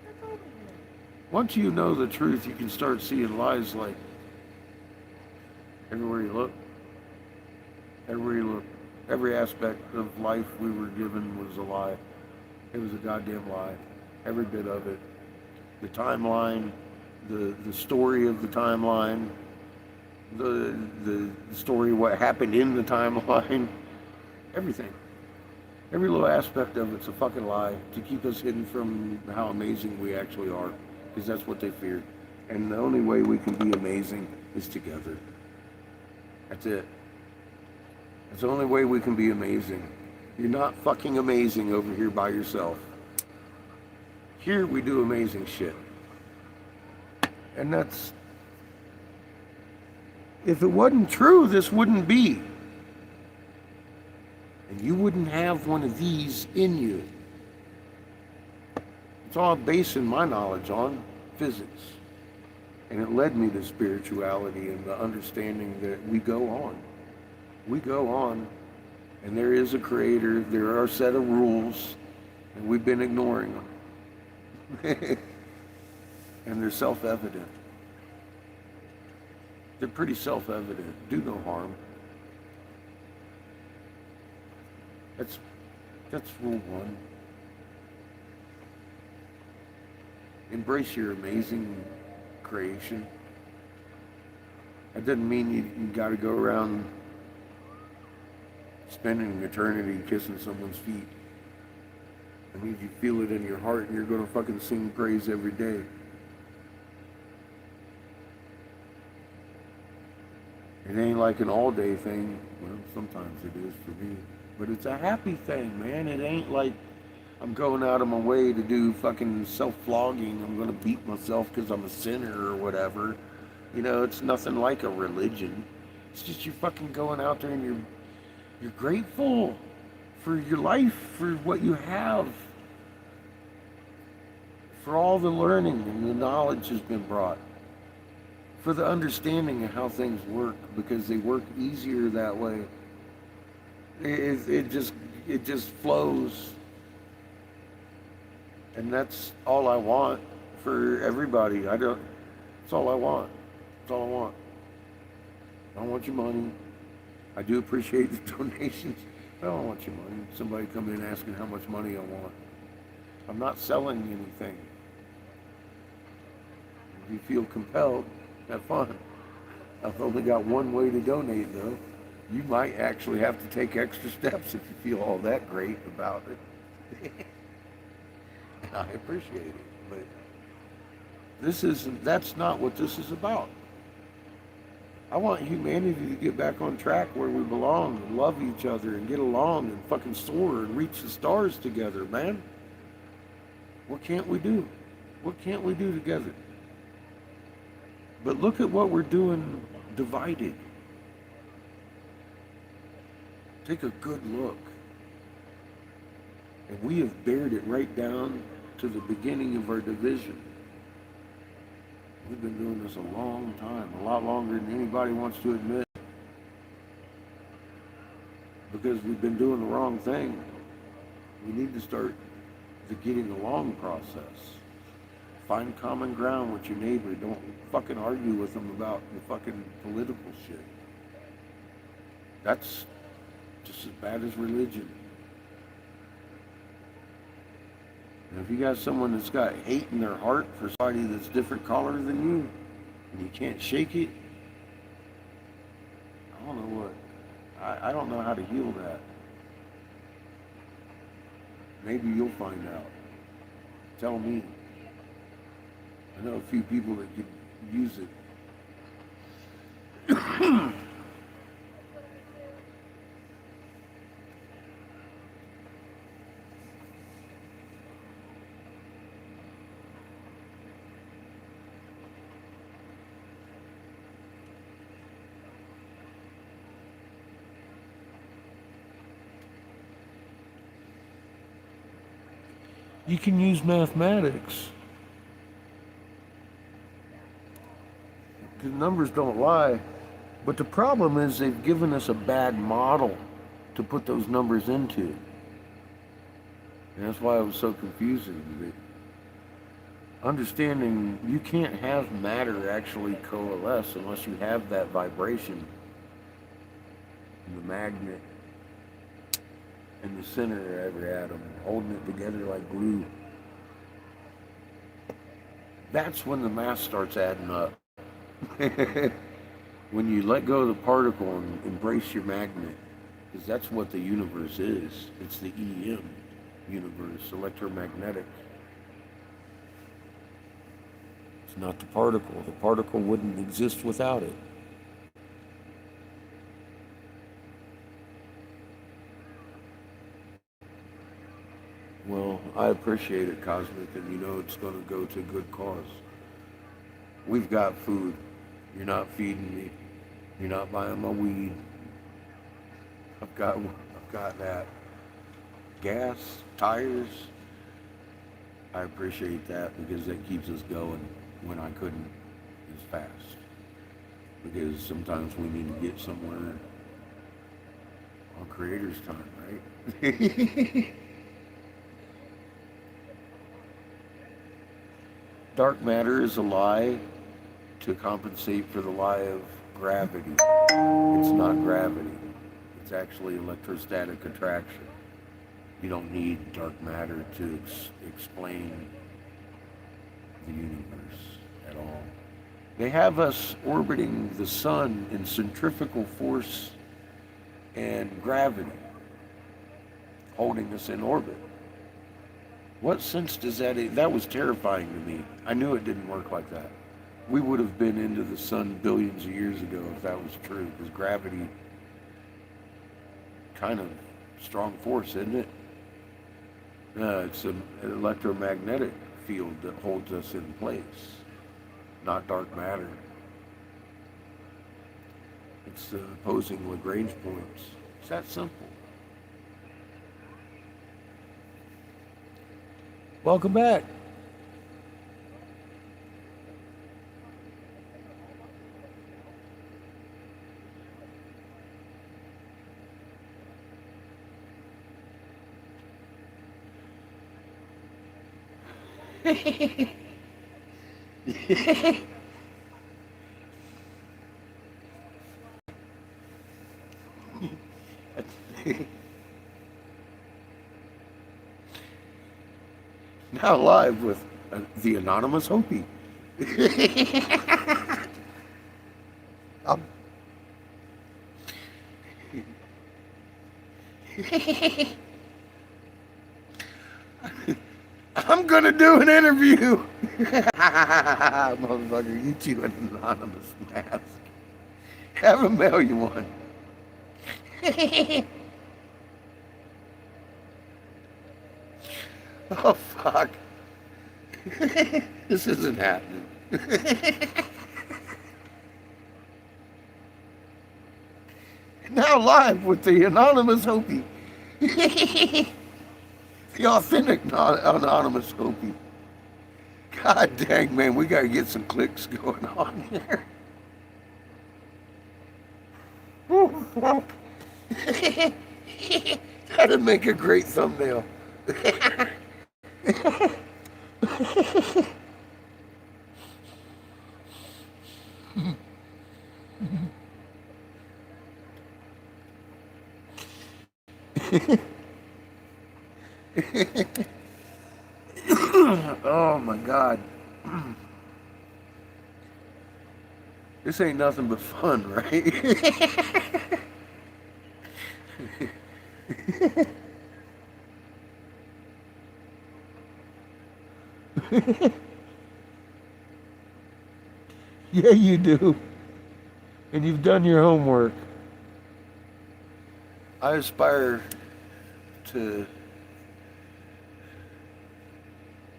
That's all they had. Once you know the truth, you can start seeing lies like everywhere you look. Everywhere you look. Every aspect of life we were given was a lie. It was a goddamn lie. Every bit of it. The timeline, the story of the timeline, the story of what happened in the timeline, everything. Every little aspect of it's a fucking lie to keep us hidden from how amazing we actually are, because that's what they feared. And the only way we can be amazing is together. That's it. That's the only way we can be amazing. You're not fucking amazing over here by yourself. Here we do amazing shit. And that's, if it wasn't true, this wouldn't be. And you wouldn't have one of these in you. It's all basing my knowledge on physics. And it led me to spirituality and the understanding that we go on. We go on, and there is a creator, there are a set of rules, and we've been ignoring them. And they're self-evident. They're pretty self-evident. Do no harm. That's rule one. Embrace your amazing creation. That doesn't mean you got to go around spending an eternity kissing someone's feet. It means you feel it in your heart and you're going to fucking sing praise every day. It ain't like an all-day thing. Well, sometimes it is for me. But it's a happy thing, man. It ain't like I'm going out of my way to do fucking self-flogging. I'm going to beat myself because I'm a sinner or whatever. You know, it's nothing like a religion. It's just you're fucking going out there and you're grateful for your life, for what you have, for all the learning and the knowledge has been brought, for the understanding of how things work, because they work easier that way. It just flows. And that's all I want for everybody. That's all I want. That's all I want. I don't want your money. I do appreciate the donations. I don't want your money. Somebody come in asking how much money I want. I'm not selling anything. If you feel compelled, have fun. I've only got one way to donate, though. You might actually have to take extra steps if you feel all that great about it. And I appreciate it, but that's not what this is about. I want humanity to get back on track where we belong and love each other and get along and fucking soar and reach the stars together, man. What can't we do? What can't we do together? But look at what we're doing divided. Take a good look. And we have bared it right down to the beginning of our division. We've been doing this a long time, a lot longer than anybody wants to admit. Because we've been doing the wrong thing. We need to start the getting along process. Find common ground with your neighbor. Don't fucking argue with them about the fucking political shit. That's just as bad as religion. And if you got someone that's got hate in their heart for somebody that's different color than you, and you can't shake it, I don't know what. I don't know how to heal that. Maybe you'll find out. Tell me. I know a few people that could use it. You can use mathematics. The numbers don't lie. But the problem is they've given us a bad model to put those numbers into. And that's why it was so confusing. Understanding you can't have matter actually coalesce unless you have that vibration in the magnet in the center of every atom, holding it together like glue. That's when the math starts adding up. When you let go of the particle and embrace your magnet, because that's what the universe is. It's the EM universe, electromagnetic. It's not the particle. The particle wouldn't exist without it. Well, I appreciate it, Cosmic, and you know it's going to go to a good cause. We've got food. You're not feeding me. You're not buying my weed. I've got that. Gas, tires. I appreciate that because that keeps us going when I couldn't as fast. Because sometimes we need to get somewhere on Creator's time, right? Dark matter is a lie to compensate for the lie of gravity. It's not gravity. It's actually electrostatic attraction. You don't need dark matter to explain the universe at all. They have us orbiting the sun in centrifugal force and gravity, holding us in orbit. What sense does that? That was terrifying to me. I knew it didn't work like that. We would have been into the sun billions of years ago if that was true, because gravity, kind of strong force, isn't it? It's an electromagnetic field that holds us in place, not dark matter. It's opposing Lagrange points. It's that simple. Welcome back. Now live with the Anonymous Hopi. I'm gonna do an interview. Motherfucker, you two an anonymous mask. Have a mail you one. Oh fuck. This isn't happening. Now live with the Anonymous Hopi. The authentic Anonymous Hopi. God dang, man, we gotta get some clicks going on here. That'd make a great thumbnail. Oh my God. This ain't nothing but fun, right? Yeah, you do. And you've done your homework. I aspire to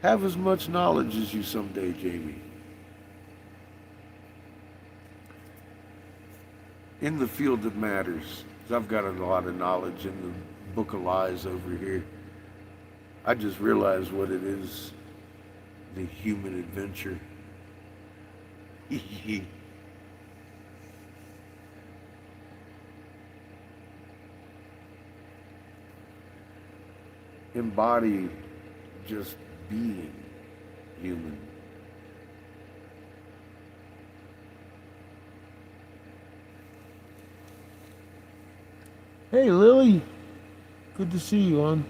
have as much knowledge as you someday, Jamie. In the field that matters. 'Cause I've got a lot of knowledge in the book of lies over here. I just realized what it is, the human adventure. Embody just being human. Hey, Lily. Good to see you, hon.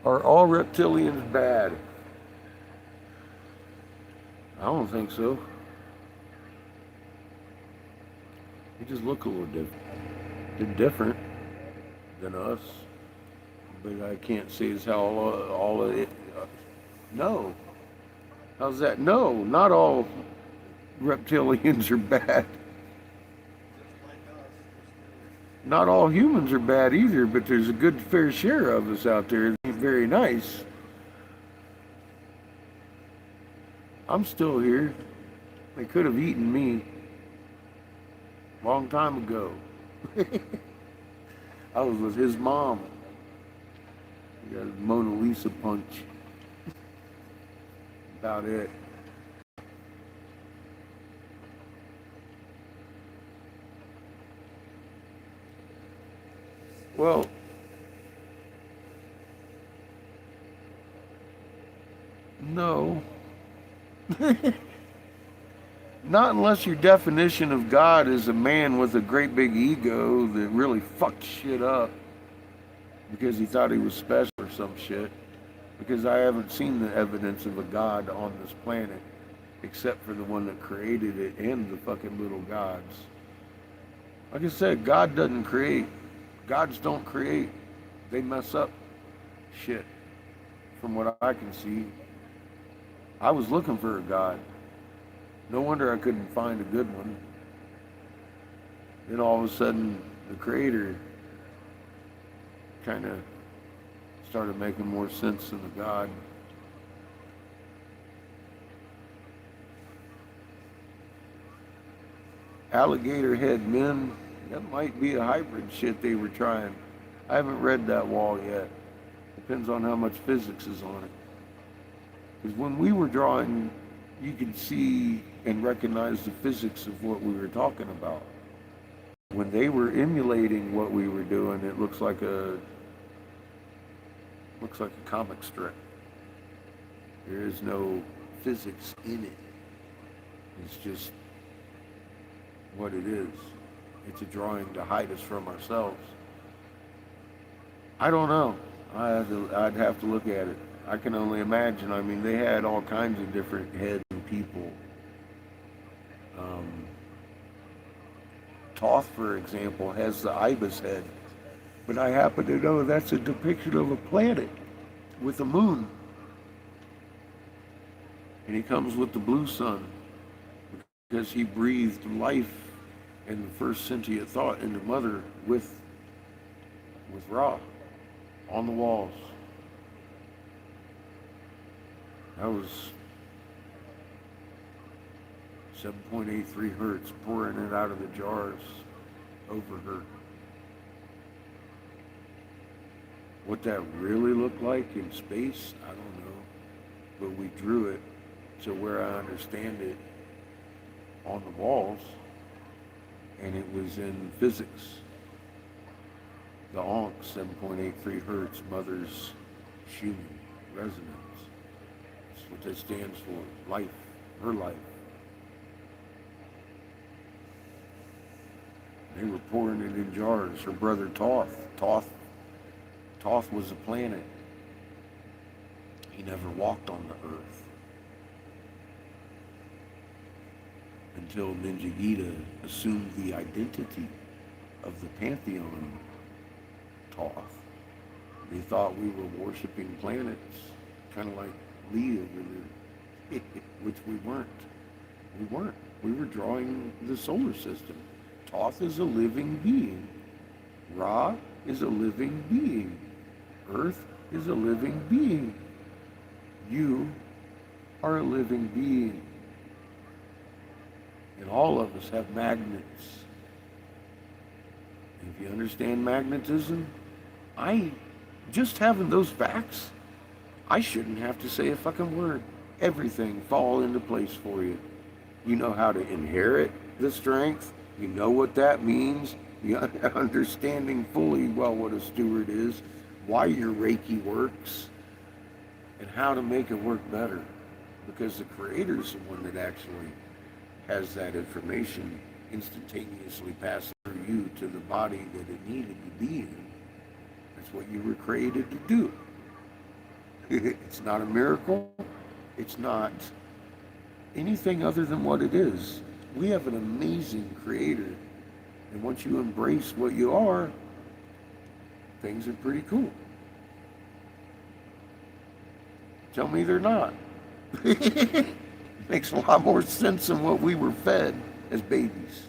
Are all reptilians bad? I don't think so. They just look a little different. They're different than us, but I can't say as how all of it. No. How's that? No, not all reptilians are bad. Not all humans are bad either, but there's a good fair share of us out there that ain't very nice. I'm still here. They could have eaten me a long time ago. I was with his mom. He got a Mona Lisa punch. About it. Well, no. Not unless your definition of God is a man with a great big ego that really fucked shit up because he thought he was special or some shit. Because I haven't seen the evidence of a God on this planet except for the one that created it and the fucking little gods. Like I said, God doesn't create. Gods don't create. They mess up shit from what I can see. I was looking for a God. No wonder I couldn't find a good one. Then all of a sudden, the Creator kind of started making more sense than the God. Alligator head men, that might be a hybrid shit they were trying. I haven't read that wall yet. Depends on how much physics is on it. Because when we were drawing, you could see and recognize the physics of what we were talking about. When they were emulating what we were doing, it looks like a comic strip. There is no physics in it. It's just what it is. It's a drawing to hide us from ourselves. I don't know. I'd have to look at it. I can only imagine. I mean, they had all kinds of different heads and people. Thoth, for example, has the ibis head. But I happen to know that's a depiction of a planet with a moon. And he comes with the blue sun because he breathed life and the first sentient thought into Mother with Ra on the walls. That was 7.83 hertz, pouring it out of the jars over her. What that really looked like in space, I don't know. But we drew it to where I understand it on the walls, and it was in physics. The Ankh, 7.83 hertz, Mother's Schumann resonance. what that stands for. Life. Her life. They were pouring it in jars. Her brother Toth. Toth was a planet. He never walked on the earth. Until Ninjagita assumed the identity of the Pantheon Toth. They thought we were worshiping planets, kind of like Lee over there, which we weren't. We weren't. We were drawing the solar system. Toth is a living being. Ra is a living being. Earth is a living being. You are a living being. And all of us have magnets. And if you understand magnetism, just having those facts, I shouldn't have to say a fucking word. Everything fall into place for you. You know how to inherit the strength. You know what that means. You understanding fully well what a steward is, why your Reiki works, and how to make it work better. Because the Creator is the one that actually has that information instantaneously passed through you to the body that it needed to be in. That's what you were created to do. It's not a miracle. It's not anything other than what it is. We have an amazing Creator. And once you embrace what you are, things are pretty cool. Tell me they're not. Makes a lot more sense than what we were fed as babies.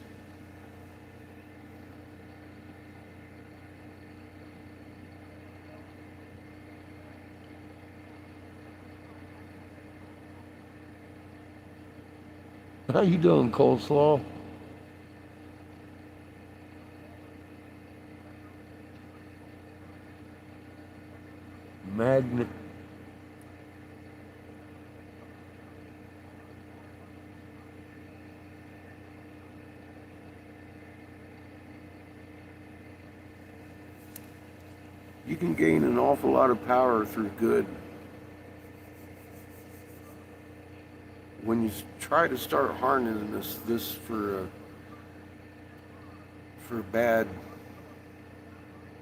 How you doing, Coleslaw? Magnet. You can gain an awful lot of power through good. When you try to start harnessing this for bad,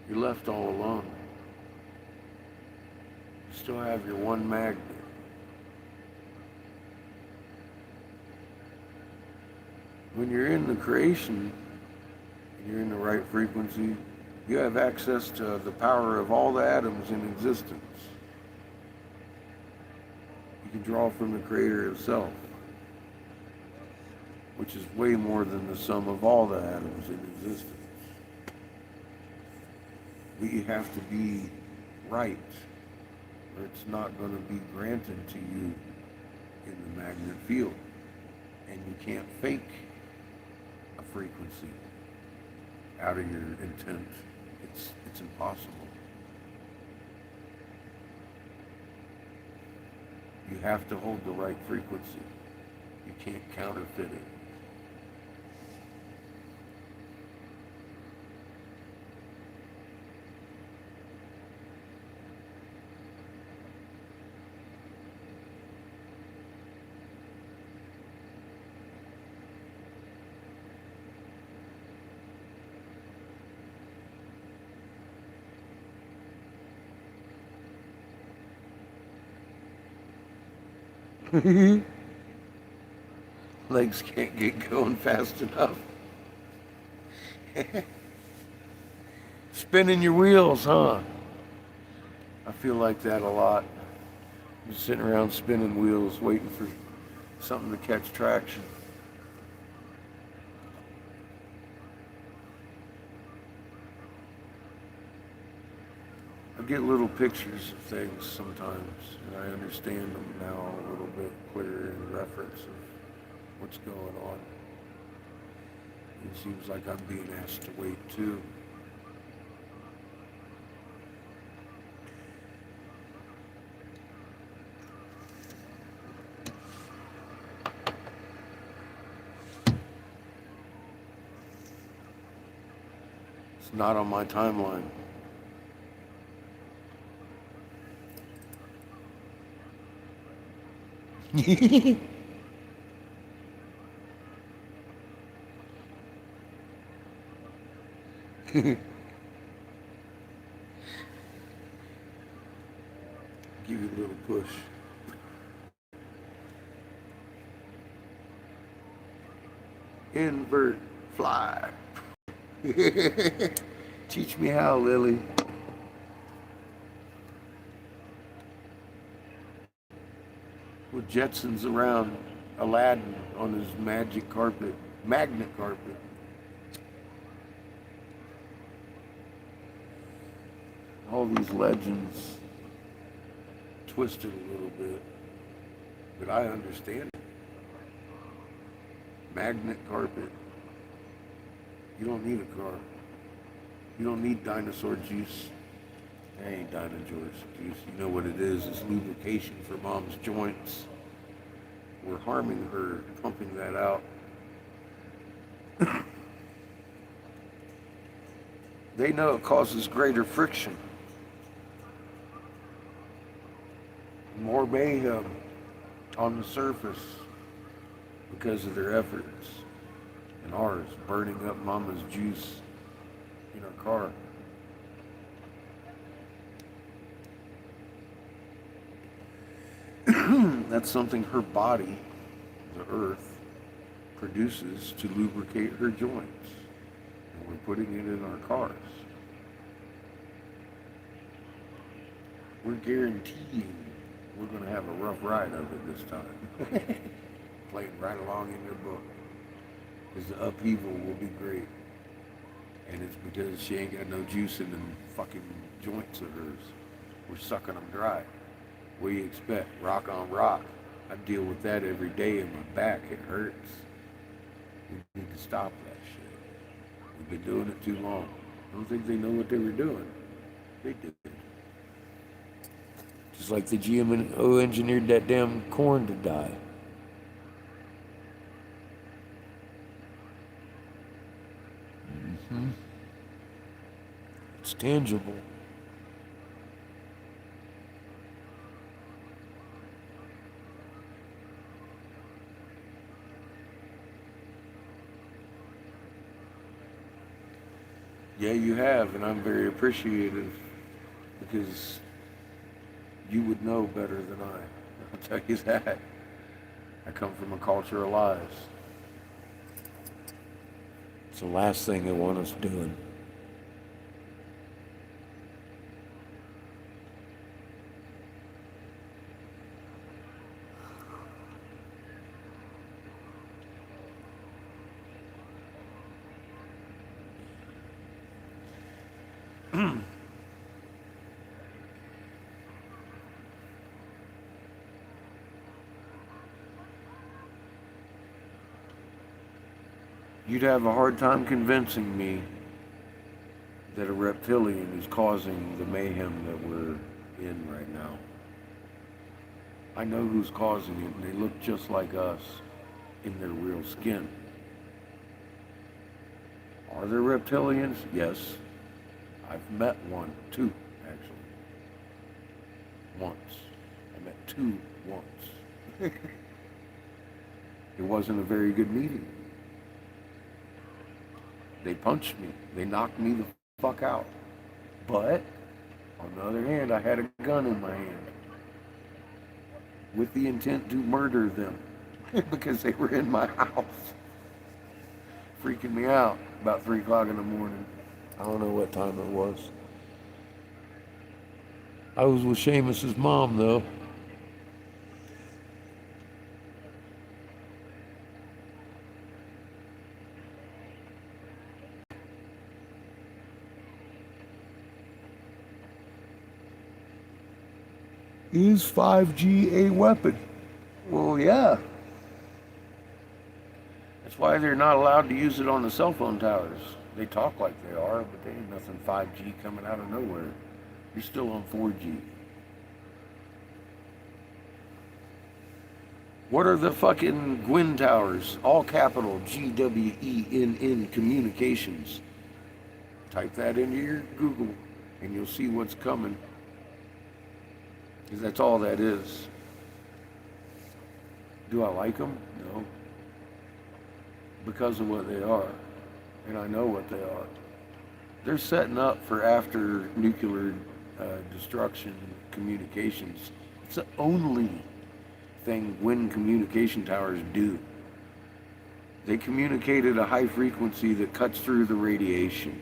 you're left all alone. You still have your one magnet. When you're in the creation, and you're in the right frequency, you have access to the power of all the atoms in existence. You can draw from the Creator Himself, which is way more than the sum of all the atoms in existence. But you have to be right, or it's not going to be granted to you in the magnet field. And you can't fake a frequency out of your intent. It's impossible. You have to hold the right frequency. You can't counterfeit it. Legs can't get going fast enough. Spinning your wheels, huh? I feel like that a lot. Just sitting around spinning wheels, waiting for something to catch traction. I get little pictures of things sometimes, and I understand them now a little bit clearer in reference of what's going on. It seems like I'm being asked to wait too. It's not on my timeline. Give you a little push. Invert, fly. Teach me how, Lily. With Jetsons around Aladdin on his magic carpet, magnet carpet. All these legends twisted a little bit, but I understand it. Magnet carpet. You don't need a car. You don't need dinosaur juice. That ain't dinosaur juice. You know what it is? It's lubrication for mom's joints. We're harming her, pumping that out. They know it causes greater friction. More mayhem on the surface because of their efforts and ours, burning up mama's juice in our car. That's something her body, the earth, produces to lubricate her joints. And we're putting it in our cars. We're guaranteeing we're going to have a rough ride of it this time. Playing right along in your book. Because the upheaval will be great. And it's because she ain't got no juice in them fucking joints of hers. We're sucking them dry. What do you expect? Rock on rock. I deal with that every day in my back. It hurts. We need to stop that shit. We've been doing it too long. I don't think they know what they were doing. They did. Just like the GMO engineered that damn corn to die. It's tangible. Yeah, you have, and I'm very appreciative because you would know better than I. I'll tell you that. I come from a culture of lies. It's the last thing they want us doing. You'd have a hard time convincing me that a reptilian is causing the mayhem that we're in right now. I know who's causing it, and they look just like us in their real skin. Are there reptilians? Yes. I've met one, two, actually. Once. I met two once. It wasn't a very good meeting. They punched me. They knocked me the fuck out. But, on the other hand, I had a gun in my hand with the intent to murder them because they were in my house, freaking me out about 3 o'clock in the morning. I don't know what time it was. I was with Seamus's mom, though. Is 5G a weapon? Well, yeah. That's why they're not allowed to use it on the cell phone towers. They talk like they are, but there ain't nothing 5G coming out of nowhere. You're still on 4G. What are the fucking Gwyn towers? All capital GWENN Communications. Type that into your Google and you'll see what's coming. Because that's all that is. Do I like them? No. Because of what they are. And I know what they are. They're setting up for after nuclear destruction communications. It's the only thing wind communication towers do. They communicate at a high frequency that cuts through the radiation.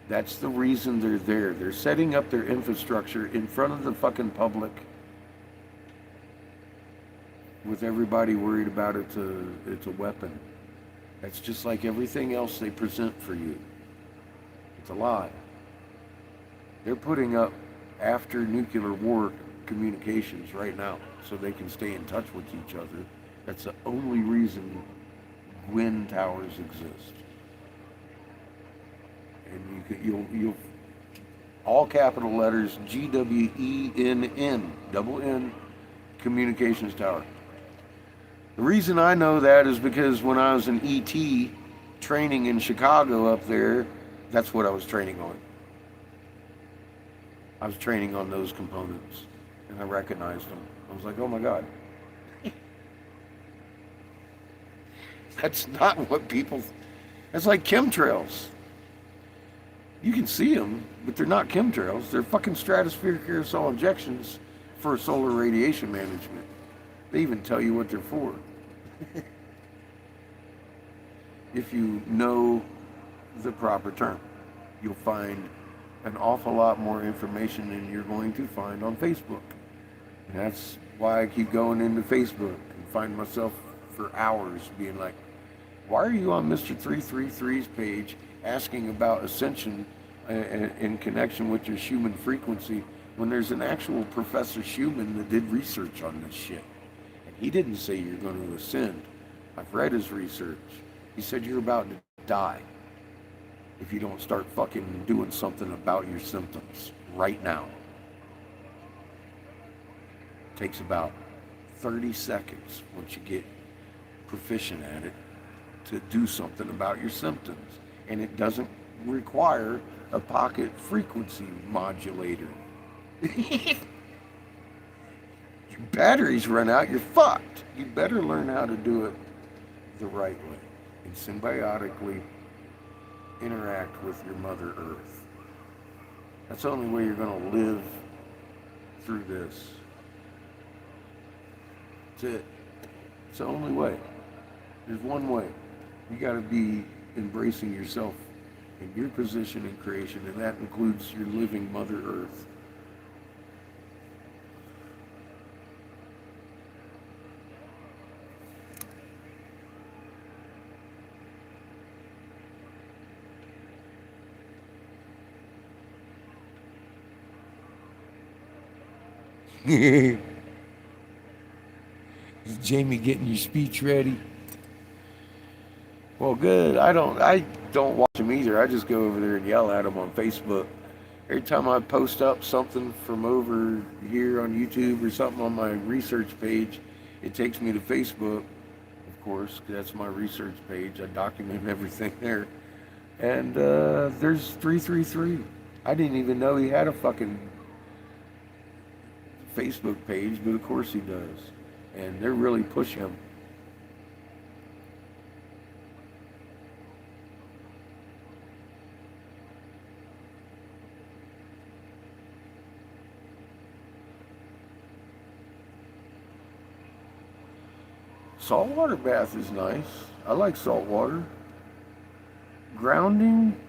That's the reason they're there. They're setting up their infrastructure in front of the fucking public with everybody worried about it's a weapon. That's just like everything else they present for you. It's a lie. They're putting up after nuclear war communications right now so they can stay in touch with each other. That's the only reason wind towers exist. And you'll all capital letters GWENN, double N, communications tower. The reason I know that is because when I was in ET training in Chicago up there, that's what I was training on. I was training on those components, and I recognized them. I was like, oh my God. That's not what people, that's like chemtrails. You can see them, but they're not chemtrails. They're fucking stratospheric aerosol injections for solar radiation management. They even tell you what they're for. If you know the proper term, you'll find an awful lot more information than you're going to find on Facebook. And that's why I keep going into Facebook and find myself for hours being like, why are you on Mr. 333's page asking about ascension in connection with your Schumann frequency when there's an actual Professor Schumann that did research on this shit? And he didn't say you're going to ascend. I've read his research. He said you're about to die if you don't start fucking doing something about your symptoms right now. It takes about 30 seconds once you get proficient at it to do something about your symptoms. And it doesn't require a pocket frequency modulator. Your batteries run out, you're fucked. You better learn how to do it the right way and symbiotically interact with your Mother Earth. That's the only way you're going to live through this. That's it. It's the only way. There's one way. You got to be embracing yourself in your position in creation, and that includes your living Mother Earth. Is Jamie getting your speech ready? Well, good. I don't watch them either. I just go over there and yell at them on Facebook. Every time I post up something from over here on YouTube or something on my research page, it takes me to Facebook, of course, 'cause that's my research page. I document everything there. And there's 333. I didn't even know he had a fucking Facebook page, but of course he does. And they're really pushing him. Saltwater bath is nice. I like salt water. Grounding,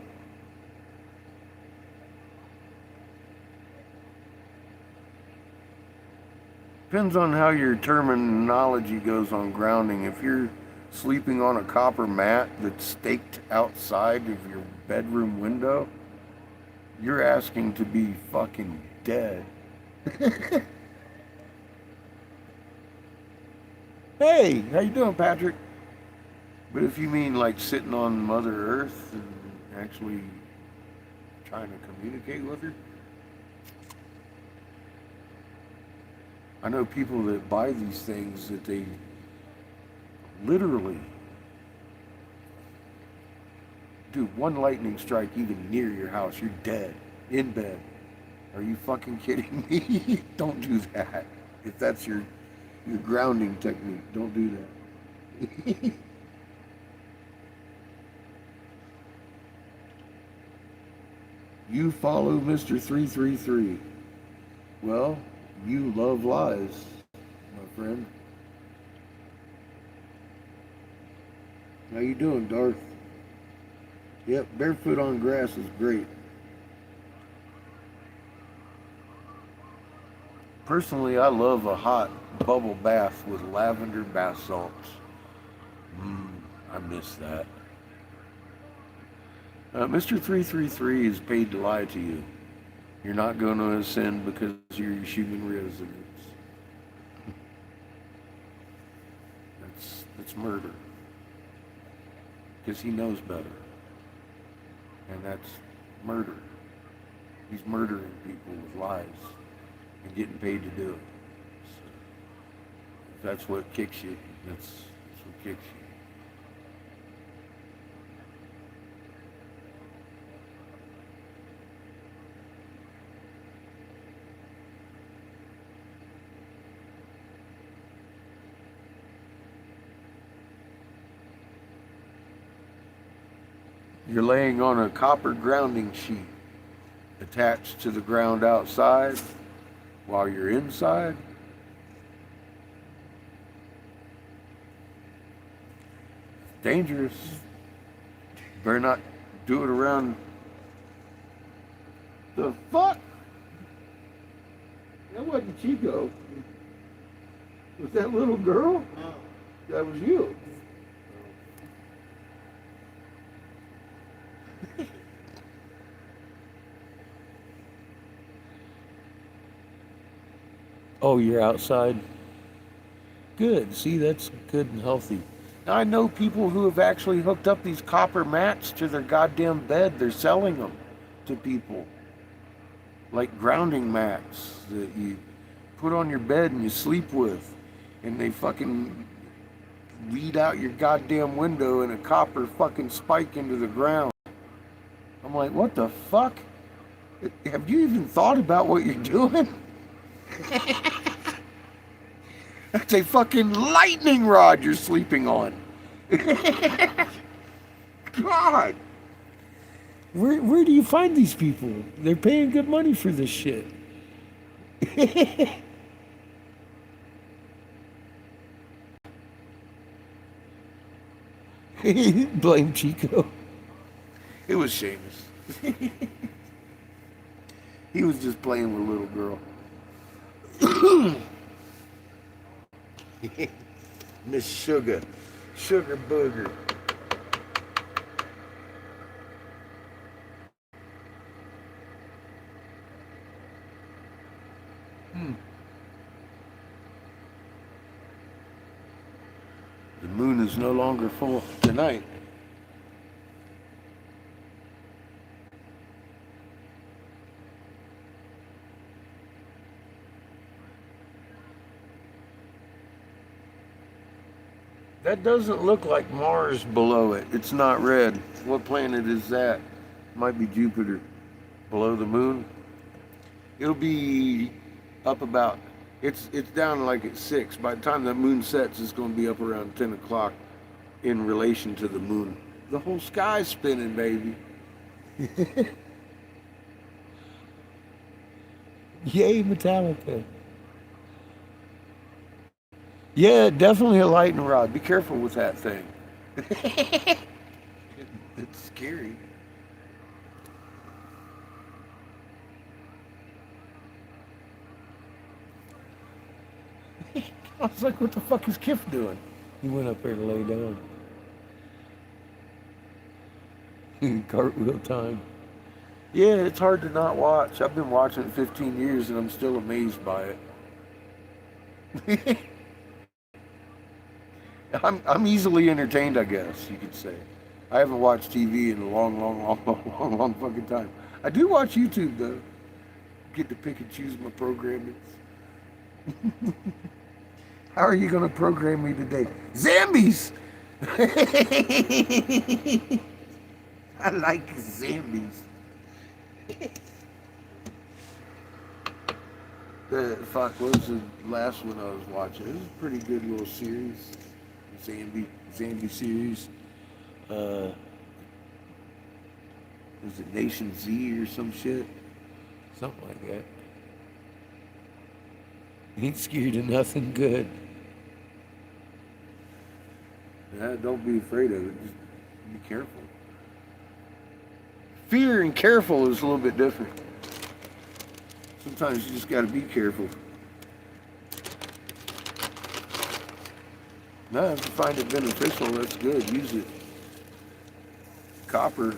depends on how your terminology goes on grounding. If you're sleeping on a copper mat that's staked outside of your bedroom window, you're asking to be fucking dead. Hey, how you doing, Patrick? But if you mean like sitting on Mother Earth and actually trying to communicate with her, I know people that buy these things that they literally do one lightning strike even near your house, you're dead, in bed. Are you fucking kidding me? Don't do that. If that's your Your grounding technique. Don't do that. You follow Mr. 333. Well, you love lies, my friend. How you doing, Darth? Yep, barefoot on grass is great. Personally, I love a hot bubble bath with lavender bath salts. I miss that. Mr. 333 is paid to lie to you. You're not going to ascend because you're human residents. That's murder. Because he knows better. And that's murder. He's murdering people with lies and getting paid to do it. So if that's what kicks you, that's what kicks you. You're laying on a copper grounding sheet attached to the ground outside while you're inside. Dangerous. Better not do it around. The fuck? That wasn't Chico. Was that little girl? No. That was you. Oh, you're outside? Good. See, that's good and healthy. Now, I know people who have actually hooked up these copper mats to their goddamn bed. They're selling them to people. Like grounding mats that you put on your bed and you sleep with. And they fucking lead out your goddamn window and a copper fucking spike into the ground. I'm like, what the fuck? Have you even thought about what you're doing? That's a fucking lightning rod you're sleeping on. God. Where do you find these people? They're paying good money for this shit. Blame Chico. It was Seamus. He was just playing with a little girl. Miss Sugar Booger. The moon is no longer full tonight. That doesn't look like Mars below it. It's not red. What planet is that? Might be Jupiter. Below the moon. It'll be up about, it's down like at 6. By the time the moon sets, it's going to be up around 10 o'clock in relation to the moon. The whole sky's spinning, baby. Yay, Metallica. Yeah, definitely a lightning rod. Be careful with that thing. It's scary. I was like, what the fuck is Kif doing? He went up there to lay down. Cartwheel time. Yeah, it's hard to not watch. I've been watching it 15 years and I'm still amazed by it. I'm easily entertained, I guess you could say. I haven't watched TV in a long fucking time. I do watch YouTube though. Get to pick and choose my programming. How are you gonna program me today? Zombies! I like zombies. Fuck, what was the last one I was watching? It was a pretty good little series. Zambi series. Was it Nation Z or some shit? Something like that. Ain't scared of nothing good. Yeah, don't be afraid of it. Just be careful. Fear and careful is a little bit different. Sometimes you just got to be careful. No, if you find it beneficial, that's good. Use it. Copper,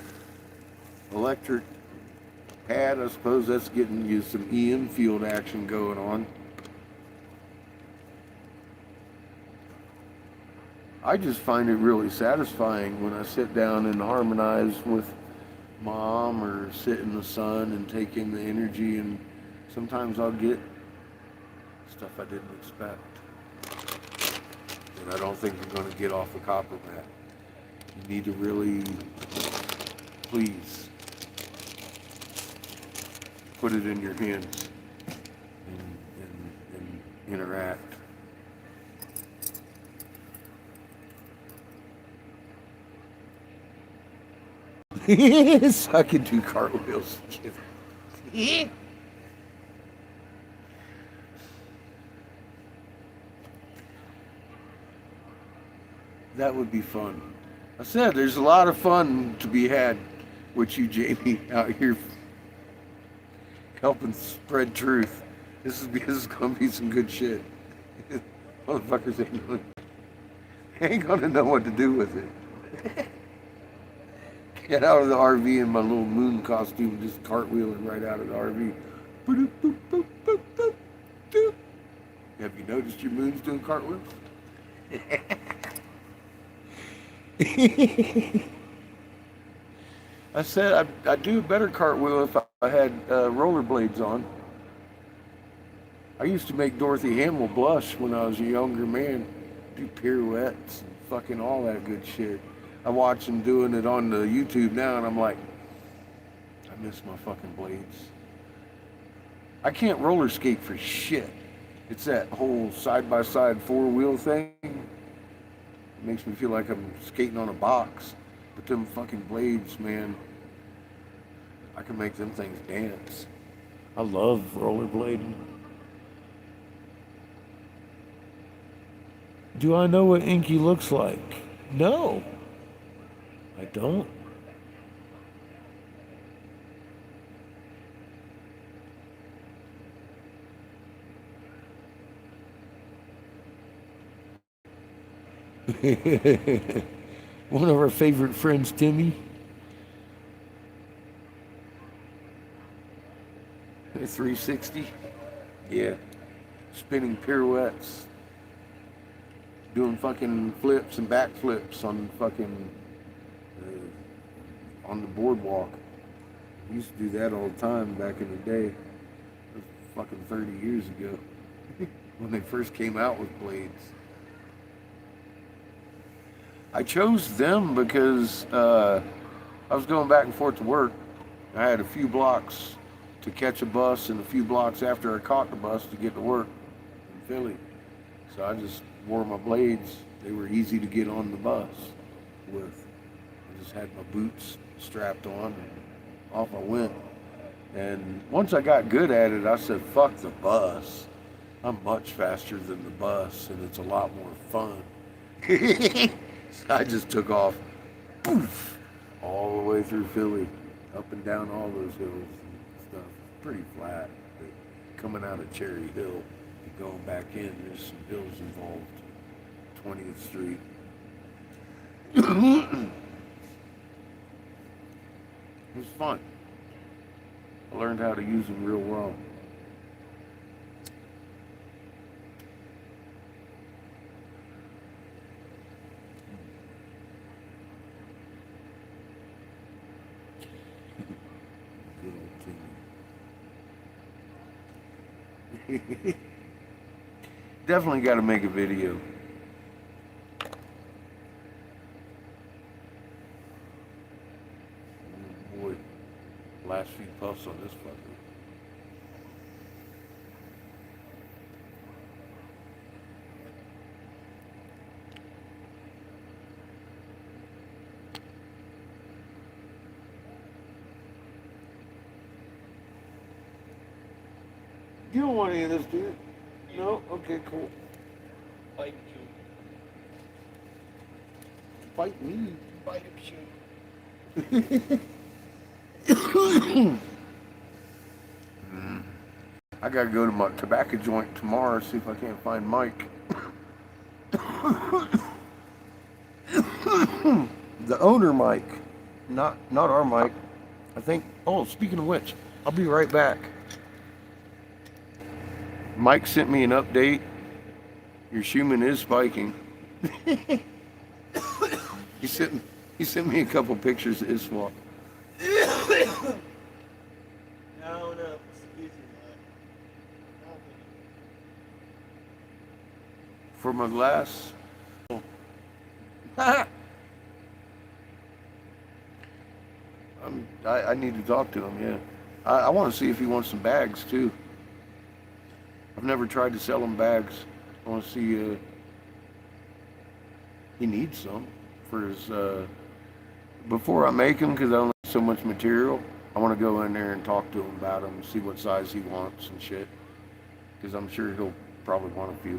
electric pad, I suppose that's getting you some EM field action going on. I just find it really satisfying when I sit down and harmonize with mom or sit in the sun and take in the energy, and sometimes I'll get stuff I didn't expect. And I don't think you're going to get off the copper mat. You need to really, please, put it in your hands and interact. I can do cartwheels. That would be fun. I said there's a lot of fun to be had with you, Jamie, out here helping spread truth. This is gonna be some good shit. Motherfuckers ain't gonna know what to do with it. Get out of the RV in my little moon costume, just cartwheeling right out of the RV. Boop, boop, boop, boop, boop, boop. Have you noticed your moon's doing cartwheels? I said I'd do a better cartwheel if I had rollerblades on. I used to make Dorothy Hamill blush when I was a younger man. Do pirouettes and fucking all that good shit. I watch them doing it on the YouTube now, and I'm like, I miss my fucking blades. I can't roller skate for shit. It's that whole side-by-side four-wheel thing. It makes me feel like I'm skating on a box. But them fucking blades, man, I can make them things dance. I love rollerblading. Do I know what Inky looks like? No, I don't. One of our favorite friends, Timmy. A 360? Yeah. Spinning pirouettes. Doing fucking flips and backflips on fucking on the boardwalk. We used to do that all the time back in the day. It was fucking 30 years ago. When they first came out with blades. I chose them because I was going back and forth to work. I had a few blocks to catch a bus and a few blocks after I caught the bus to get to work in Philly. So I just wore my blades. They were easy to get on the bus with. I just had my boots strapped on and off I went. And once I got good at it, I said, fuck the bus. I'm much faster than the bus, and it's a lot more fun. So I just took off, poof, all the way through Philly, up and down all those hills and stuff. Pretty flat, but coming out of Cherry Hill and going back in, there's some hills involved. 20th Street. It was fun. I learned how to use them real well. Good old Timmy. Definitely got to make a video. Oh boy, last few puffs on this fucker. You don't want any of this, do you? No? Okay, cool. Bite him, Fight me. shoot. Bite him, shoot. I gotta go to my tobacco joint tomorrow, see if I can't find Mike. The owner Mike, not our Mike. I think. Oh, speaking of which, I'll be right back. Mike sent me an update. Your Schumann is spiking. he sent me a couple pictures of his swap. No, excuse me, For my glass. I need to talk to him, yeah. I want to see if he wants some bags, too. I've never tried to sell him bags. I want to see, he needs some for his, before I make them, because I don't have so much material, I want to go in there and talk to him about them and see what size he wants and shit. Because I'm sure he'll probably want a few.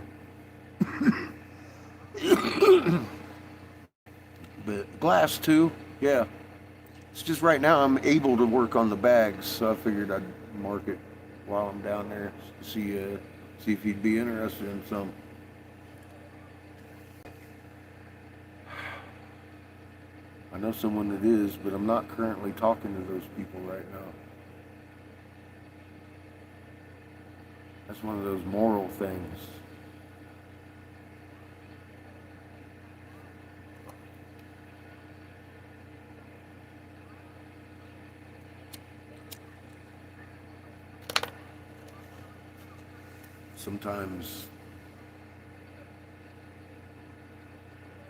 But glass too, yeah. It's just right now I'm able to work on the bags, so I figured I'd mark it while I'm down there to see if he'd be interested in some. I know someone that is, but I'm not currently talking to those people right now. That's one of those moral things. Sometimes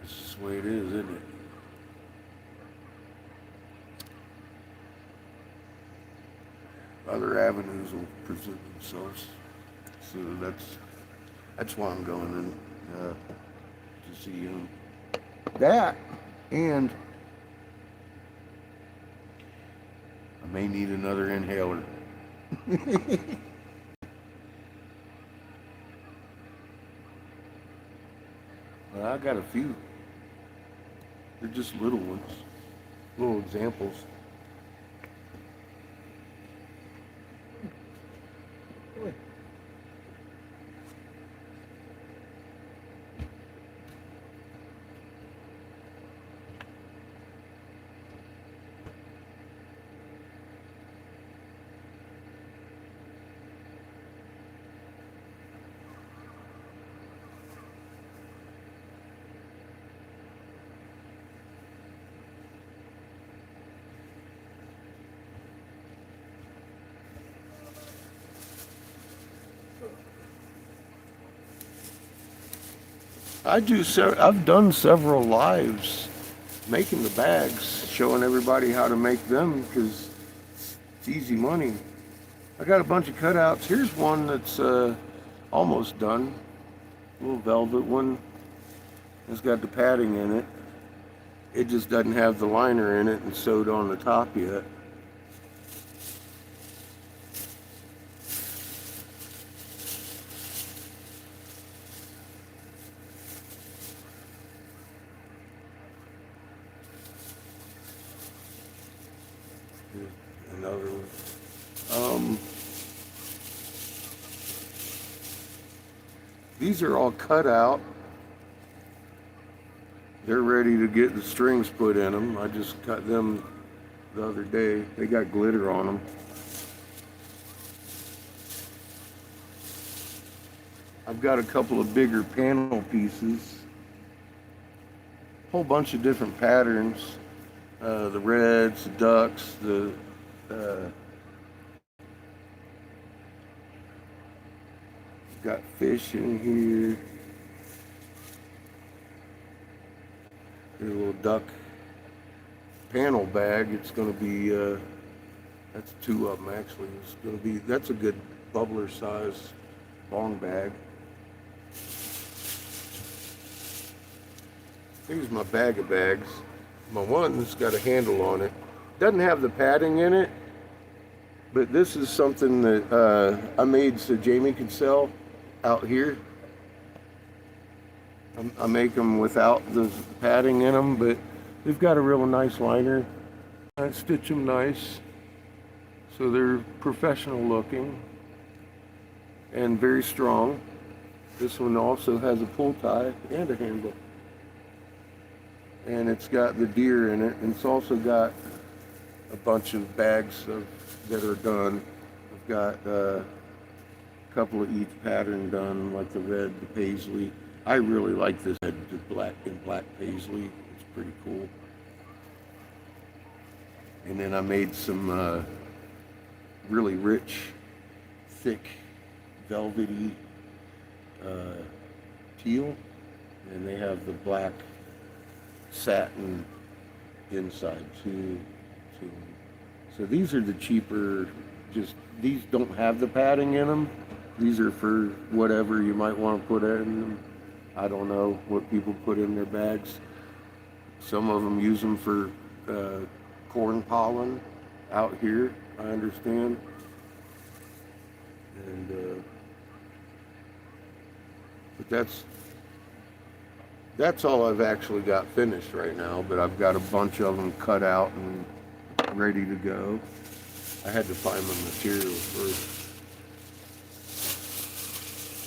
it's just the way it is, isn't it? Other avenues will present themselves, so that's why I'm going in to see him. That, and I may need another inhaler. Well, I got a few. They're just little ones, little examples. I've done several lives making the bags, showing everybody how to make them because it's easy money. I got a bunch of cutouts. Here's one that's almost done. A little velvet one. It's got the padding in it. It just doesn't have the liner in it and sewed on the top yet. Another one. These are all cut out. They're ready to get the strings put in them. I just cut them the other day. They got glitter on them. I've got a couple of bigger panel pieces. Whole bunch of different patterns. The reds, the ducks, the got fish in here. Here's a little duck panel bag. It's going to be that's two of them actually. It's going to be that's a good bubbler size long bag. Here's my bag of bags. My one's got a handle on it. Doesn't have the padding in it, But this is something that I made so Jamie could sell out here. I make them without the padding in them, but they've got a real nice liner. I stitch them nice, so they're professional looking and very strong. This one also has a pull tie and a handle. And it's got the deer in it, and it's also got a bunch of bags that are done. I've got a couple of each pattern done, like the red, the paisley. I really like this red, the black and black paisley. It's pretty cool. And then I made some really rich, thick, velvety teal, and they have the black satin inside too. So these are the cheaper, just these don't have the padding in them. These are for whatever you might want to put in them. I don't know what people put in their bags. Some of them use them for corn pollen out here, I understand. And but that's all I've actually got finished right now, but I've got a bunch of them cut out and ready to go. I had to find the material first.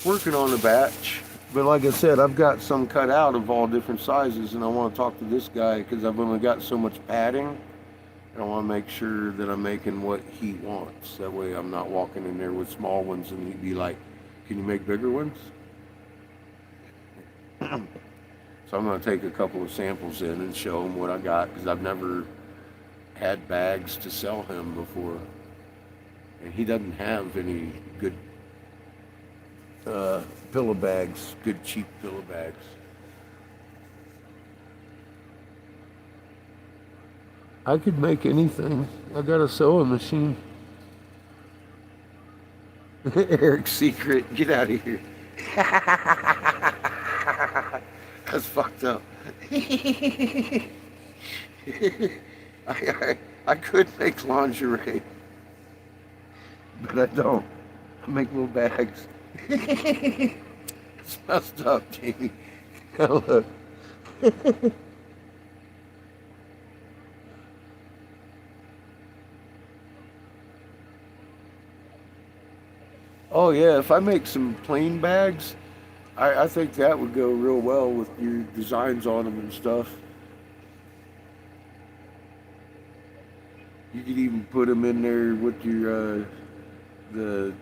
Working on a batch, but like I said, I've got some cut out of all different sizes, and I want to talk to this guy because I've only got so much padding, and I want to make sure that I'm making what he wants. That way I'm not walking in there with small ones and he'd be like, can you make bigger ones? So I'm going to take a couple of samples in and show him what I got, because I've never had bags to sell him before, and he doesn't have any good pillow bags, good cheap pillow bags. I could make anything. I got a sewing machine. Eric's secret, get out of here. That's fucked up. I could make lingerie, but I don't. I make little bags. It's messed up, Jamie. Hello. Oh yeah, if I make some plain bags, I think that would go real well with your designs on them and stuff. You could even put them in there with your the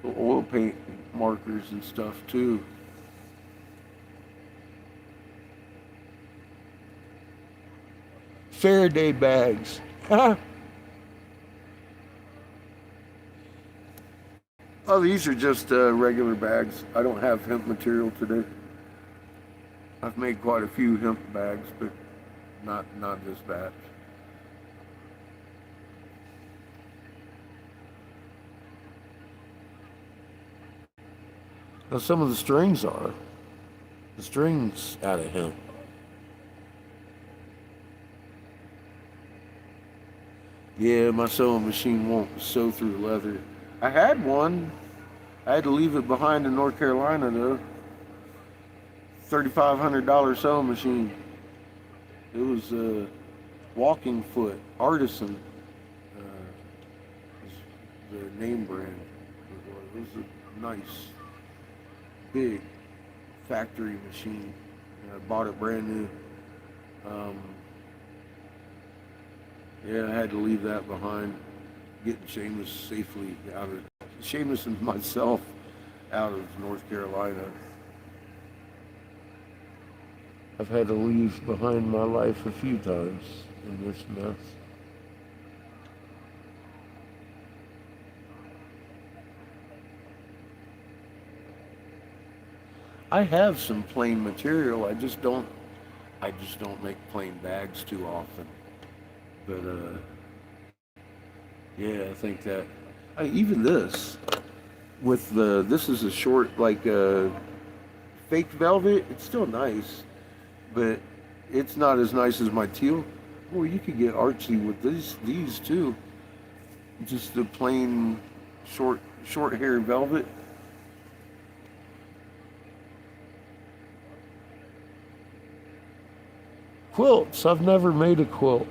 oil paint markers and stuff too. Faraday bags. Oh, these are just regular bags. I don't have hemp material today. I've made quite a few hemp bags, but not this batch. Now some of the strings are. The strings out of hemp. Yeah, my sewing machine won't sew through leather. I had one. I had to leave it behind in North Carolina though. $3,500 sewing machine. It was a Walking Foot Artisan. Was the name brand. It was a nice, big factory machine. I bought it brand new. Yeah, I had to leave that behind. Getting Seamus safely out of Seamus and myself out of North Carolina. I've had to leave behind my life a few times in this mess. I have some plain material. I just don't make plain bags too often. But yeah, I think that even this with this is a short like fake velvet. It's still nice, but it's not as nice as my teal. Boy, you could get artsy with these too. Just the plain short hair velvet. Quilts. I've never made a quilt.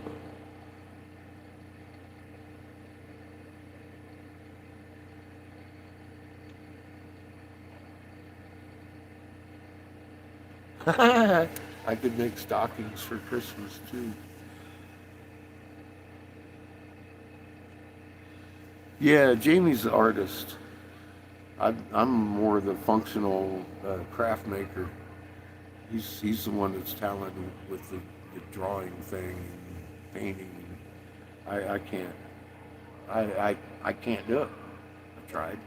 I could make stockings for Christmas too. Yeah, Jamie's the artist. I'm more the functional craft maker. He's the one that's talented with the drawing thing and painting. I can't. I can't do it. I tried.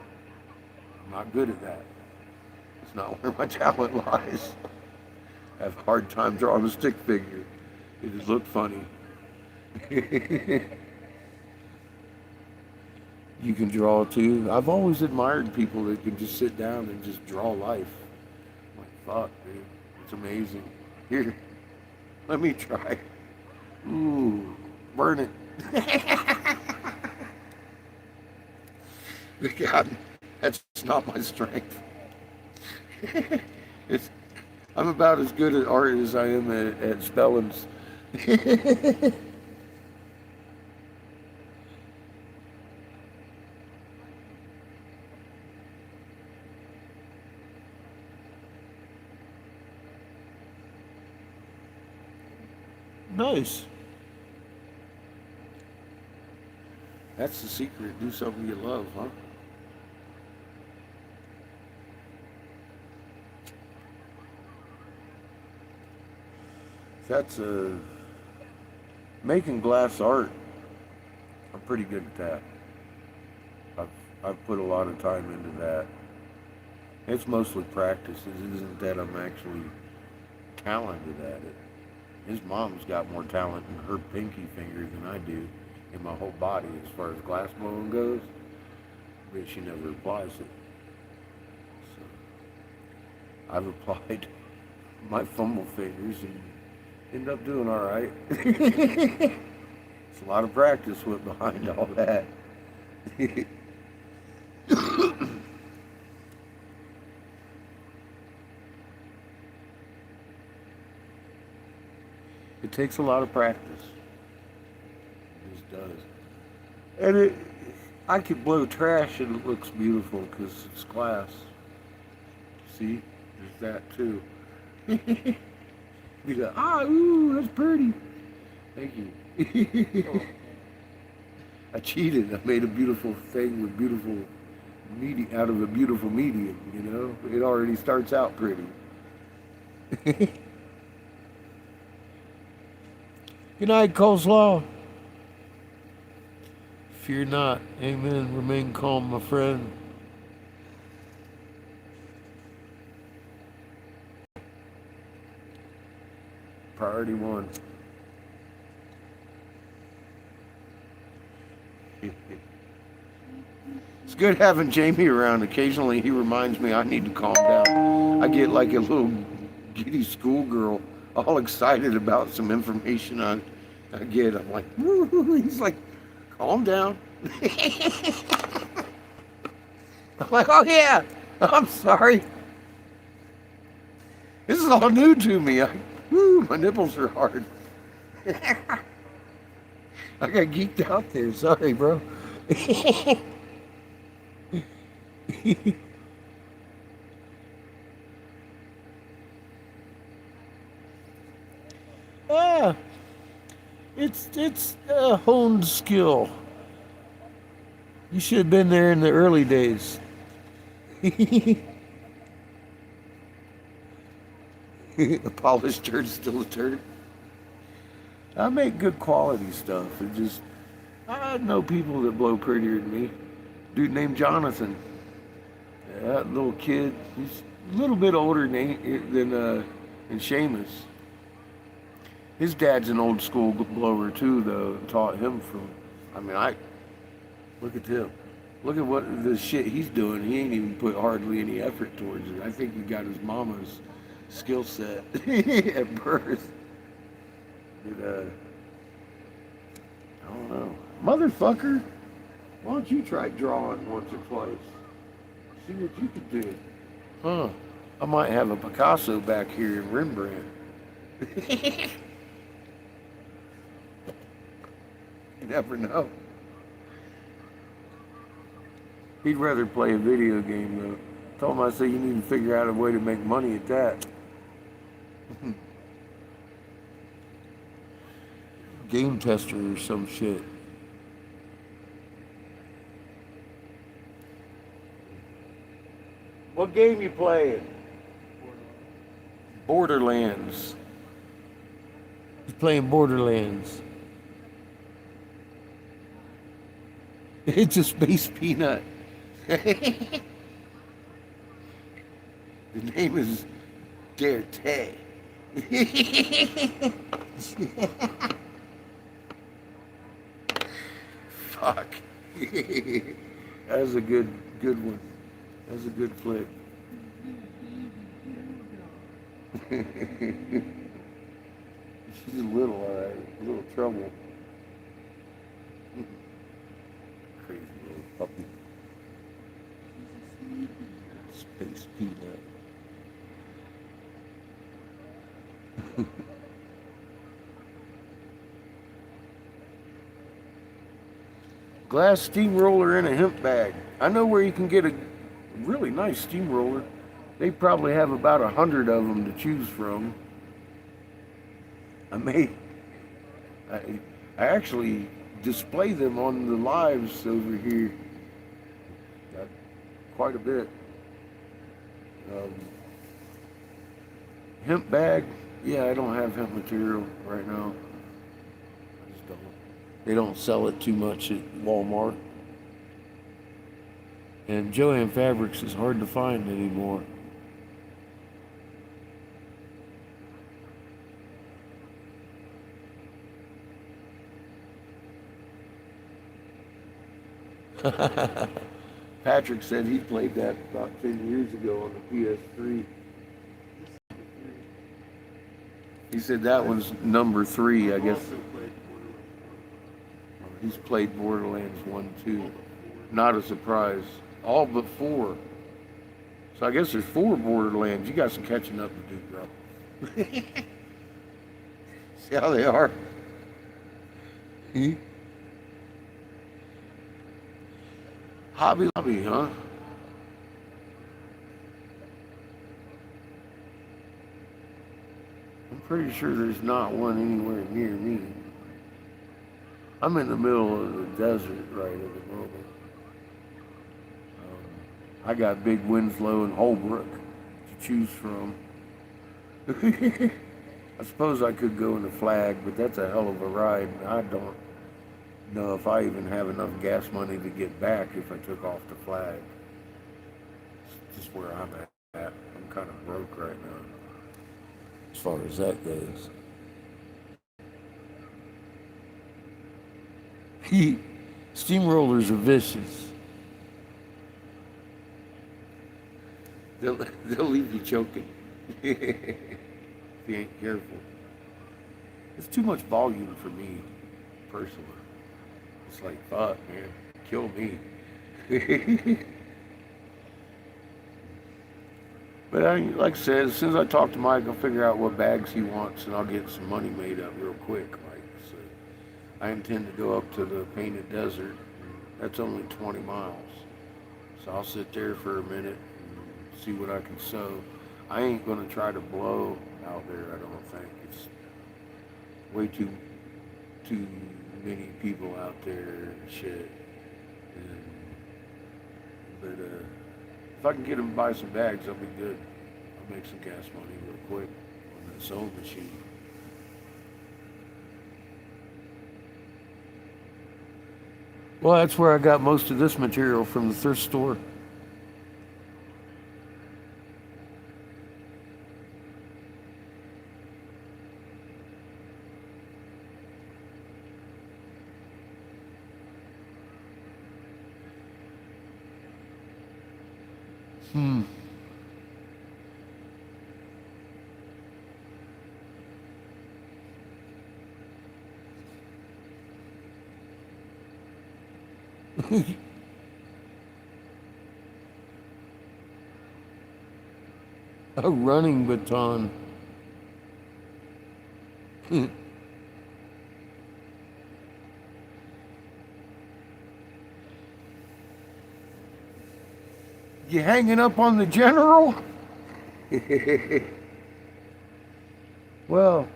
I'm not good at that. It's not where my talent lies. I have a hard time drawing a stick figure. It just looked funny. You can draw too. I've always admired people that can just sit down and just draw life. I'm like, fuck, dude. It's amazing. Here, let me try. Ooh, burn it. God, that's not my strength. It's, I'm about as good at art as I am at spellings. Nice. That's the secret. Do something you love, huh? That's making glass art. I'm pretty good at that. I've put a lot of time into that. It's mostly practice. It isn't that I'm actually talented at it. His mom's got more talent in her pinky finger than I do in my whole body as far as glass blowing goes, but she never applies it. So I've applied my fumble fingers and end up doing all right. It's a lot of practice went behind all that. It takes a lot of practice. It just does. And I could blow trash and it looks beautiful because it's glass. See, there's that too. You go, ooh, that's pretty. Thank you. I cheated. I made a beautiful thing with beautiful out of a beautiful medium. You know, it already starts out pretty. Good night, Coleslaw. Fear not. Amen. Remain calm, my friend. Priority one. It's good having Jamie around. Occasionally he reminds me I need to calm down. I get like a little giddy schoolgirl all excited about some information I get. I'm like, woo. He's like, calm down. I'm like, oh yeah, I'm sorry. This is all new to me. My nipples are hard. I got geeked out there. Sorry, bro. Ah, it's a honed skill. You should have been there in the early days. A polished turd is still a turd. I make good quality stuff. I know people that blow prettier than me. Dude named Jonathan. That little kid, he's a little bit older than Seamus. His dad's an old school blower too, though. Taught him from. Look at him. Look at what the shit he's doing. He ain't even put hardly any effort towards it. I think he got his mama's skill set at birth. But, I don't know. Motherfucker. Why don't you try drawing once or twice? See what you can do. Huh. I might have a Picasso back here in Rembrandt. You never know. He'd rather play a video game though. Told him I said you need to figure out a way to make money at that. Game tester or some shit. What game you playing? Borderlands. He's playing Borderlands. It's a space peanut. The name is Darte. Fuck. That was a good one. That was a good flick. She's a little, alright. A little trouble. Crazy little puppy. Space peanut. Glass steamroller in a hemp bag. I know where you can get a really nice steamroller. They probably have about 100 of them to choose from. I actually display them on the lives over here. Got quite a bit. Hemp bag. Yeah, I don't have hemp material right now. I just don't. They don't sell it too much at Walmart. And Joann Fabrics is hard to find anymore. Patrick said he played that about 10 years ago on the PS3. He said that one's number 3, I guess. He's played Borderlands 1, 2. Not a surprise. All but 4. So I guess there's 4 Borderlands. You got some catching up to do, bro. See how they are? Hobby Lobby, huh? I'm pretty sure there's not one anywhere near me. I'm in the middle of the desert right at the moment. I got Big Winslow and Holbrook to choose from. I suppose I could go in the Flag, but that's a hell of a ride. I don't know if I even have enough gas money to get back if I took off the Flag. It's just where I'm at. I'm kind of broke right now, as far as that goes. Steamrollers are vicious. They'll leave you choking. If you ain't careful. It's too much volume for me, personally. It's like, fuck, man. Kill me. But like I said, as soon as I talk to Mike, I'll figure out what bags he wants, and I'll get some money made up real quick. Like, so I intend to go up to the Painted Desert. That's only 20 miles. So I'll sit there for a minute and see what I can sew. I ain't gonna try to blow out there, I don't think. It's way too many people out there and shit. But if I can get them to buy some bags, I'll be good. I'll make some gas money real quick on that sewing machine. Well, that's where I got most of this material from, the thrift store. A running baton. You hanging up on the general? Well,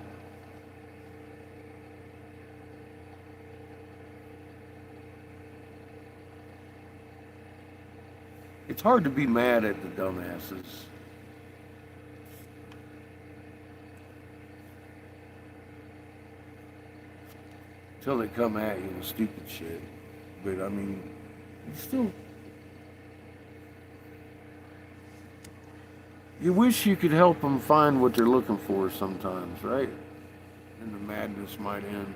it's hard to be mad at the dumbasses. Till they come at you with stupid shit. But I mean, you still. You wish you could help them find what they're looking for sometimes, right? And the madness might end.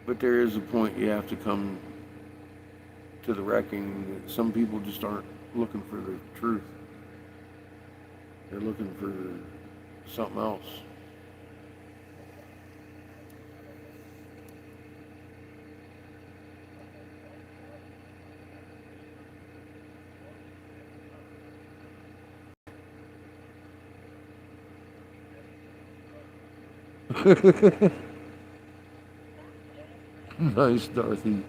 But there is a point you have to come to the reckoning that some people just aren't looking for the truth. They're looking for something else. Nice, Dorothy.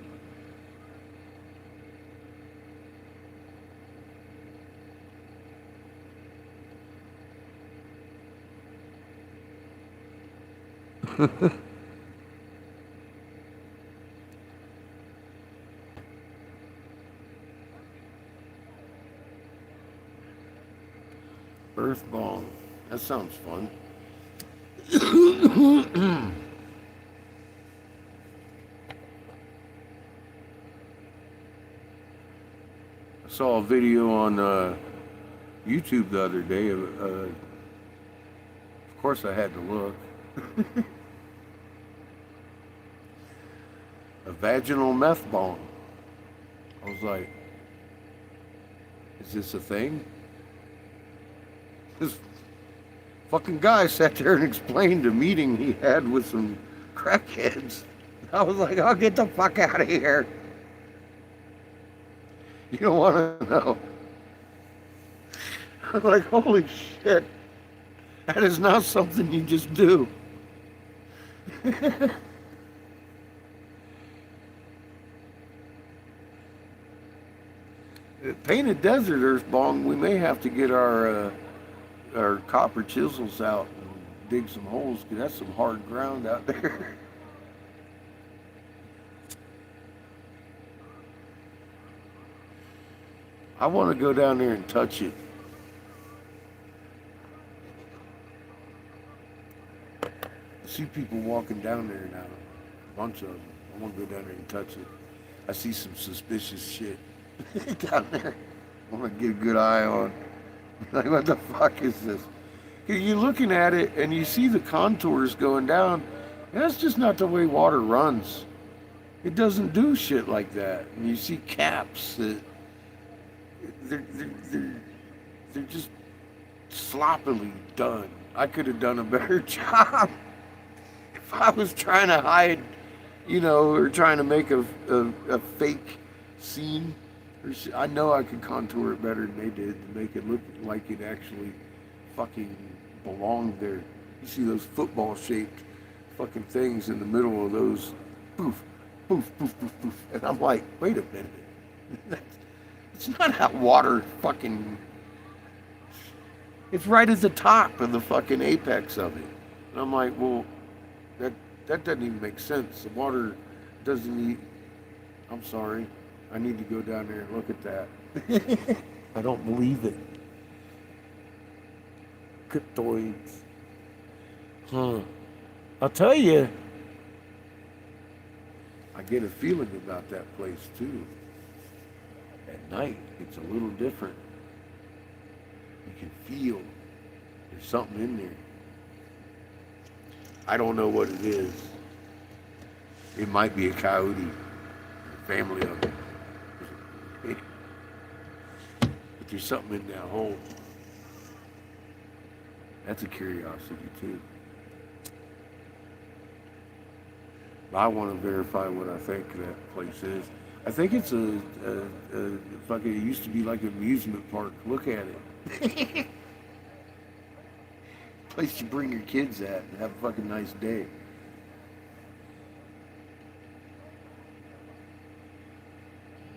Earth bomb. That sounds fun. I saw a video on YouTube the other day. Of course, I had to look. A vaginal meth bomb. I was like, is this a thing? This fucking guy sat there and explained a meeting he had with some crackheads. I was like, I'll get the fuck out of here. You don't want to know. I'm like, holy shit. That is not something you just do. Painted Desert Earth Bong, we may have to get our copper chisels out and dig some holes, because that's some hard ground out there. I want to go down there and touch it. I see people walking down there now, a bunch of them. I want to go down there and touch it. I see some suspicious shit down there. I want to get a good eye on. Like, what the fuck is this? You're looking at it and you see the contours going down. And that's just not the way water runs. It doesn't do shit like that. And you see caps that they're just sloppily done. I could have done a better job if I was trying to hide, or trying to make a fake scene. I know I could contour it better than they did to make it look like it actually fucking belonged there. You see those football-shaped fucking things in the middle of those, poof, poof, poof, poof, poof. And I'm like, wait a minute. It's not how water fucking... It's right at the top of the fucking apex of it. And I'm like, well, that doesn't even make sense. The water doesn't need... I'm sorry. I need to go down there and look at that. I don't believe it. Cryptoids. Huh. I'll tell you. I get a feeling about that place too. At night, it's a little different. You can feel there's something in there. I don't know what it is. It might be a coyote, a family of them. But there's something in that hole. That's a curiosity too. I want to verify what I think that place is. I think it's a fucking, it used to be like an amusement park. Look at it. Place you bring your kids at and have a fucking nice day.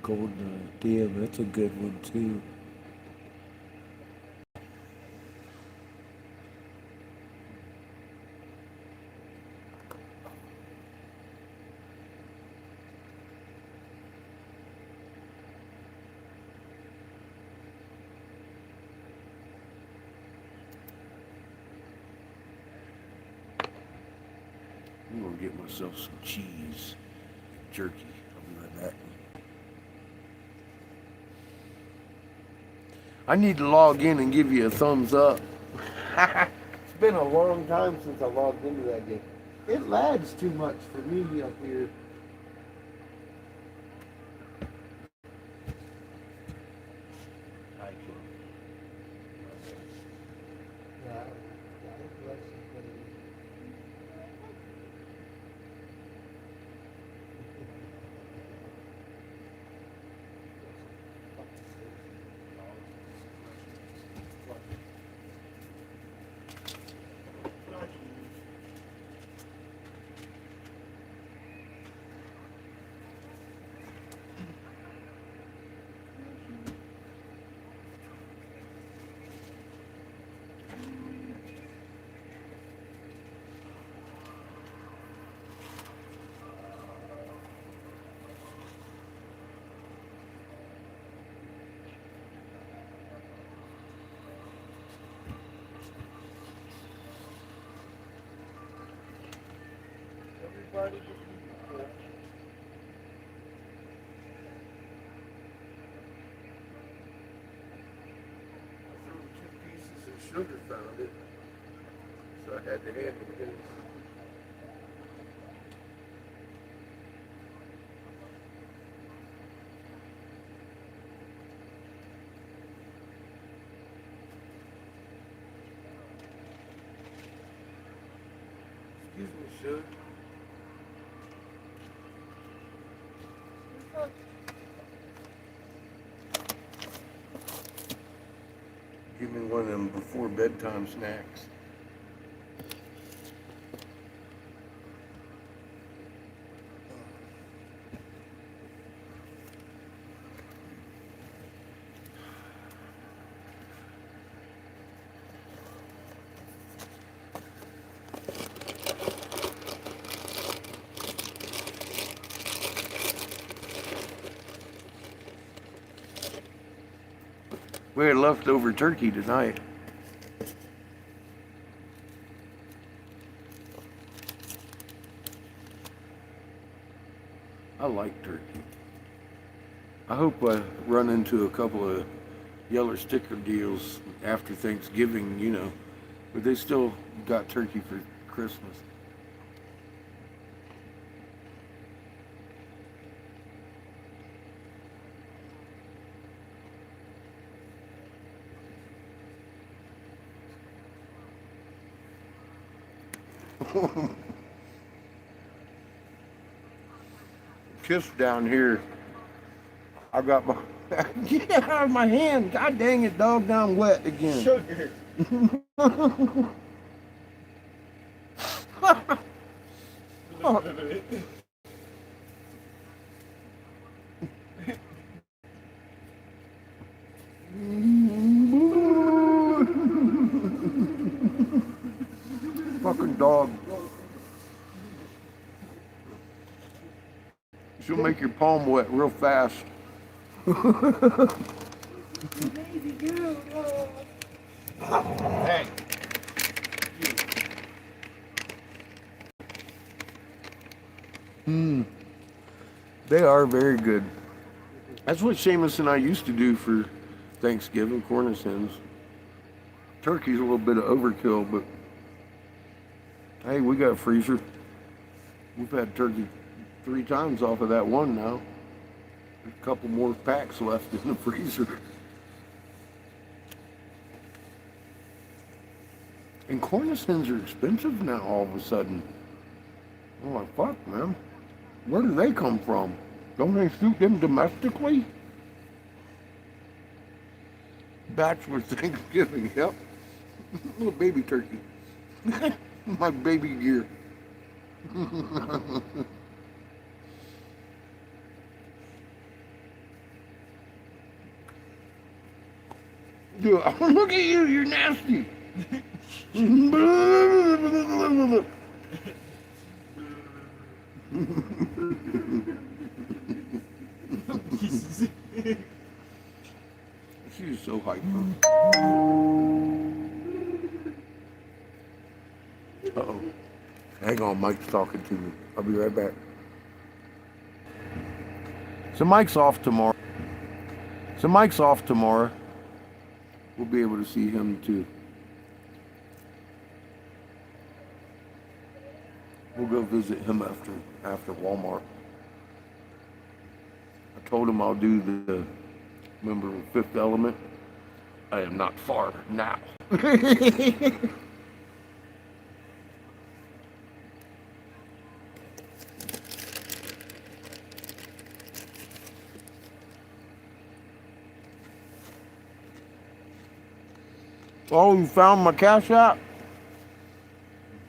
Golden Idea, that's a good one too. I'm gonna get myself some cheese, jerky. I'll be right back. I need to log in and give you a thumbs up. It's been a long time since I logged into that game. It lags too much for me up here. Everybody just needs to I threw 2 pieces of sugar, found it. So I had to hand it in. Excuse me, Shug. Give me one of them before bedtime snacks. We had leftover turkey tonight. I like turkey. I hope I run into a couple of yellow sticker deals after Thanksgiving, you know, but they still got turkey for Christmas. Kiss down here. I got my get out of my hand. God dang it, dog, down wet again. sugar. Fucking dog. She'll make your palm wet real fast. Hey. They are very good. That's what Seamus and I used to do for Thanksgiving, Cornish hens. Turkey's a little bit of overkill, but hey, we got a freezer. We've had turkey 3 times off of that one now. There's a couple more packs left in the freezer. And Cornish hens are expensive now all of a sudden. I'm like, fuck, man. Where do they come from? Don't they shoot them domestically? Bachelor Thanksgiving, yep. Little baby turkey. My baby gear. Dude, look at you, you're nasty. She's so hyper. Uh-oh. Hang on, Mike's talking to me. I'll be right back. So Mike's off tomorrow. We'll be able to see him too. We'll go visit him after Walmart. I told him I'll do the, remember Fifth Element? I am not far now. Oh, you found my Cash App?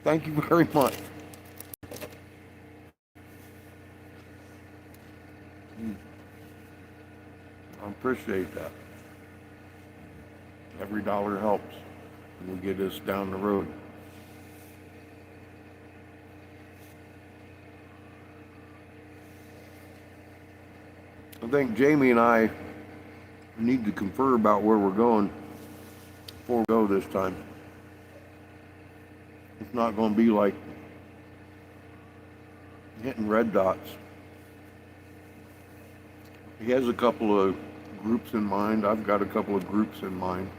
Thank you very much. I appreciate that. Every dollar helps and will get us down the road. I think Jamie and I need to confer about where we're going before we go this time. It's not going to be like hitting red dots. He has a couple of groups in mind. I've got a couple of groups in mind.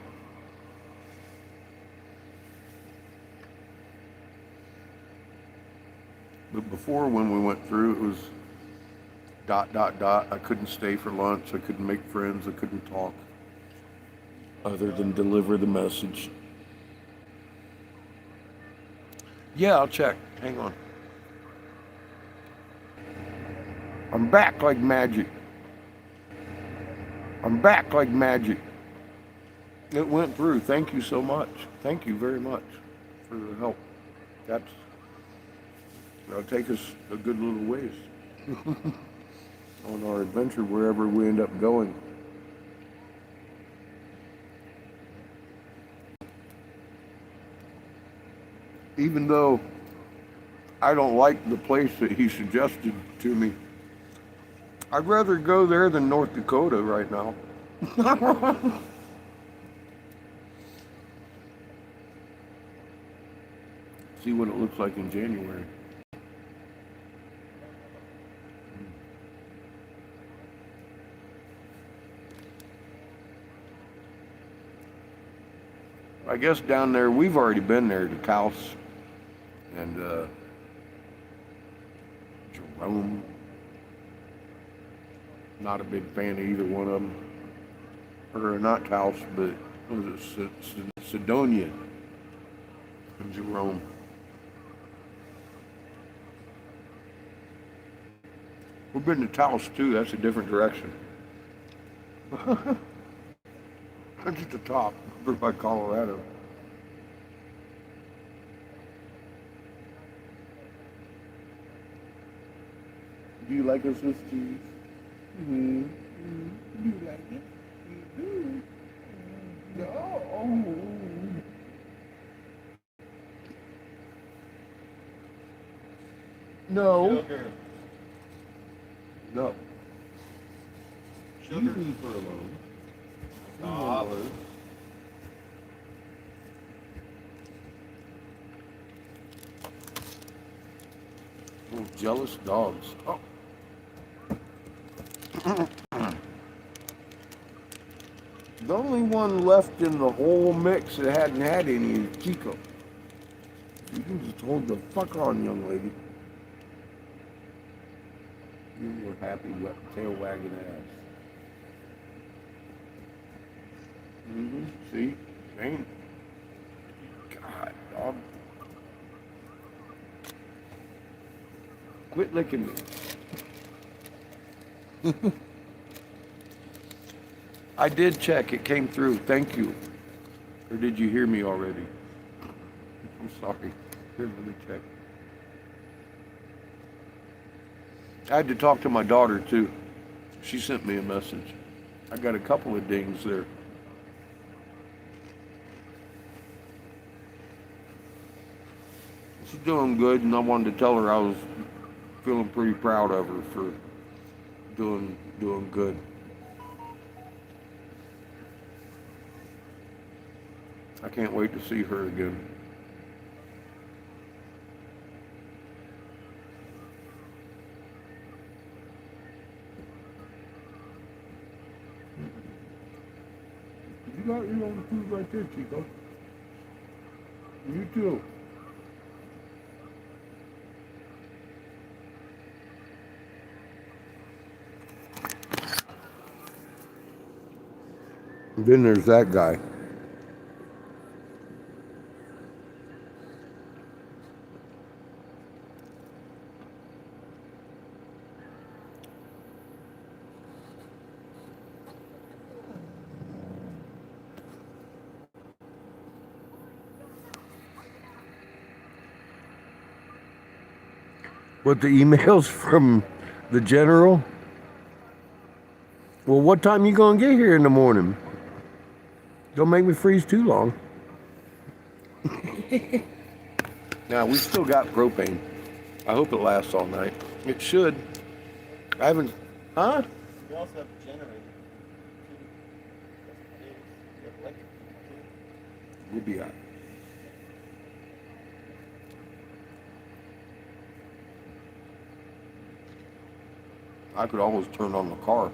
But before, when we went through, it was ... I couldn't stay for lunch. I couldn't make friends. I couldn't talk other than deliver the message. Yeah, I'll check. Hang on. I'm back like magic. It went through. Thank you so much. Thank you very much for the help. That'll take us a good little ways on our adventure wherever we end up going. Even though I don't like the place that he suggested to me, I'd rather go there than North Dakota right now. See what it looks like in January. I guess down there, we've already been there to Taos and Jerome. Not a big fan of either one of them. Or not Taos, but what was it, Sedonia and Jerome. We've been to Taos too. That's a different direction. That's at the top, over by Colorado. Do you like us with cheese? Mm-hmm. Do you like it? You do. No. Sugar. No. Sugar. You leave her alone. Stop. Little jealous dogs. Oh. The only one left in the whole mix that hadn't had any is Chico. You can just hold the fuck on, young lady. You were happy tail wagging ass. Mm-hmm. See? Ain't. God, dog. Quit licking me. I did check. It came through. Thank you. Or did you hear me already? I'm sorry. Here, let me check. I had to talk to my daughter too. She sent me a message. I got a couple of dings there. She's doing good, and I wanted to tell her I was feeling pretty proud of her for doing good. I can't wait to see her again. You got your own food right there, Chico. You too. Then there's that guy. What, the emails from the general? Well, what time you gonna get here in the morning? Don't make me freeze too long. Now, we still got propane. I hope it lasts all night. It should. I haven't... Huh? We also have a generator. You have electric too. We'll be out. I could always turn on the car.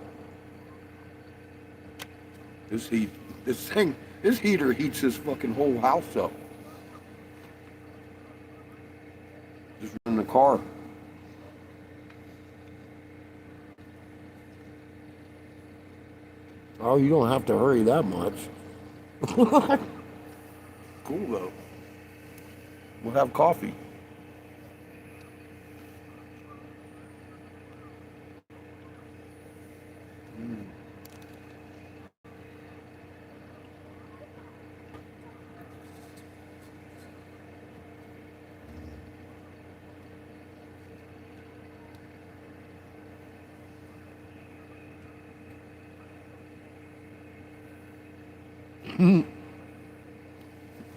This heater heats this fucking whole house up. Just run the car. Oh, you don't have to hurry that much. Cool though. We'll have coffee.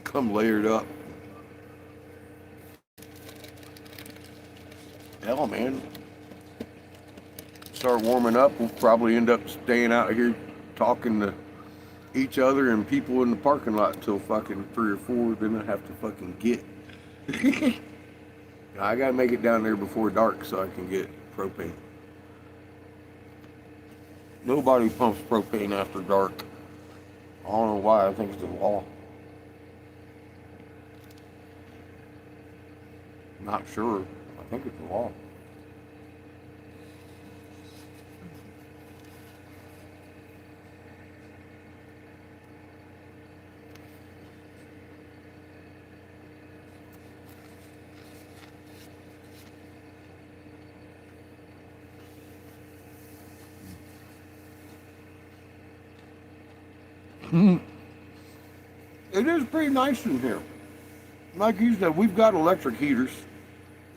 Come layered up. Hell, man. Start warming up. We'll probably end up staying out here talking to each other and people in the parking lot until fucking 3 or 4. Then I have to fucking get. I gotta make it down there before dark so I can get propane. Nobody pumps propane after dark. I don't know why. I think it's the law. Not sure. I think it's the law. It is pretty nice in here. Like you said, we've got electric heaters.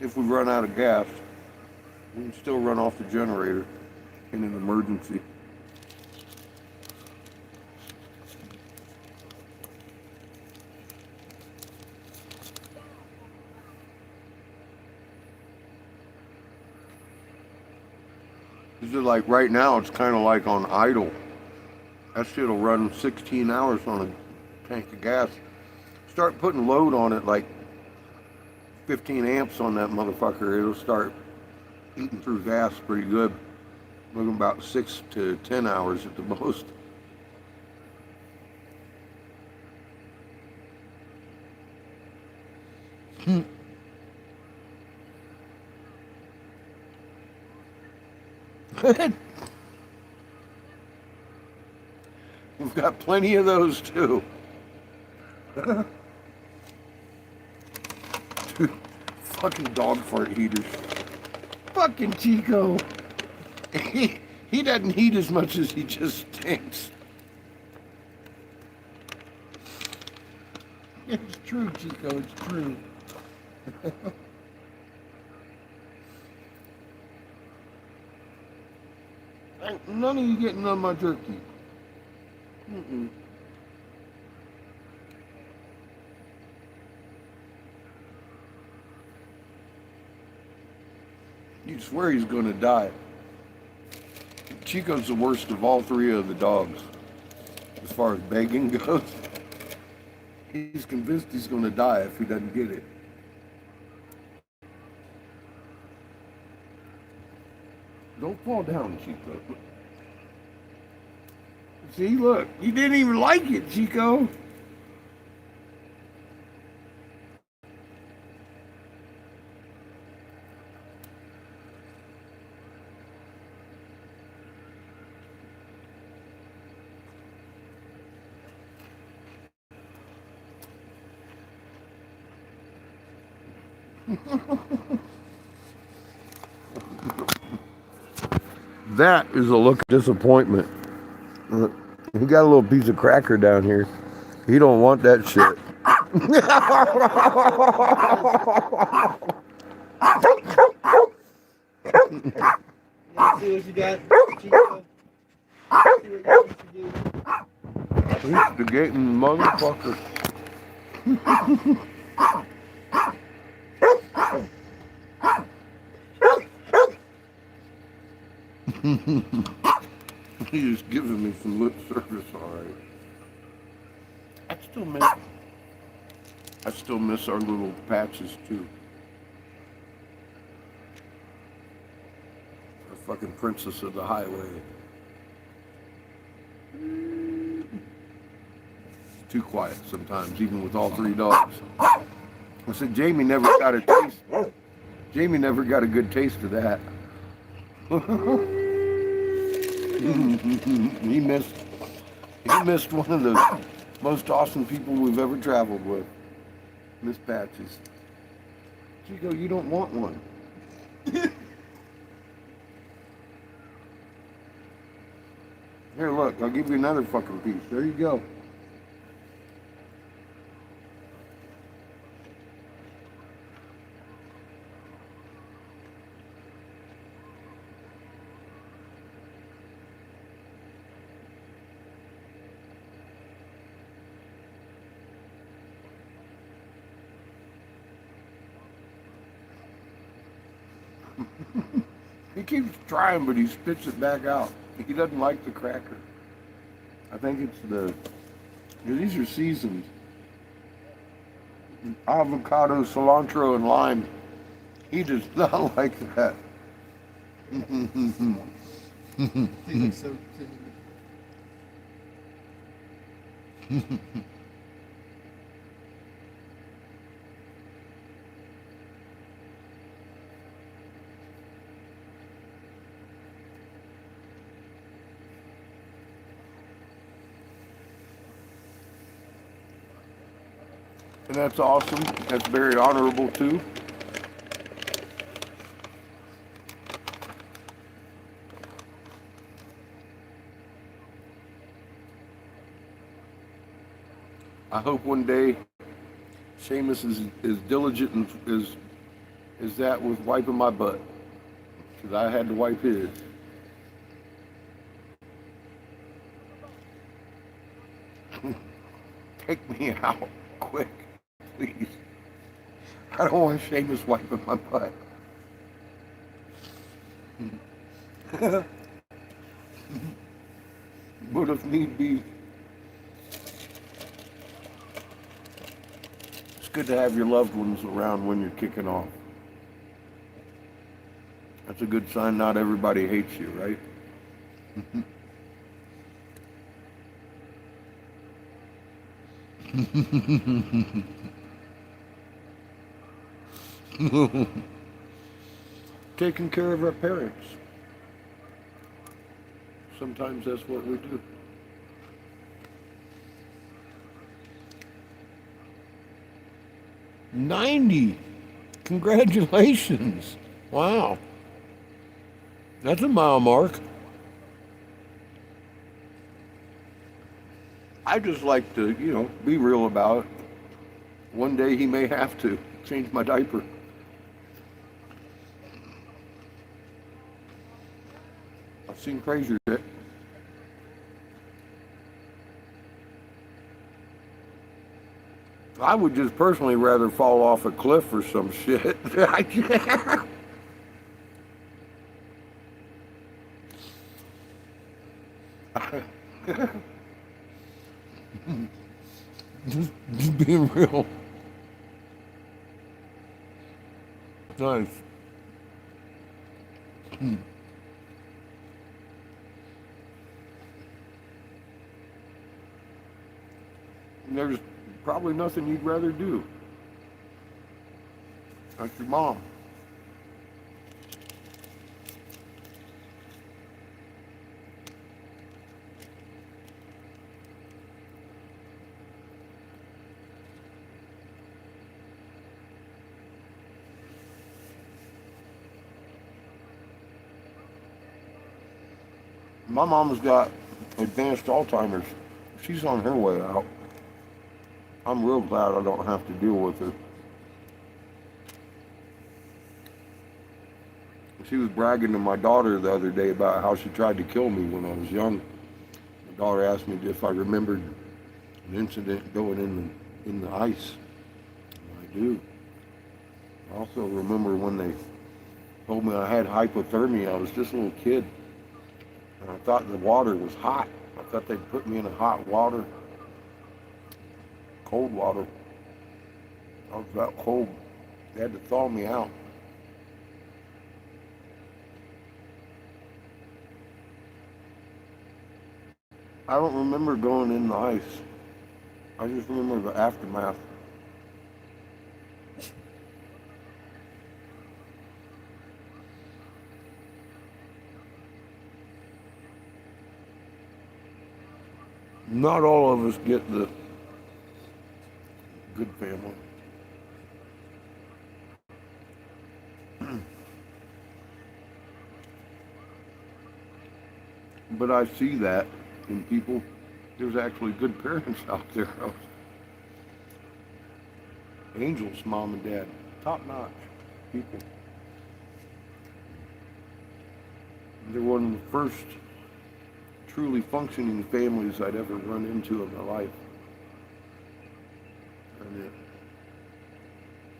If we run out of gas, we can still run off the generator in an emergency. This is like right now, it's kind of like on idle. That shit'll run 16 hours on a tank of gas. Start putting load on it, like 15 amps on that motherfucker, it'll start eating through gas pretty good. Looking about 6 to 10 hours at the most. We've got plenty of those too. Dude, fucking dog fart heaters. fucking Chico. He doesn't eat as much as he just stinks. It's true, Chico, it's true. Ain't none of you getting on my turkey. Mm-mm. You swear he's gonna die. Chico's the worst of all three of the dogs as far as begging goes. He's convinced he's gonna die if he doesn't get it. Don't fall down, Chico. See, look, you didn't even like it, Chico. That is a look of disappointment. He got a little piece of cracker down here. He don't want that shit. Yeah, see what you got, Chico? See what you used to do. Instigating motherfucker. He's giving me some lip service, all right. I still miss our little patches too. The fucking princess of the highway. Too quiet sometimes, even with all three dogs. I said Jamie never got a taste. Jamie never got a good taste of that. He missed one of the most awesome people we've ever traveled with. Miss Patches. Chico, you don't want one. Here, look, I'll give you another fucking piece. There you go. He keeps trying, but he spits it back out. He doesn't like the cracker. I think it's these are seasoned. Avocado, cilantro, and lime. He does not like that. He looks so timid. And that's awesome. That's very honorable too. I hope one day Seamus is as diligent and as that with wiping my butt, because I had to wipe his. Take me out quick, please. I don't want Seamus wiping my butt. But if need be, it's good to have your loved ones around when you're kicking off. That's a good sign not everybody hates you, right? Taking care of our parents. Sometimes that's what we do. $90. Congratulations. Wow. That's a mile mark. I just like to, be real about it. One day he may have to change my diaper. I've seen crazier shit. I would just personally rather fall off a cliff or some shit. Just being real. Nice. There's probably nothing you'd rather do. That's your mom. My mom's got advanced Alzheimer's. She's on her way out. I'm real glad I don't have to deal with her. She was bragging to my daughter the other day about how she tried to kill me when I was young. My daughter asked me if I remembered an incident going in the ice. And I do. I also remember when they told me I had hypothermia. I was just a little kid. And I thought the water was hot. I thought they'd put me in a hot water. Cold water. I was that cold. They had to thaw me out. I don't remember going in the ice. I just remember the aftermath. Not all of us get the good family. But I see that in people. There's actually good parents out there. Angels, mom and dad. Top notch people. They're one of the first truly functioning families I'd ever run into in my life. And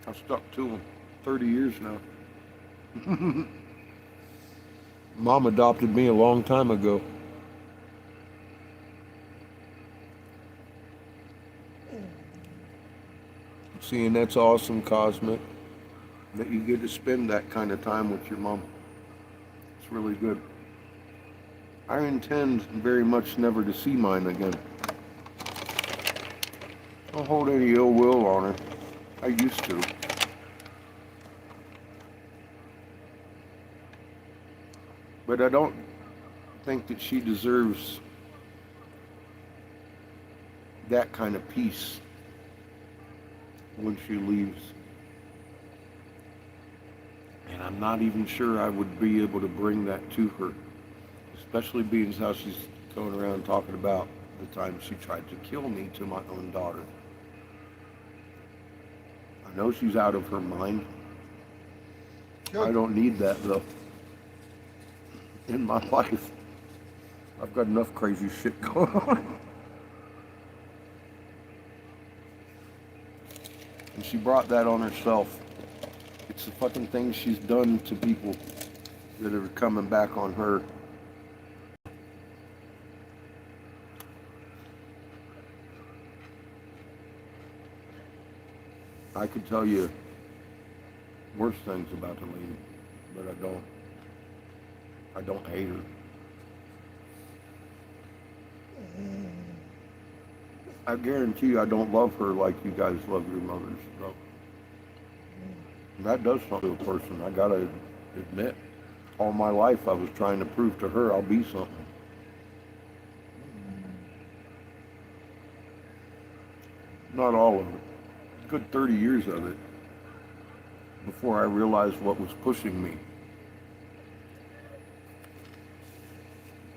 I've stuck to them 30 years now. Mom adopted me a long time ago. See, and that's awesome, Cosmic, That you get to spend that kind of time with your mom. It's really good. I intend very much never to see mine again. I don't hold any ill will on her. I used to. But I don't think that she deserves that kind of peace when she leaves. And I'm not even sure I would be able to bring that to her, especially being how she's going around talking about the time she tried to kill me to my own daughter. I know she's out of her mind. I don't need that though in my life. I've got enough crazy shit going on. And she brought that on herself. It's the fucking things she's done to people that are coming back on her. I could tell you worse things about the lady, but I don't. I don't hate her. I guarantee you I don't love her like you guys love your mothers. No. That does something to a person. I gotta admit, all my life I was trying to prove to her I'll be something. Not all of it. Good 30 years of it before I realized what was pushing me.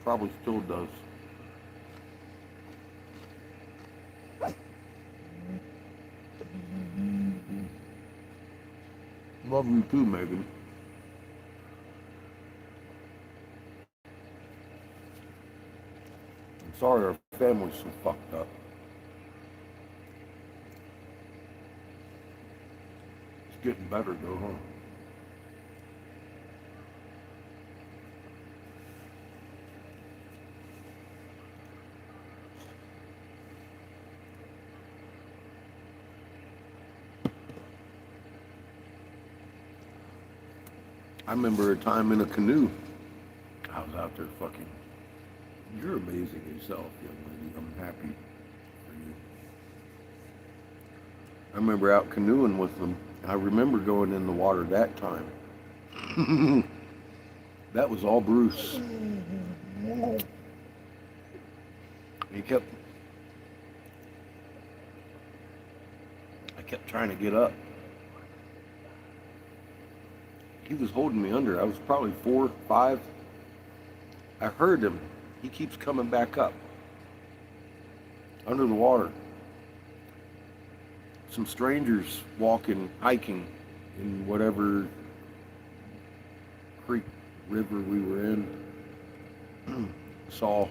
Probably still does. Love you too, Megan. I'm sorry our family's so fucked up. It's getting better though, huh? I remember a time in a canoe. I was out there fucking. You're amazing yourself, young lady. I'm happy for you. I remember out canoeing with them. I remember going in the water that time. That was all Bruce. He kept. I kept trying to get up. He was holding me under. I was probably 4, 5. I heard him. He keeps coming back up. Under the water. Some strangers walking, hiking in whatever creek, river we were in. Saw.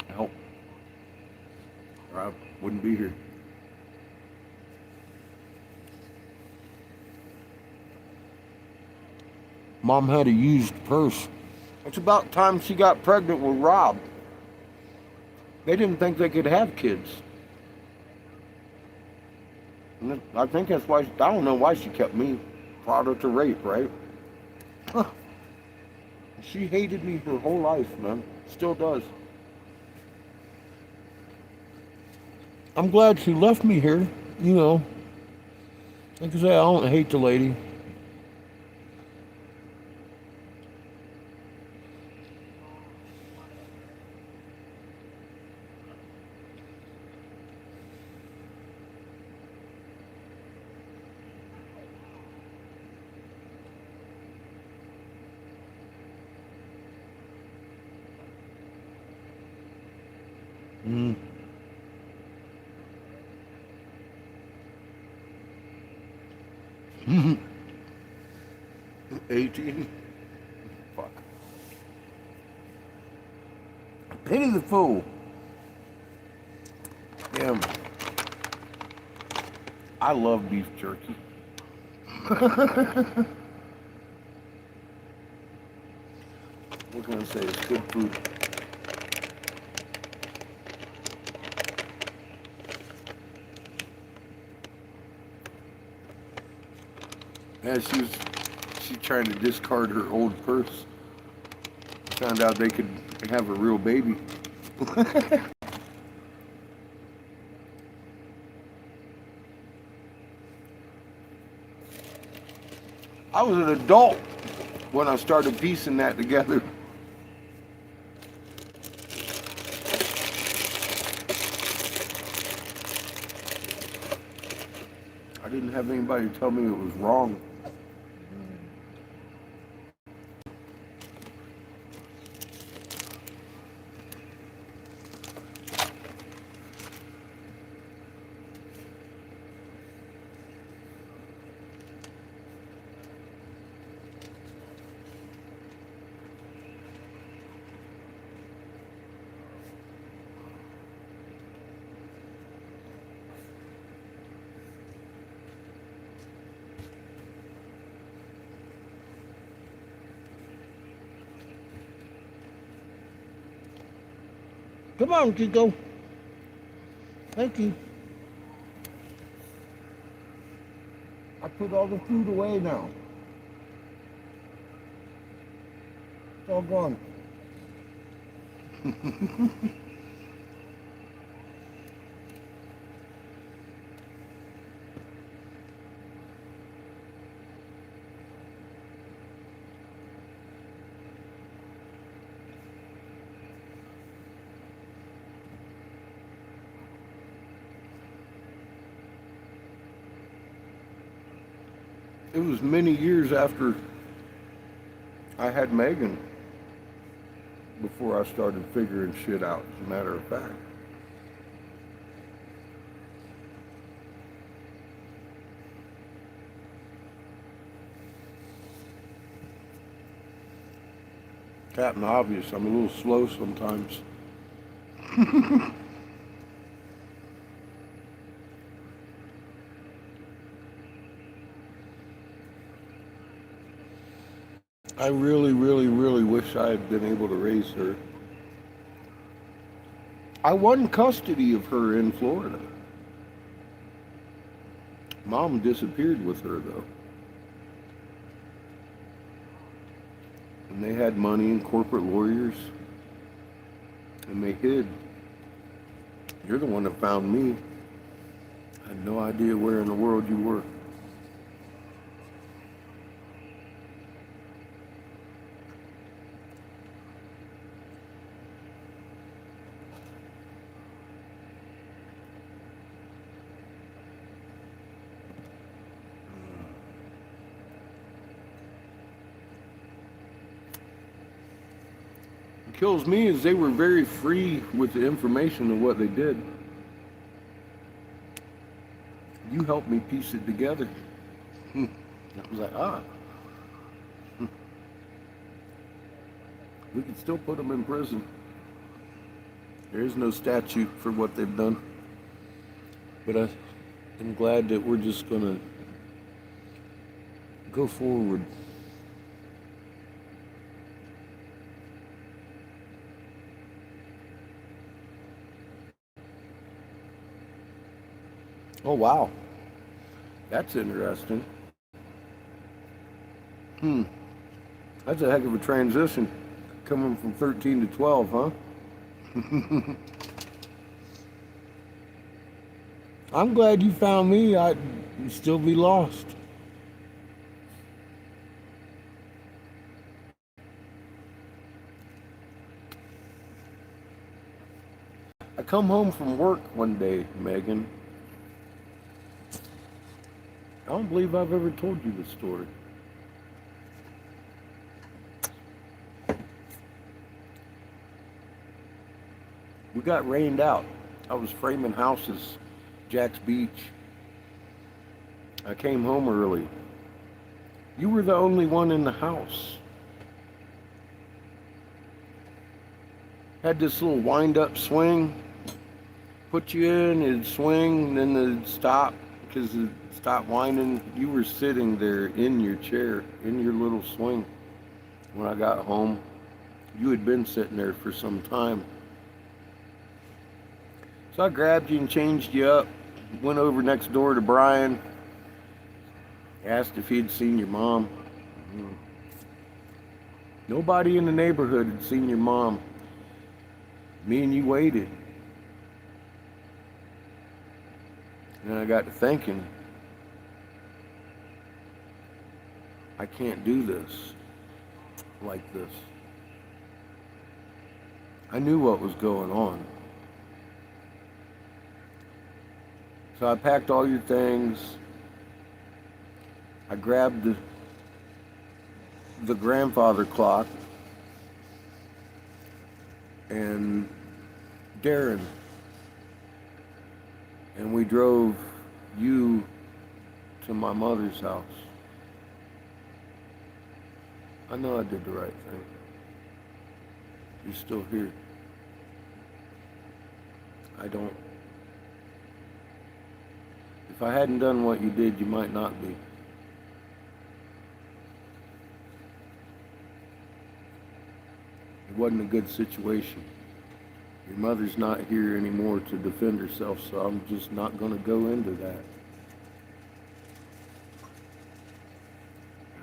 Help. Or I wouldn't be here. Mom had a used purse. It's about time she got pregnant with Rob. They didn't think they could have kids. And I think that's why, I don't know why she kept me. Product of rape, right? Huh. She hated me her whole life, man. Still does. I'm glad she left me here, you know. Like I say, I don't hate the lady. Mm. 18? Fuck. Pity the fool. Damn. I love beef jerky. What can I say? It's good food. Yeah, she trying to discard her old purse. Found out they could have a real baby. I was an adult when I started piecing that together. I didn't have anybody tell me it was wrong. Come on, Kiko. Thank you. I put all the food away now. It's all gone. It was many years after I had Megan before I started figuring shit out, as a matter of fact. Captain Obvious, I'm a little slow sometimes. I really, really, really wish I had been able to raise her. I won custody of her in Florida. Mom disappeared with her, though. And they had money and corporate lawyers. And they hid. You're the one that found me. I had no idea where in the world you were. Kills me is they were very free with the information of what they did. You helped me piece it together. I was like, we could still put them in prison. There is no statute for what they've done. But I'm glad that we're just gonna go forward. Oh, wow. That's interesting. That's a heck of a transition, coming from 13 to 12, huh? I'm glad you found me. You'd still be lost. I come home from work one day, Megan. I don't believe I've ever told you this story. We got rained out. I was framing houses, Jack's Beach. I came home early. You were the only one in the house. Had this little wind-up swing. Put you in, it'd swing, then it'd stop because it stopped winding. You were sitting there in your chair, in your little swing. When I got home, you had been sitting there for some time. So I grabbed you and changed you up, went over next door to Brian, asked if he'd seen your mom. Nobody in the neighborhood had seen your mom. Me and you waited. And I got to thinking, I can't do this like this. I knew what was going on. So I packed all your things. I grabbed the grandfather clock and Darren, and we drove you to my mother's house. I know I did the right thing. You're still here. I don't. If I hadn't done what you did, you might not be. It wasn't a good situation. Your mother's not here anymore to defend herself, so I'm just not going to go into that.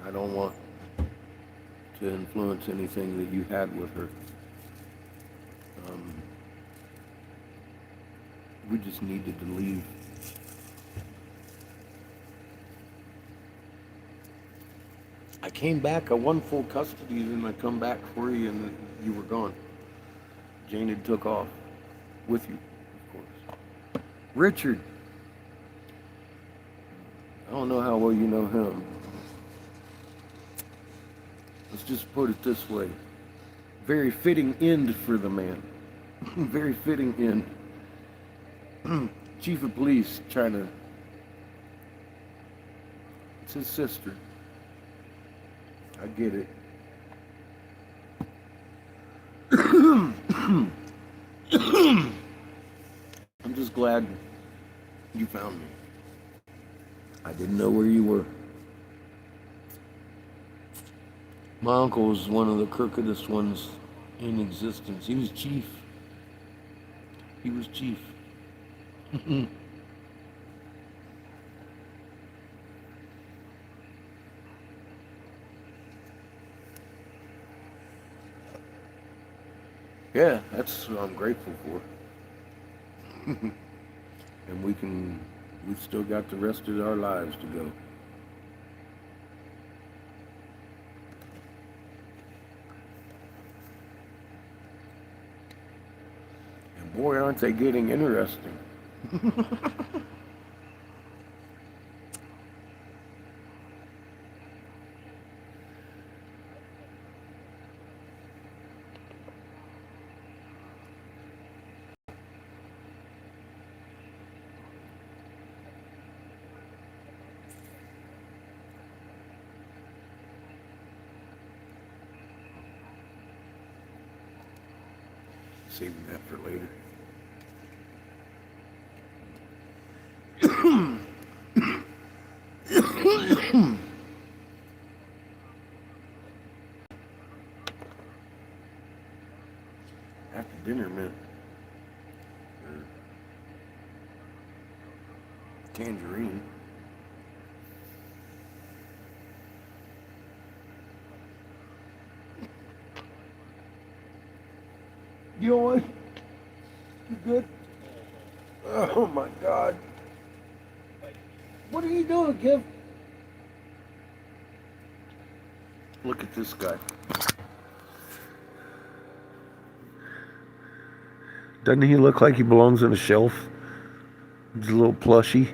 I don't want to influence anything that you had with her. We just needed to leave. I came back, I won full custody, then I come back for you and you were gone. Jane had took off with you, of course. Richard. I don't know how well you know him. Let's just put it this way. Very fitting end for the man. Very fitting end. Chief of police trying to... It's his sister. I get it. I'm just glad you found me. I didn't know where you were. My uncle was one of the crookedest ones in existence. He was chief. He was chief. Yeah, that's what I'm grateful for. And we've still got the rest of our lives to go. And boy, aren't they getting interesting. Saving that for later. After dinner, man. Tangerine. You know what? You good? Oh my God. What are you doing, Kev? Look at this guy. Doesn't he look like he belongs on a shelf? He's a little plushy.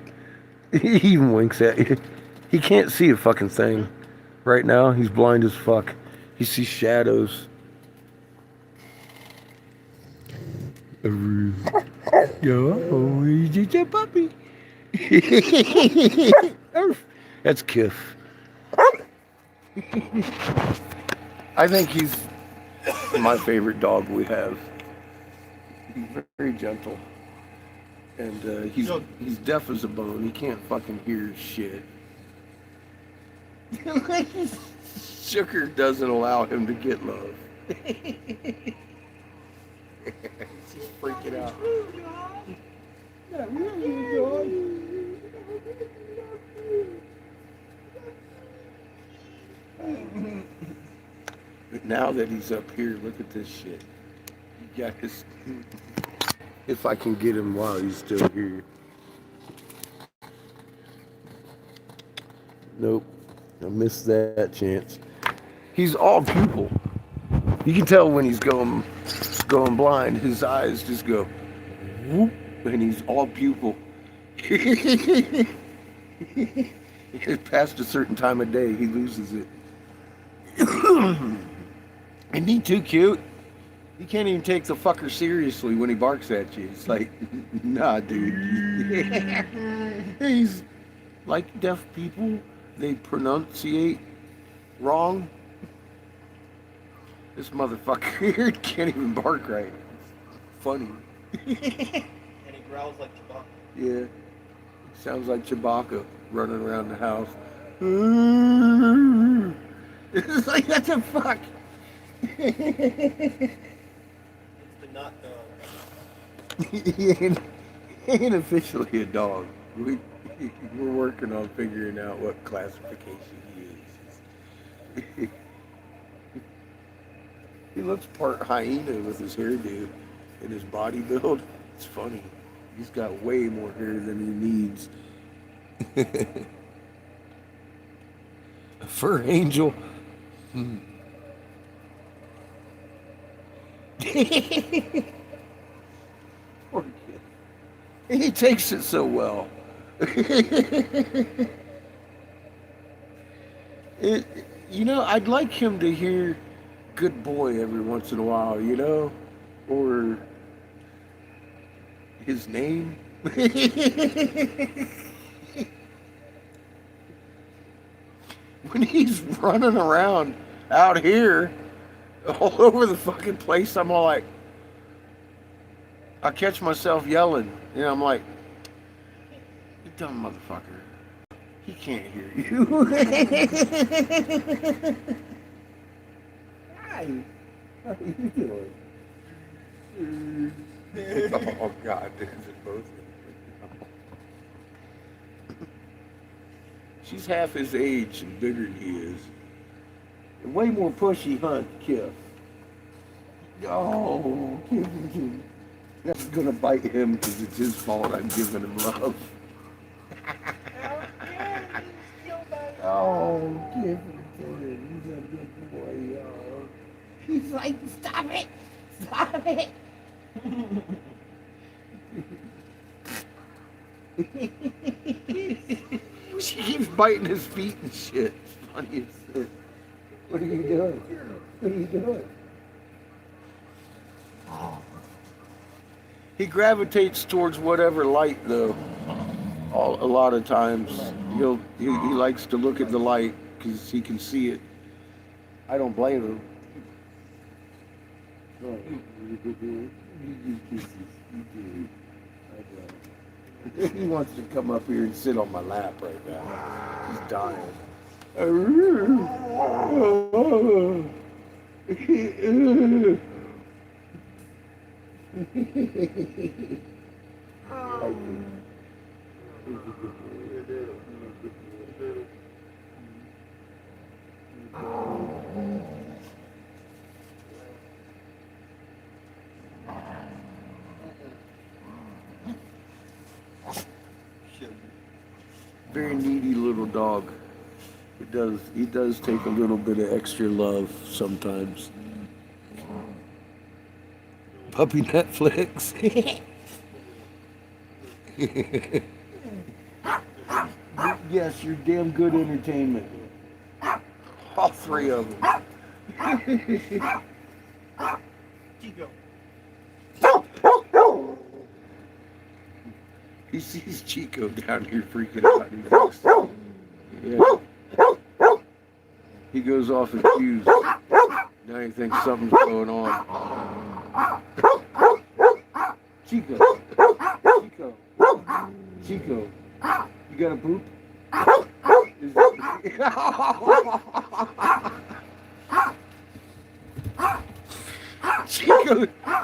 He even winks at you. He can't see a fucking thing. Right now, he's blind as fuck. He sees shadows. Yo, he's just a puppy. That's Kiff. I think he's my favorite dog we have. He's very gentle. And he's deaf as a bone. He can't fucking hear shit. Sugar doesn't allow him to get love. He's freaking out. But now that he's up here, look at this shit. He got his... If I can get him while he's still here. Nope. I missed that chance. He's all pupil. You can tell when he's going blind. His eyes just go whoop, and he's all pupil. Past a certain time of day, he loses it. Isn't he too cute? You can't even take the fucker seriously when he barks at you. It's like, nah, dude. He's like deaf people. They pronunciate wrong. This motherfucker here can't even bark right. It's funny. And he growls like Chewbacca. Yeah. Sounds like Chewbacca running around the house. It's like, what the fuck? It's the not dog. He ain't officially a dog. We're working on figuring out what classification he is. He looks part hyena with his hairdo and his body build. It's funny. He's got way more hair than he needs. A fur angel. Poor kid. He takes it so well. You know, I'd like him to hear "good boy" every once in a while, you know, or his name. When he's running around out here all over the fucking place, I'm all like, I catch myself yelling, and I'm like, you dumb motherfucker. He can't hear you. Hi. How you doing? Oh, God, this is both. She's half his age and bigger than he is. And way more pushy, huh, Kip? Oh, Kip. That's gonna bite him because it's his fault I'm giving him love. Oh, Kip. He's a good boy, y'all. He's like, stop it! Stop it! She keeps biting his feet and shit. It's funny as shit. What are you doing? What are you doing? He gravitates towards whatever light, though. A lot of times, he likes to look at the light because he can see it. I don't blame him. Oh, you kisses. You do. He wants to come up here and sit on my lap right now. He's dying. Very needy little dog. He does take a little bit of extra love sometimes. Puppy Netflix. Yes, you're damn good entertainment. All three of them. Chico. He sees Chico down here freaking out. And he goes, yeah. He goes off his cues. Now he thinks something's going on. Chico. Chico. Chico. You got a poop?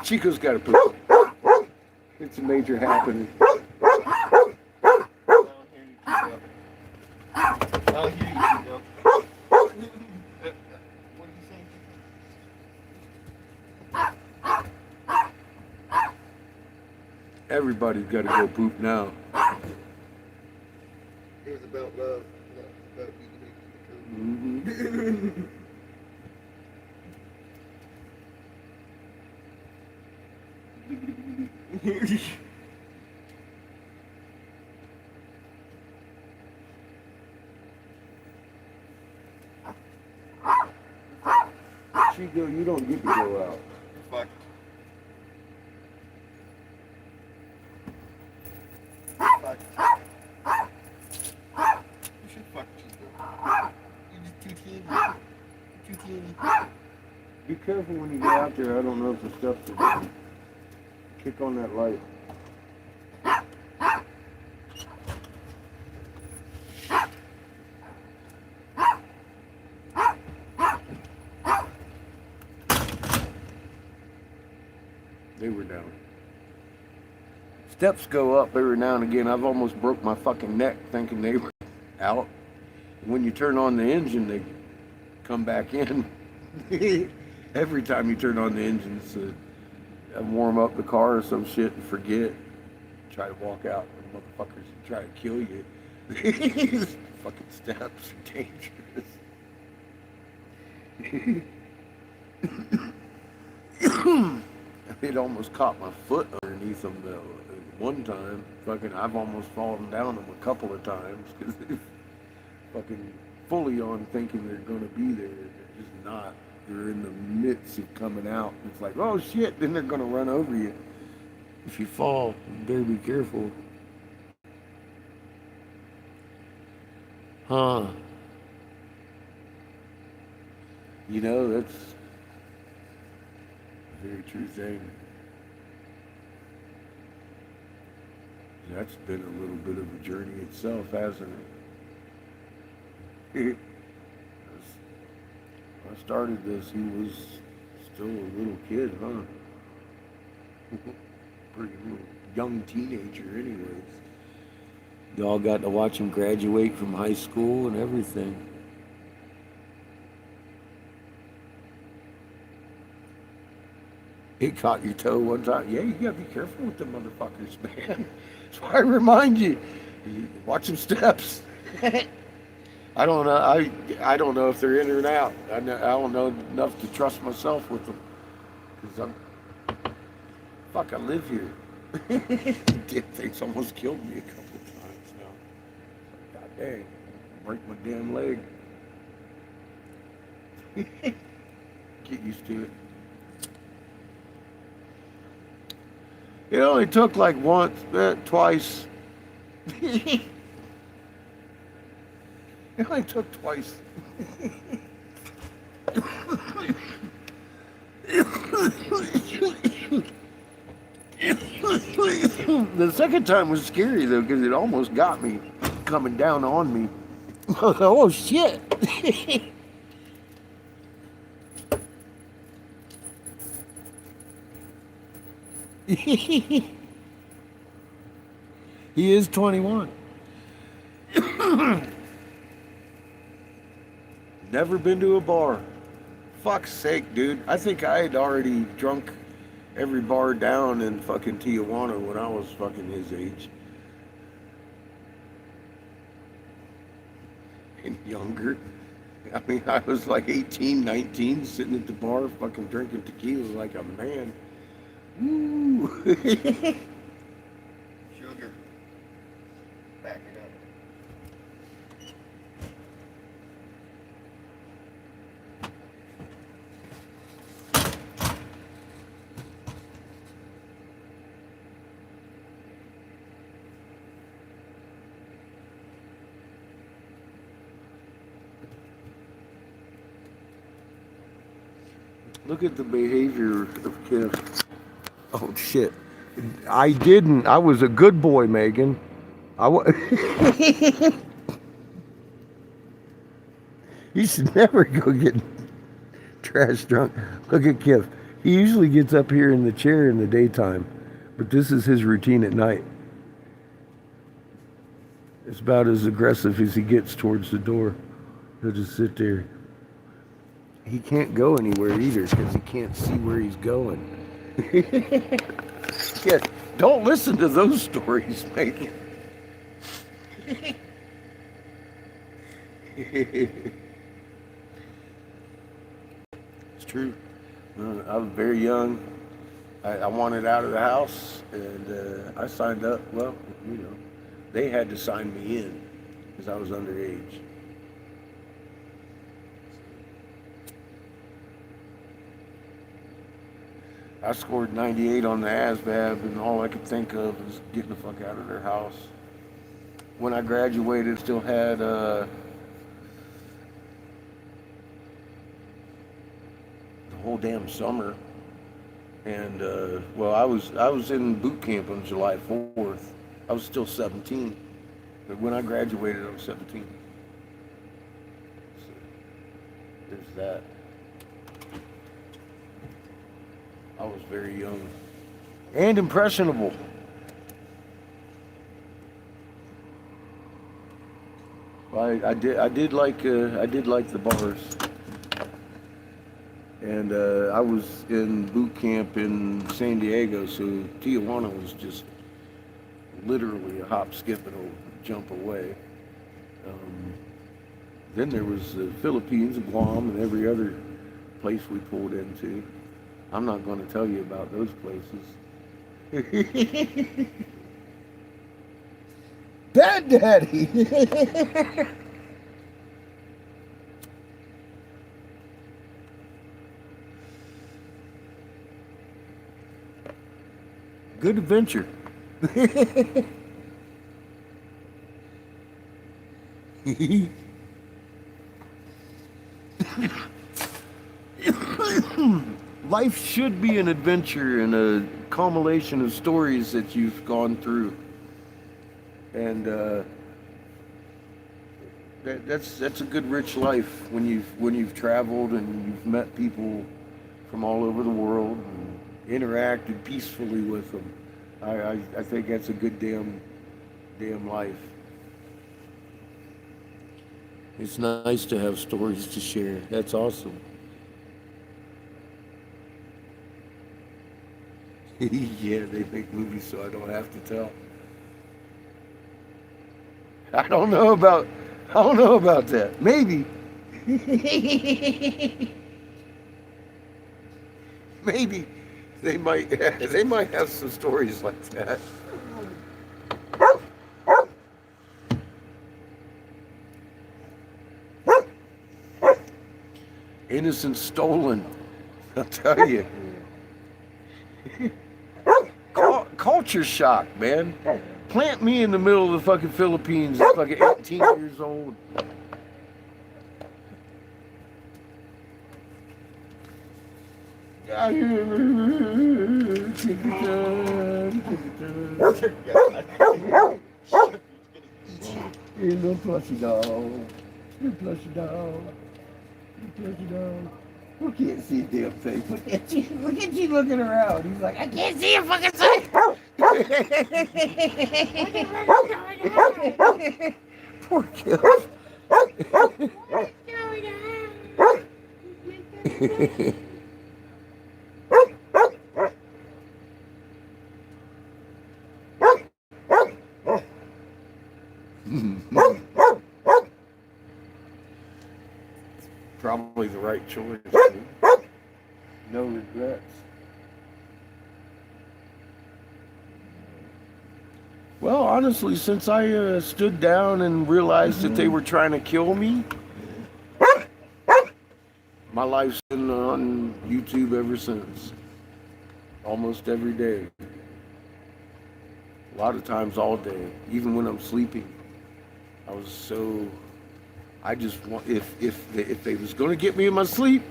Chico's got a poop. It's a major happening. I'll hear you, Chico. What did you say? Everybody's got to go poop now. It was about love, not about you. Mm-hmm. Chico, you don't get to go out. Fuck. Fuck. You should fuck Chico. You're just too teeny. Too teeny. Be careful when you get out there. I don't know if the stuff's going kick on that light. They were down. Steps go up every now and again. I've almost broke my fucking neck thinking they were out. When you turn on the engine, they come back in. Every time you turn on the engine, it's warm up the car or some shit and forget. Try to walk out, and motherfuckers try to kill you. These fucking steps are dangerous. It almost caught my foot underneath them though. One time, I've almost fallen down them a couple of times because they fucking fully on thinking they're going to be there. They're just not. They're in the midst of coming out. It's like, oh shit, then they're going to run over you. If you fall, you better be careful. Huh. You know, that's a very true thing. That's been a little bit of a journey itself, hasn't it? When I started this, he was still a little kid, huh? Pretty little young teenager anyways. Y'all got to watch him graduate from high school and everything. It caught your toe one time. Yeah, you gotta be careful with the motherfuckers, man. That's why I remind you. Watch some steps. I don't know. I don't know if they're in or out. I don't know enough to trust myself with them. Cause I live here. Damn thing's almost killed me a couple of times now. God dang, break my damn leg. Get used to it. It only took like once, twice. It only took twice. The second time was scary though, because it almost got me coming down on me. Oh shit. He is 21. Never been to a bar. Fuck's sake, dude. I think I had already drunk every bar down in fucking Tijuana when I was fucking his age. And younger. I mean, I was like 18, 19, sitting at the bar fucking drinking tequila like a man. Woo! Sugar. Back it up. Look at the behavior of Kim. Oh shit. I was a good boy, Megan. You should never go get trash drunk. Look at Kip. He usually gets up here in the chair in the daytime, but this is his routine at night. It's about as aggressive as he gets towards the door. He'll just sit there. He can't go anywhere either because he can't see where he's going. Yeah, don't listen to those stories, Megan. It's true. I was very young. I wanted out of the house, and I signed up. Well, you know, they had to sign me in because I was underage. I scored 98 on the ASVAB, and all I could think of was getting the fuck out of their house. When I graduated, still had the whole damn summer, and well, I was in boot camp on July 4th. I was still 17, but when I graduated, I was 17. So, there's that. I was very young and impressionable. I did like the bars, and I was in boot camp in San Diego, so Tijuana was just literally a hop, skip, and a jump away. Then there was the Philippines, Guam, and every other place we pulled into. I'm not going to tell you about those places. Bad Daddy! good adventure. Life should be an adventure and a culmination of stories that you've gone through. And that's a good rich life when you've traveled and you've met people from all over the world and interacted peacefully with them. I think that's a good damn life. It's nice to have stories to share. That's awesome. Yeah, they make movies so I don't have to tell. I don't know about that. Maybe. Maybe they might have some stories like that. Innocent stolen. I'll tell you. Culture shock, man. Plant me in the middle of the fucking Philippines at fucking 18 years old. You little plushy dog. You plushy dog. You plushy dog. Who can't see a damn thing? Look at you looking around. He's like, I can't see a fucking thing. Poor kid. Probably the right choice. No regrets. Well, honestly, since I stood down and realized that they were trying to kill me, my life's been on YouTube ever since. Almost every day. A lot of times all day, even when I'm sleeping. I just want, if they was going to get me in my sleep,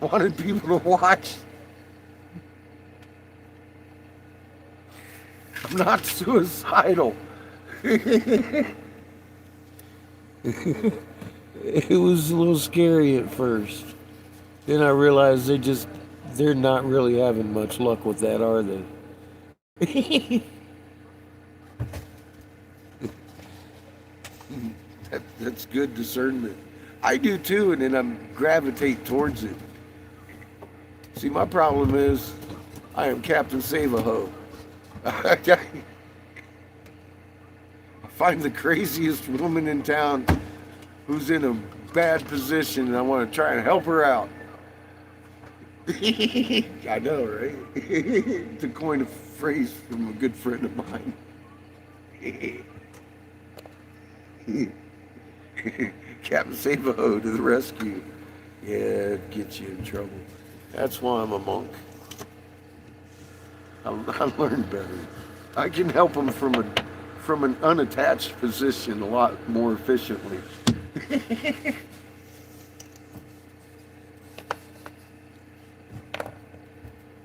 I wanted people to watch. I'm not suicidal. It was a little scary at first. Then I realized they're not really having much luck with that, are they? That's good discernment. I do too, and then I gravitate towards it. See, my problem is I am Captain Save-A-Ho. I find the craziest woman in town who's in a bad position, and I want to try and help her out. I know, right? To coin a phrase from a good friend of mine. Captain Save-A-Ho to the rescue. Yeah, it gets you in trouble. That's why I'm a monk. I learned better. I can help them from an unattached position a lot more efficiently.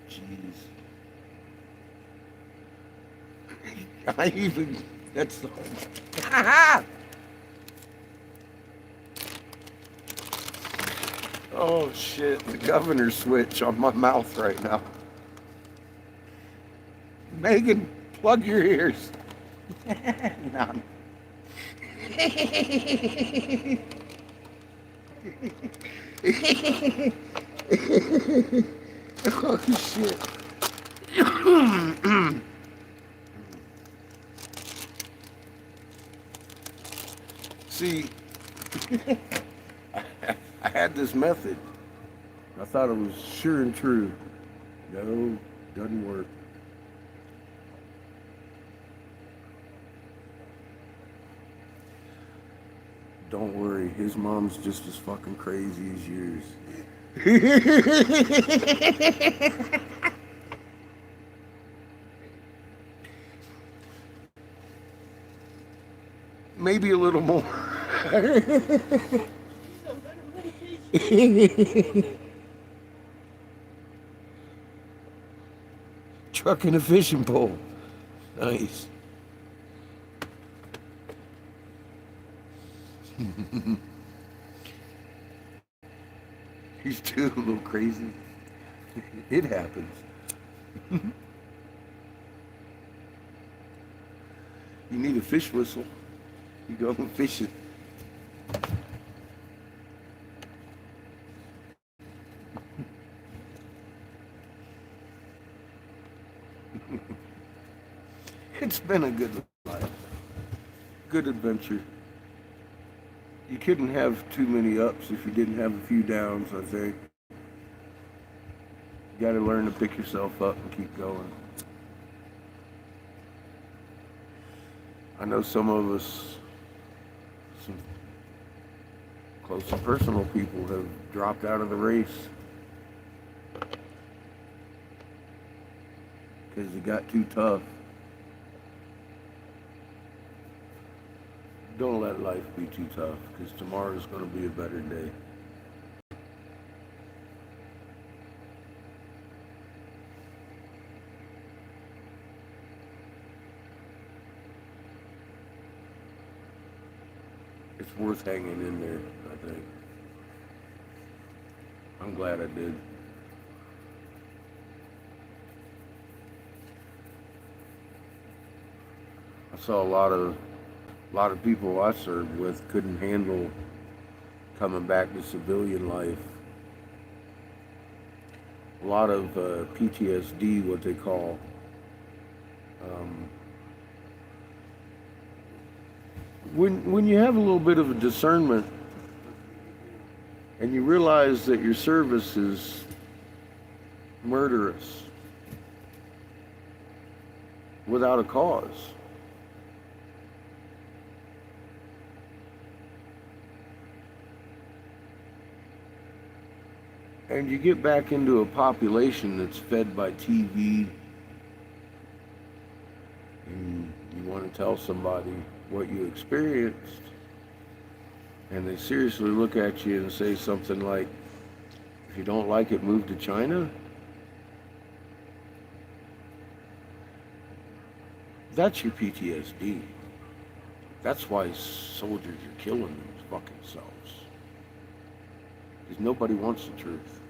Jeez. That's the... Oh shit, the governor switch on my mouth right now. Megan, plug your ears. No. Oh shit. See, I had this method. I thought it was sure and true. No, doesn't work. Don't worry, his mom's just as fucking crazy as yours. Maybe a little more. Truck and a fishing pole. Nice. He's too a little crazy. It happens. You need a fish whistle. You go and fish it. It's been a good life. Good adventure. You couldn't have too many ups if you didn't have a few downs, I think. You gotta learn to pick yourself up and keep going. I know some of us, some close and personal people have dropped out of the race because it got too tough. Don't let life be too tough, because tomorrow's going to be a better day. It's worth hanging in there, I think. I'm glad I did. I saw a lot of people I served with couldn't handle coming back to civilian life. A lot of PTSD, what they call. When you have a little bit of a discernment and you realize that your service is murderous without a cause, and you get back into a population that's fed by TV, and you want to tell somebody what you experienced, and they seriously look at you and say something like, if you don't like it, move to China. That's your PTSD. That's why soldiers are killing their fucking selves. Because nobody wants the truth.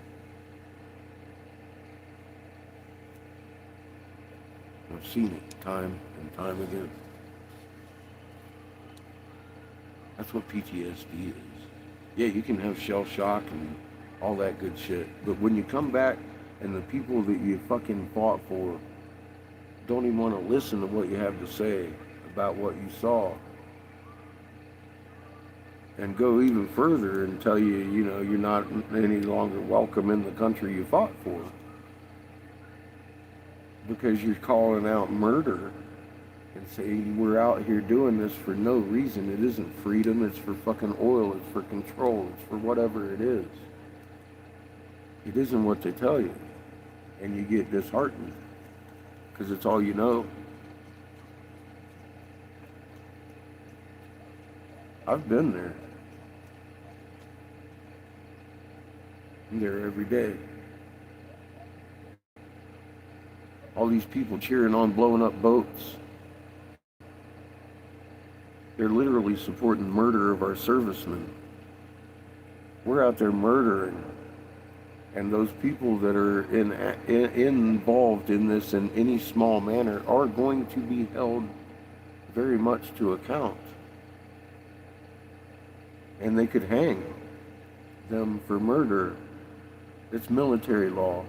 I've seen it time and time again. That's what PTSD is. Yeah, you can have shell shock and all that good shit, but when you come back and the people that you fucking fought for don't even want to listen to what you have to say about what you saw, and go even further and tell you, you know, you're not any longer welcome in the country you fought for because you're calling out murder and saying we're out here doing this for no reason. It isn't freedom, it's for fucking oil, it's for control, it's for whatever it is. It isn't what they tell you. And you get disheartened because it's all you know. I've been there. I'm there every day. All these people cheering on blowing up boats. They're literally supporting murder of our servicemen. We're out there murdering. And those people that are involved in this in any small manner are going to be held very much to account. And they could hang them for murder. It's military law.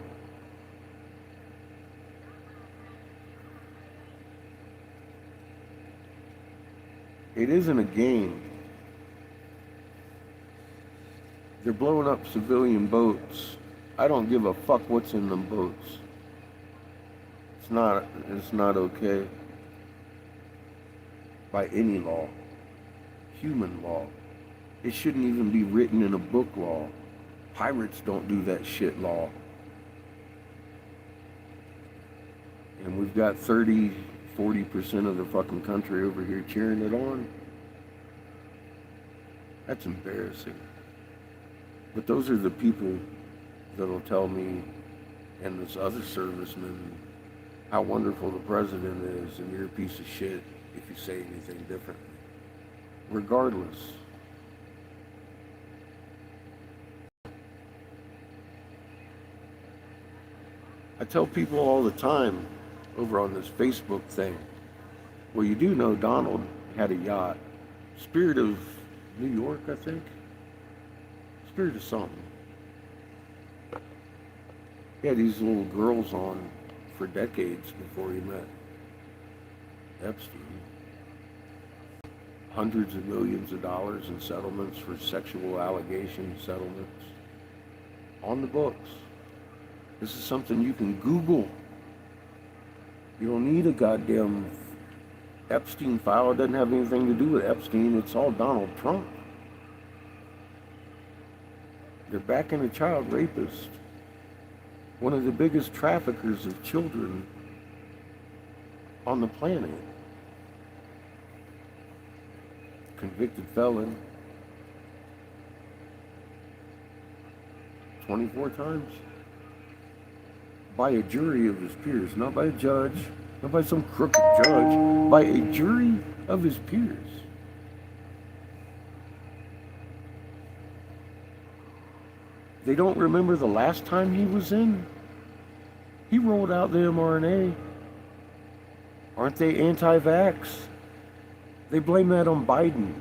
It isn't a game. They're blowing up civilian boats. I don't give a fuck what's in them boats. It's not okay. By any law. Human law. It shouldn't even be written in a book law. Pirates don't do that shit law. And we've got 30, 40% of the fucking country over here cheering it on. That's embarrassing. But those are the people that'll tell me and this other serviceman how wonderful the president is, and you're a piece of shit if you say anything differently. Regardless. I tell people all the time over on this Facebook thing, well, you do know Donald had a yacht. Spirit of New York, I think. Spirit of something. He had these little girls on for decades before he met Epstein. Hundreds of millions of dollars in settlements for sexual allegation settlements. On the books. This is something you can Google. You don't need a goddamn Epstein file. It doesn't have anything to do with Epstein. It's all Donald Trump. They're backing a child rapist. One of the biggest traffickers of children on the planet. Convicted felon. 24 times. By a jury of his peers, not by a judge, not by some crooked judge, by a jury of his peers. They don't remember the last time he was in. He rolled out the mRNA. Aren't they anti-vax? They blame that on Biden.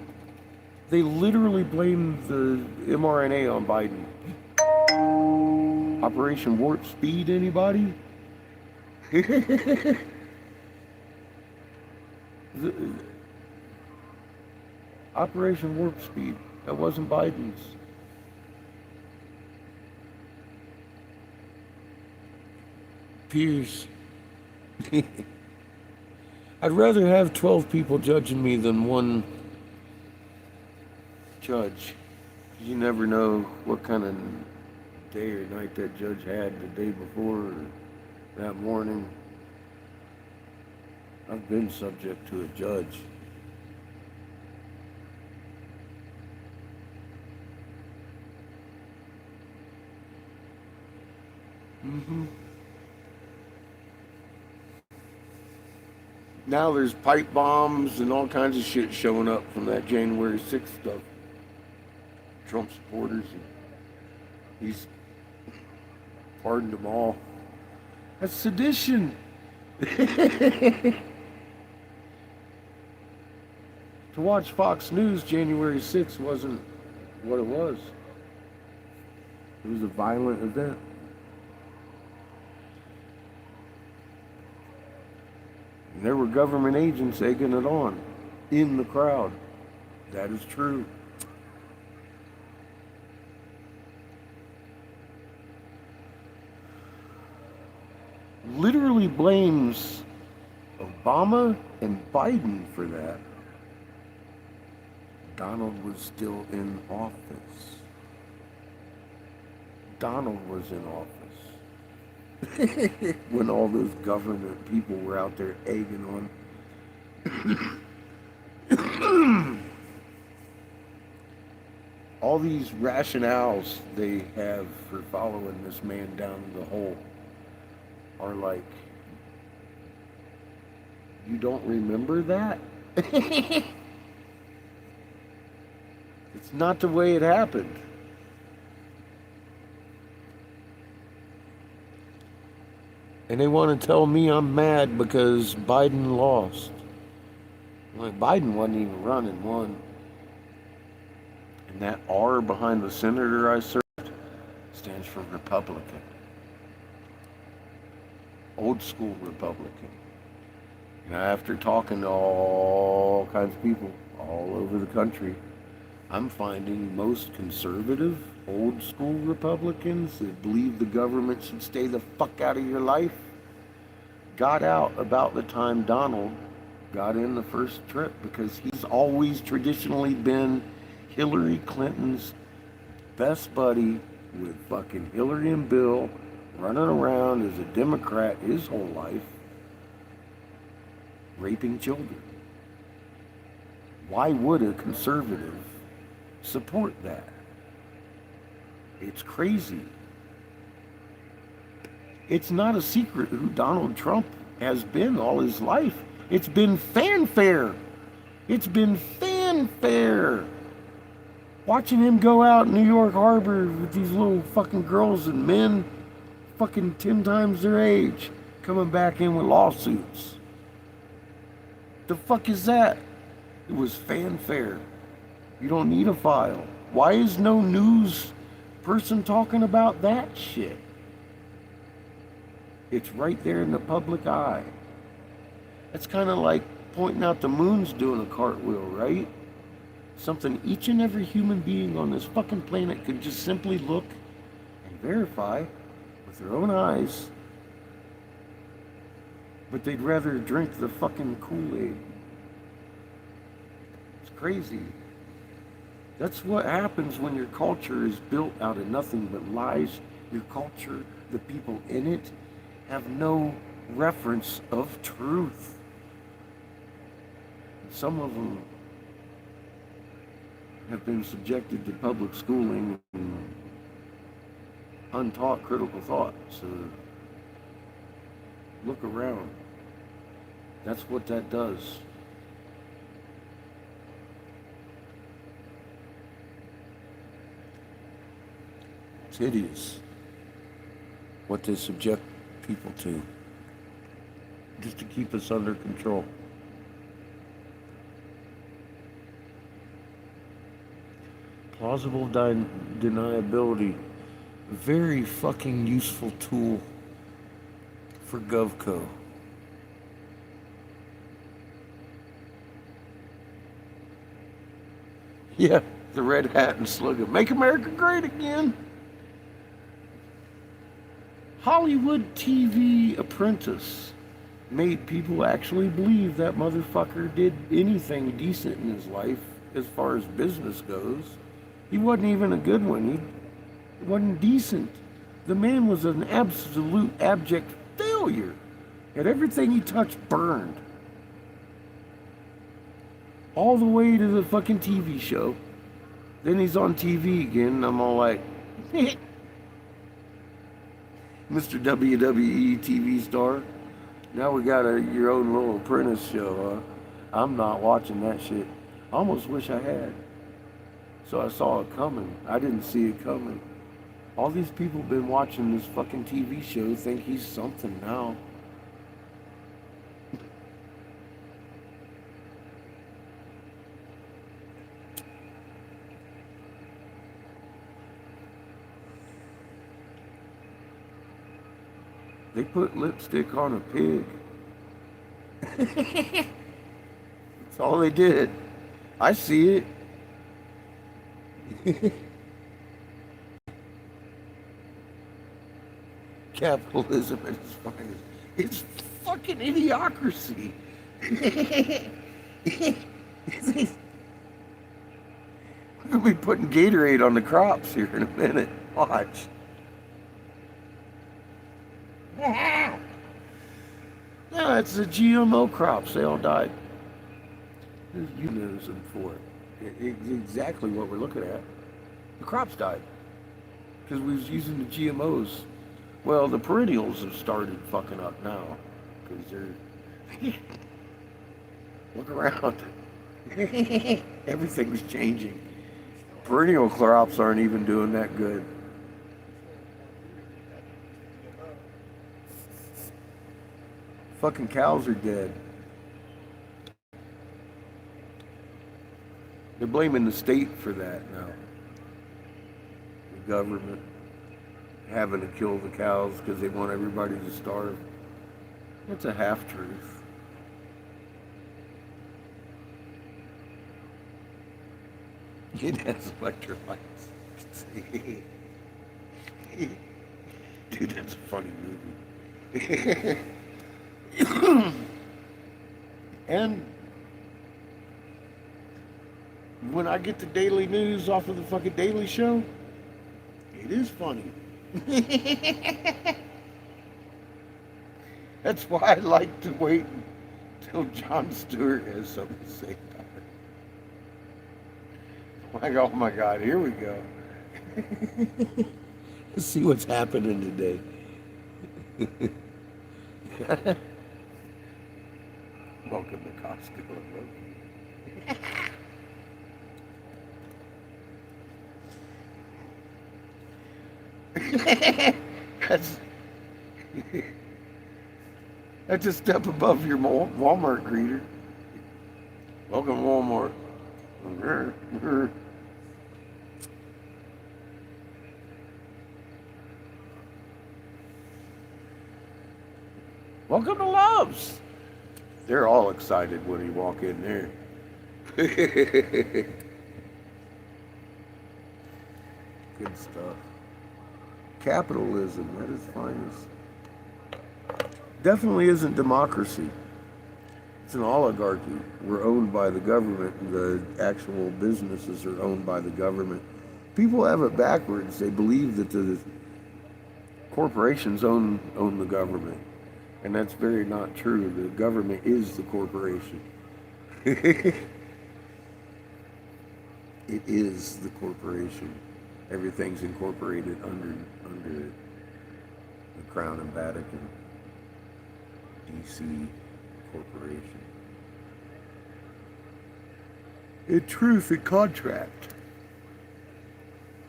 They literally blame the mRNA on Biden. Operation Warp Speed, anybody? Operation Warp Speed, that wasn't Biden's. Peers. I'd rather have 12 people judging me than one judge. You never know what kind of day or night that judge had the day before or that morning. I've been subject to a judge. Now there's pipe bombs and all kinds of shit showing up from that January 6th stuff. Trump supporters, he's pardoned them all. That's sedition. To watch Fox News January 6th wasn't what it was. It was a violent event. And there were government agents egging it on in the crowd. That is true. Literally blames Obama and Biden for that. Donald was still in office. Donald was in office. When all those government people were out there egging on. All these rationales they have for following this man down the hole are like, you don't remember that? It's not the way it happened. And they want to tell me I'm mad because Biden lost. Like, Biden wasn't even running, won. And that R behind the senator I served stands for Republican. Old school Republican. And after talking to all kinds of people all over the country, I'm finding most conservative, old school Republicans that believe the government should stay the fuck out of your life got out about the time Donald got in the first trip, because he's always traditionally been Hillary Clinton's best buddy with fucking Hillary and Bill, running around as a Democrat his whole life, raping children. Why would a conservative support that. It's crazy. It's not a secret who Donald Trump has been all his life. It's been fanfare. It's been fanfare. Watching him go out in New York Harbor with these little fucking girls and men fucking 10 times their age coming back in with lawsuits. The fuck is that? It was fanfare. You don't need a file. Why is no news person talking about that shit? It's right there in the public eye. It's kind of like pointing out the moon's doing a cartwheel, right? Something each and every human being on this fucking planet could just simply look and verify with their own eyes. But they'd rather drink the fucking Kool-Aid. It's crazy. That's what happens when your culture is built out of nothing but lies. Your culture, the people in it, have no reference of truth. Some of them have been subjected to public schooling and untaught critical thought. So look around. That's what that does. It's hideous what they subject people to, just to keep us under control. Plausible deniability, very fucking useful tool for GovCo. Yeah, the red hat and slogan, "Make America Great Again." Hollywood TV Apprentice made people actually believe that motherfucker did anything decent in his life as far as business goes. He wasn't even a good one. He wasn't decent. The man was an absolute abject failure. Had everything he touched burned. All the way to the fucking TV show. Then he's on TV again, and I'm all like, Mr. WWE TV star. Now we got your own little apprentice show, huh? I'm not watching that shit. I almost wish I had. So I saw it coming. I didn't see it coming. All these people been watching this fucking TV show think he's something now. They put lipstick on a pig. That's all they did. I see it. Capitalism at its finest. It's fucking idiocracy. We're gonna be putting Gatorade on the crops here in a minute. Watch. No, it's the GMO crops. They all died. There's euphemism for it. It's exactly what we're looking at. The crops died because we was using the GMOs. Well, the perennials have started fucking up now because they're look around. Everything's changing. Perennial crops aren't even doing that good. Fucking cows are dead. They're blaming the state for that now. The government having to kill the cows because they want everybody to starve. That's a half-truth. It has electrolytes. Dude, that's a funny movie. And when I get the daily news off of the fucking Daily Show, it is funny. That's why I like to wait until Jon Stewart has something to say about it. Like, oh my God, here we go. Let's see what's happening today. Welcome to Costco. That's that's a step above your Walmart greeter. Welcome to Walmart. Welcome to Love's. They're all excited when you walk in there. Good stuff. Capitalism at its finest. Definitely isn't democracy. It's an oligarchy. We're owned by the government, and the actual businesses are owned by the government. People have it backwards. They believe that the corporations own the government, and that's very not true. The government is the corporation. It is the corporation. Everything's incorporated under it. The Crown and Vatican, DC Corporation. In truth and contract.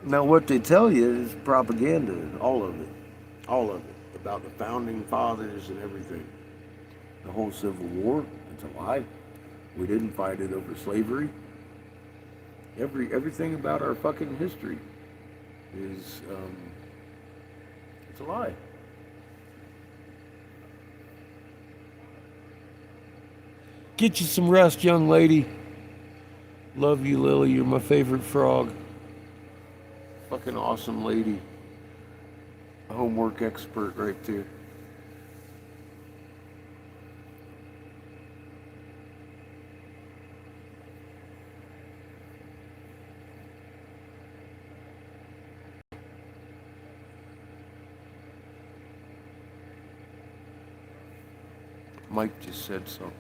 Now what they tell you is propaganda, all of it, about the founding fathers and everything. The whole Civil War, it's a lie. We didn't fight it over slavery. Everything about our fucking history is it's a lie. Get you some rest, young lady. Love you, Lily. You're my favorite frog. Fucking awesome lady. A homework expert right there. Mike just said something.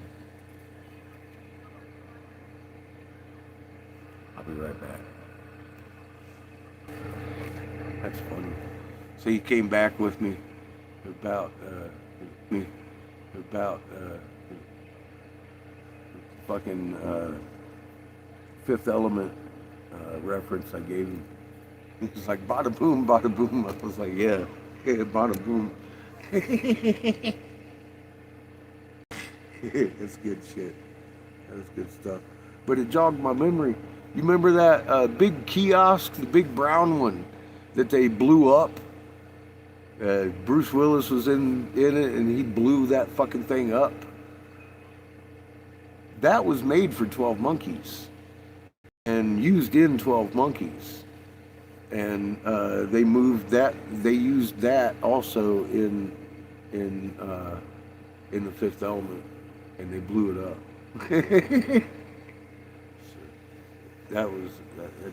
I'll be right back. That's funny. So he came back with me about fucking Fifth Element reference I gave him. He was like, bada boom, bada boom. I was like, yeah, bada boom. That's good shit. That's good stuff. But it jogged my memory. You remember that big kiosk, the big brown one that they blew up? Bruce Willis was in it, and he blew that fucking thing up. That was made for 12 Monkeys and used in 12 Monkeys. And they moved that. They used that also in the Fifth Element, and they blew it up. That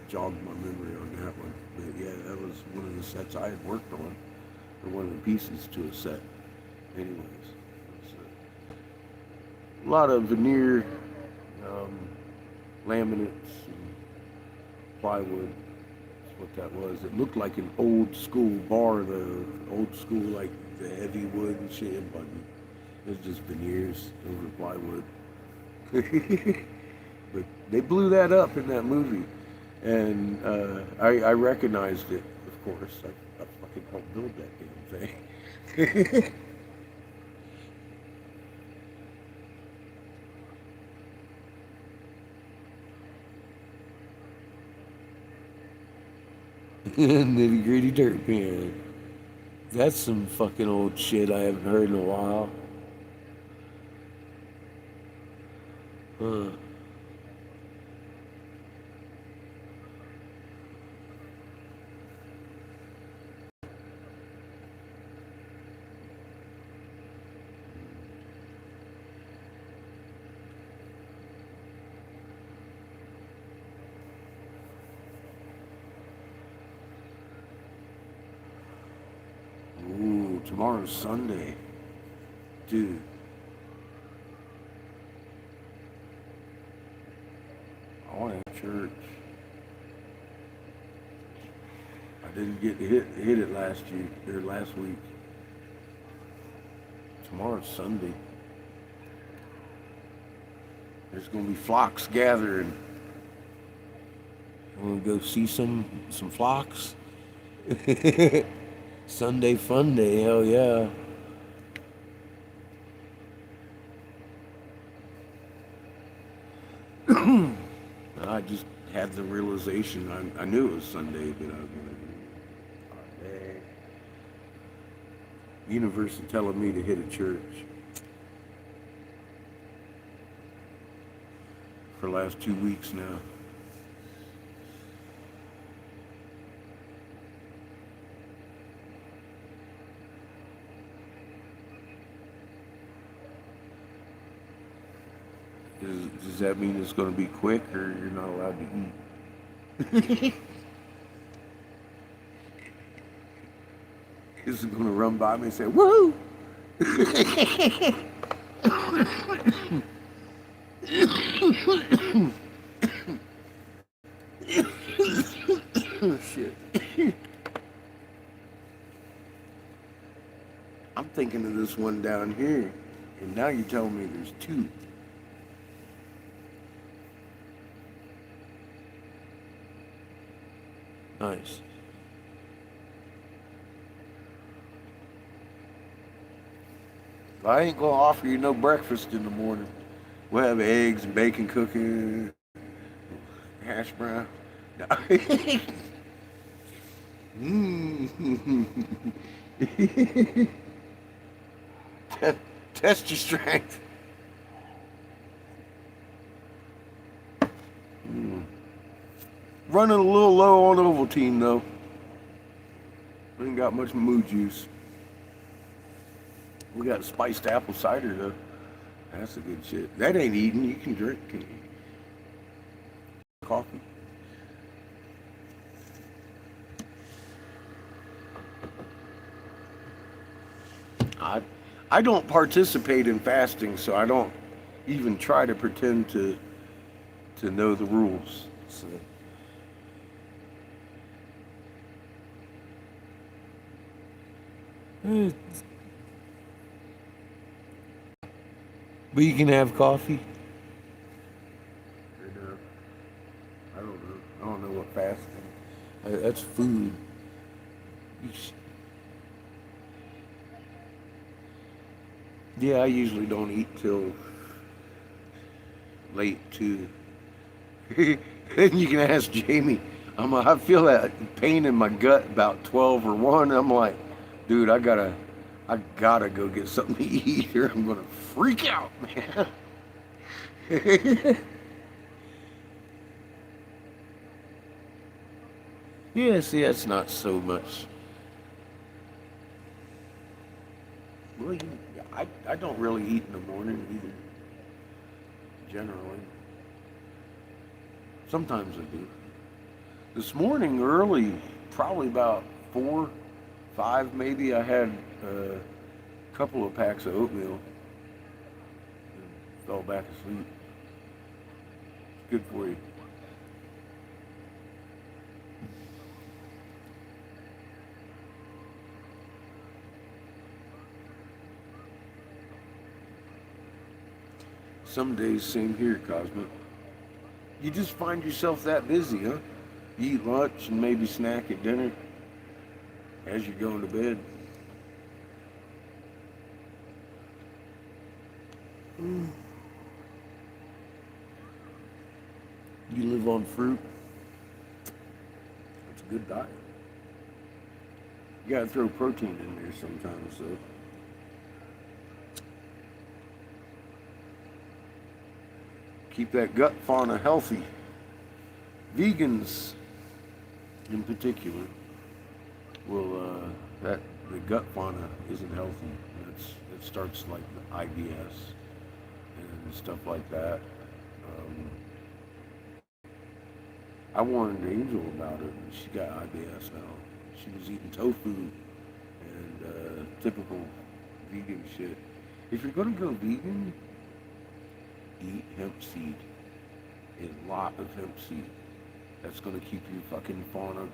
jogged my memory on that one. But yeah, that was one of the sets I had worked on, or one of the pieces to a set. Anyways, a lot of veneer, laminates, and plywood. That's what that was. It looked like an old school bar, the old school, like the heavy wood and shit, but it was just veneers over plywood. But they blew that up in that movie, and I recognized it, of course. I fucking helped build that damn thing. Nitty Gritty Dirt Band. That's some fucking old shit I haven't heard in a while. Huh. Ooh, tomorrow's Sunday. Dude. I want to have church. didn't get to hit it last week. Tomorrow's Sunday. There's gonna be flocks gathering. I'm gonna go see some flocks. Sunday fun day, hell yeah. I just had the realization. I knew it was Sunday, but I was like, oh, man. Universe is telling me to hit a church. For the last 2 weeks now. Does that mean it's going to be quick, or you're not allowed to eat? Is it going to run by me and say, woo? Shit. I'm thinking of this one down here, and now you're telling me there's two. Nice. I ain't gonna offer you no breakfast in the morning. We'll have eggs and bacon cooking, hash brown. Test your strength. Running a little low on Ovaltine though. Ain't got much mood juice. We got spiced apple cider though. That's the good shit. That ain't eating. You can drink. Coffee. I don't participate in fasting, so I don't even try to pretend to know the rules. So. But you can have coffee. I don't know. I don't know what fasting. That's food. Yeah, I usually don't eat till late too. Then you can ask Jamie. I feel that pain in my gut about 12 or 1. I'm like, dude, I gotta go get something to eat or I'm gonna freak out, man. Yeah, see, that's not so much. Well, I don't really eat in the morning either. Generally. Sometimes I do. This morning early, probably about 4, 5 maybe, I had a couple of packs of oatmeal and fell back asleep. It's good for you. Some days, same here, Cosmic. You just find yourself that busy, huh? You eat lunch and maybe snack at dinner as you're going to bed. You live on fruit. It's a good diet. You gotta throw protein in there sometimes, though. Keep that gut fauna healthy. Vegans, in particular, will the gut fauna isn't healthy. It starts like the IBS and stuff like that. I warned Angel about it, and she got IBS now. She was eating tofu and typical vegan shit. If you're gonna go vegan, eat hemp seed. A lot of hemp seed. That's gonna keep your fucking fauna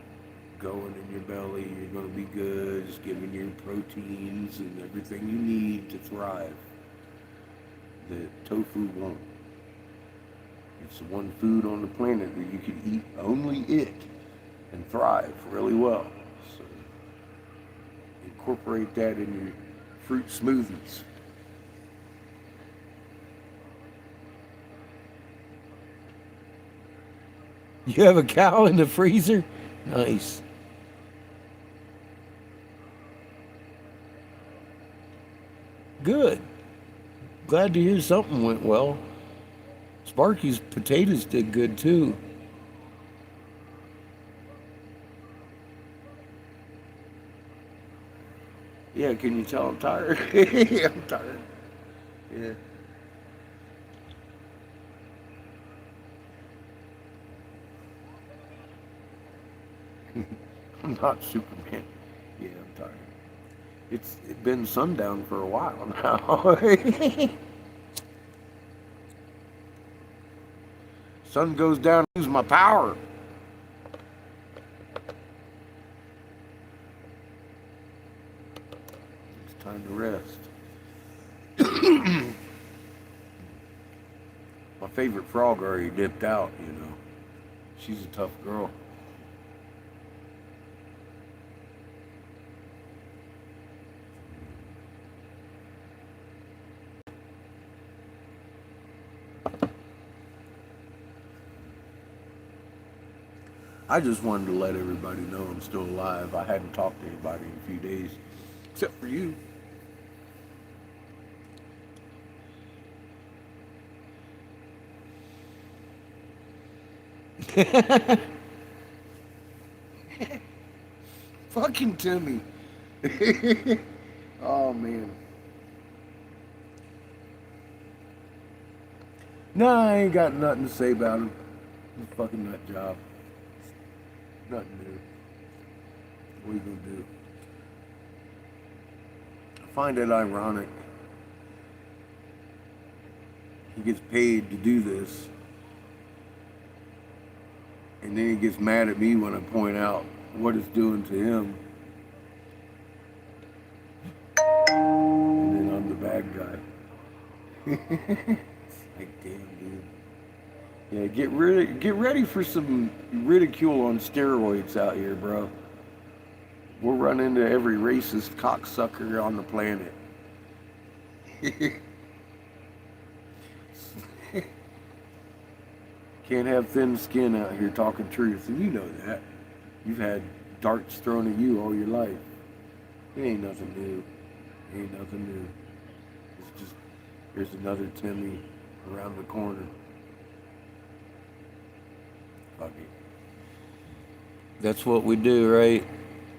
going in your belly. You're going to be good. It's giving you proteins and everything you need to thrive that tofu won't. It's the one food on the planet that you can eat only it and thrive really well. So incorporate that in your fruit smoothies. You have a cow in the freezer? Nice. Good. Glad to hear something went well. Sparky's potatoes did good too. Yeah, can you tell I'm tired? I'm tired. Yeah. I'm not Superman. Yeah, I'm tired. It's been sundown for a while now. Sun goes down, I lose my power. It's time to rest. My favorite frog already dipped out, you know. She's a tough girl. I just wanted to let everybody know I'm still alive. I hadn't talked to anybody in a few days, except for you. Fucking Timmy. Oh, man. No, I ain't got nothing to say about him. He's a fucking nut job. Nothing new. What are you gonna do? I find it ironic. He gets paid to do this, and then he gets mad at me when I point out what it's doing to him. And then I'm the bad guy. Like, damn, dude. Yeah, get ready for some ridicule on steroids out here, bro. We'll run into every racist cocksucker on the planet. Can't have thin skin out here talking truth, and you know that. You've had darts thrown at you all your life. It ain't nothing new. It ain't nothing new. It's just, here's another Timmy around the corner. Fuck it. That's what we do, right?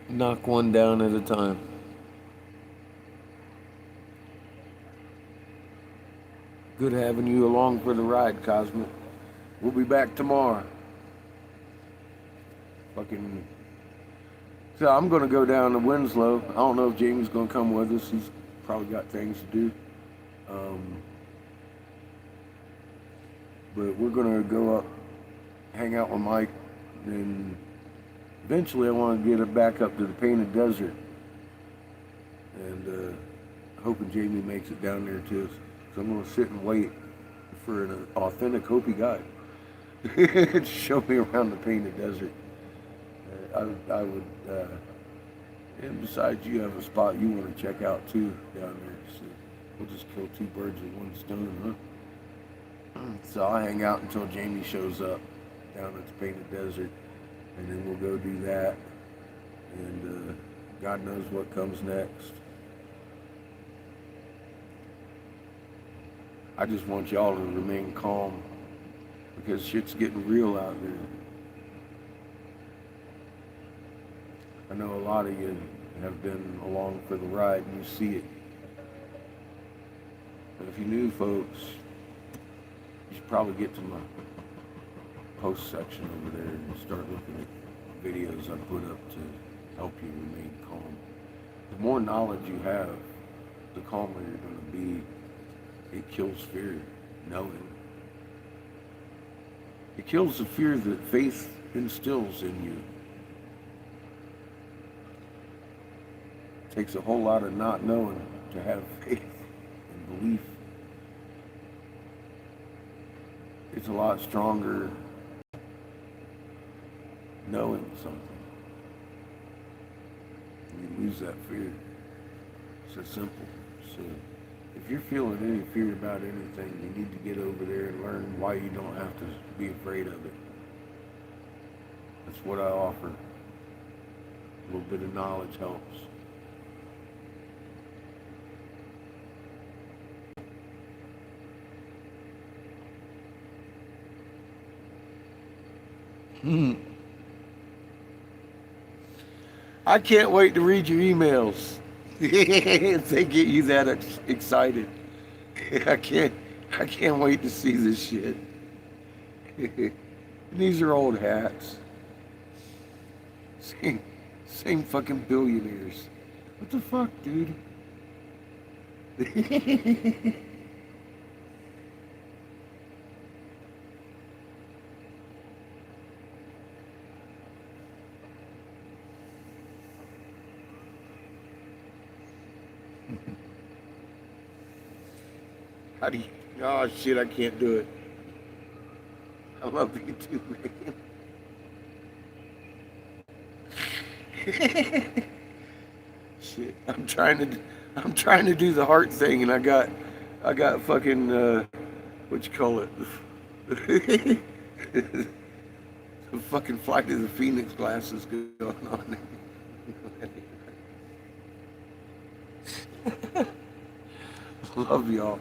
Knock one down at a time. Good having you along for the ride, Cosmic. We'll be back tomorrow. Fucking. So I'm gonna go down to Winslow. I don't know if Jamie's gonna come with us. He's probably got things to do. But we're gonna go up, hang out with Mike, and eventually I want to get it back up to the Painted Desert. And hoping Jamie makes it down there too. So I'm gonna sit and wait for an authentic Hopi guide to show me around the Painted Desert. I would, and besides, you have a spot you want to check out too down there. So we'll just kill two birds with one stone, huh? So I'll hang out until Jamie shows up down at the Painted Desert, and then we'll go do that. And God knows what comes next. I just want y'all to remain calm because shit's getting real out there. I know a lot of you have been along for the ride and you see it. But if you knew, folks, you should probably get to my post section over there and start looking at videos I put up to help you remain calm. The more knowledge you have, the calmer you're going to be. It kills fear, knowing. It kills the fear that faith instills in you. takes a whole lot of not knowing to have faith and belief. It's a lot stronger knowing something. You lose that fear. It's so simple. So if you're feeling any fear about anything, you need to get over there and learn why you don't have to be afraid of it. That's what I offer. A little bit of knowledge helps. I can't wait to read your emails. If they get you that excited. I can't wait to see this shit. These are old hats. Same fucking billionaires. What the fuck, dude? How do you... Oh shit, I can't do it. I love you too, man. Shit, I'm trying to do the heart thing, and I got fucking what you call it? The fucking Flight of the Phoenix glasses going on. Love y'all.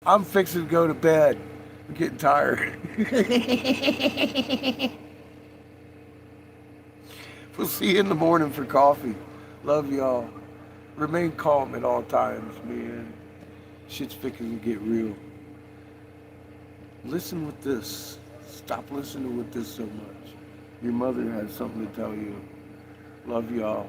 I'm fixing to go to bed. I'm getting tired. We'll see you in the morning for coffee. Love y'all. Remain calm at all times, man. Shit's fixing to get real. Listen with this. Stop listening with this so much. Your mother has something to tell you. Love y'all.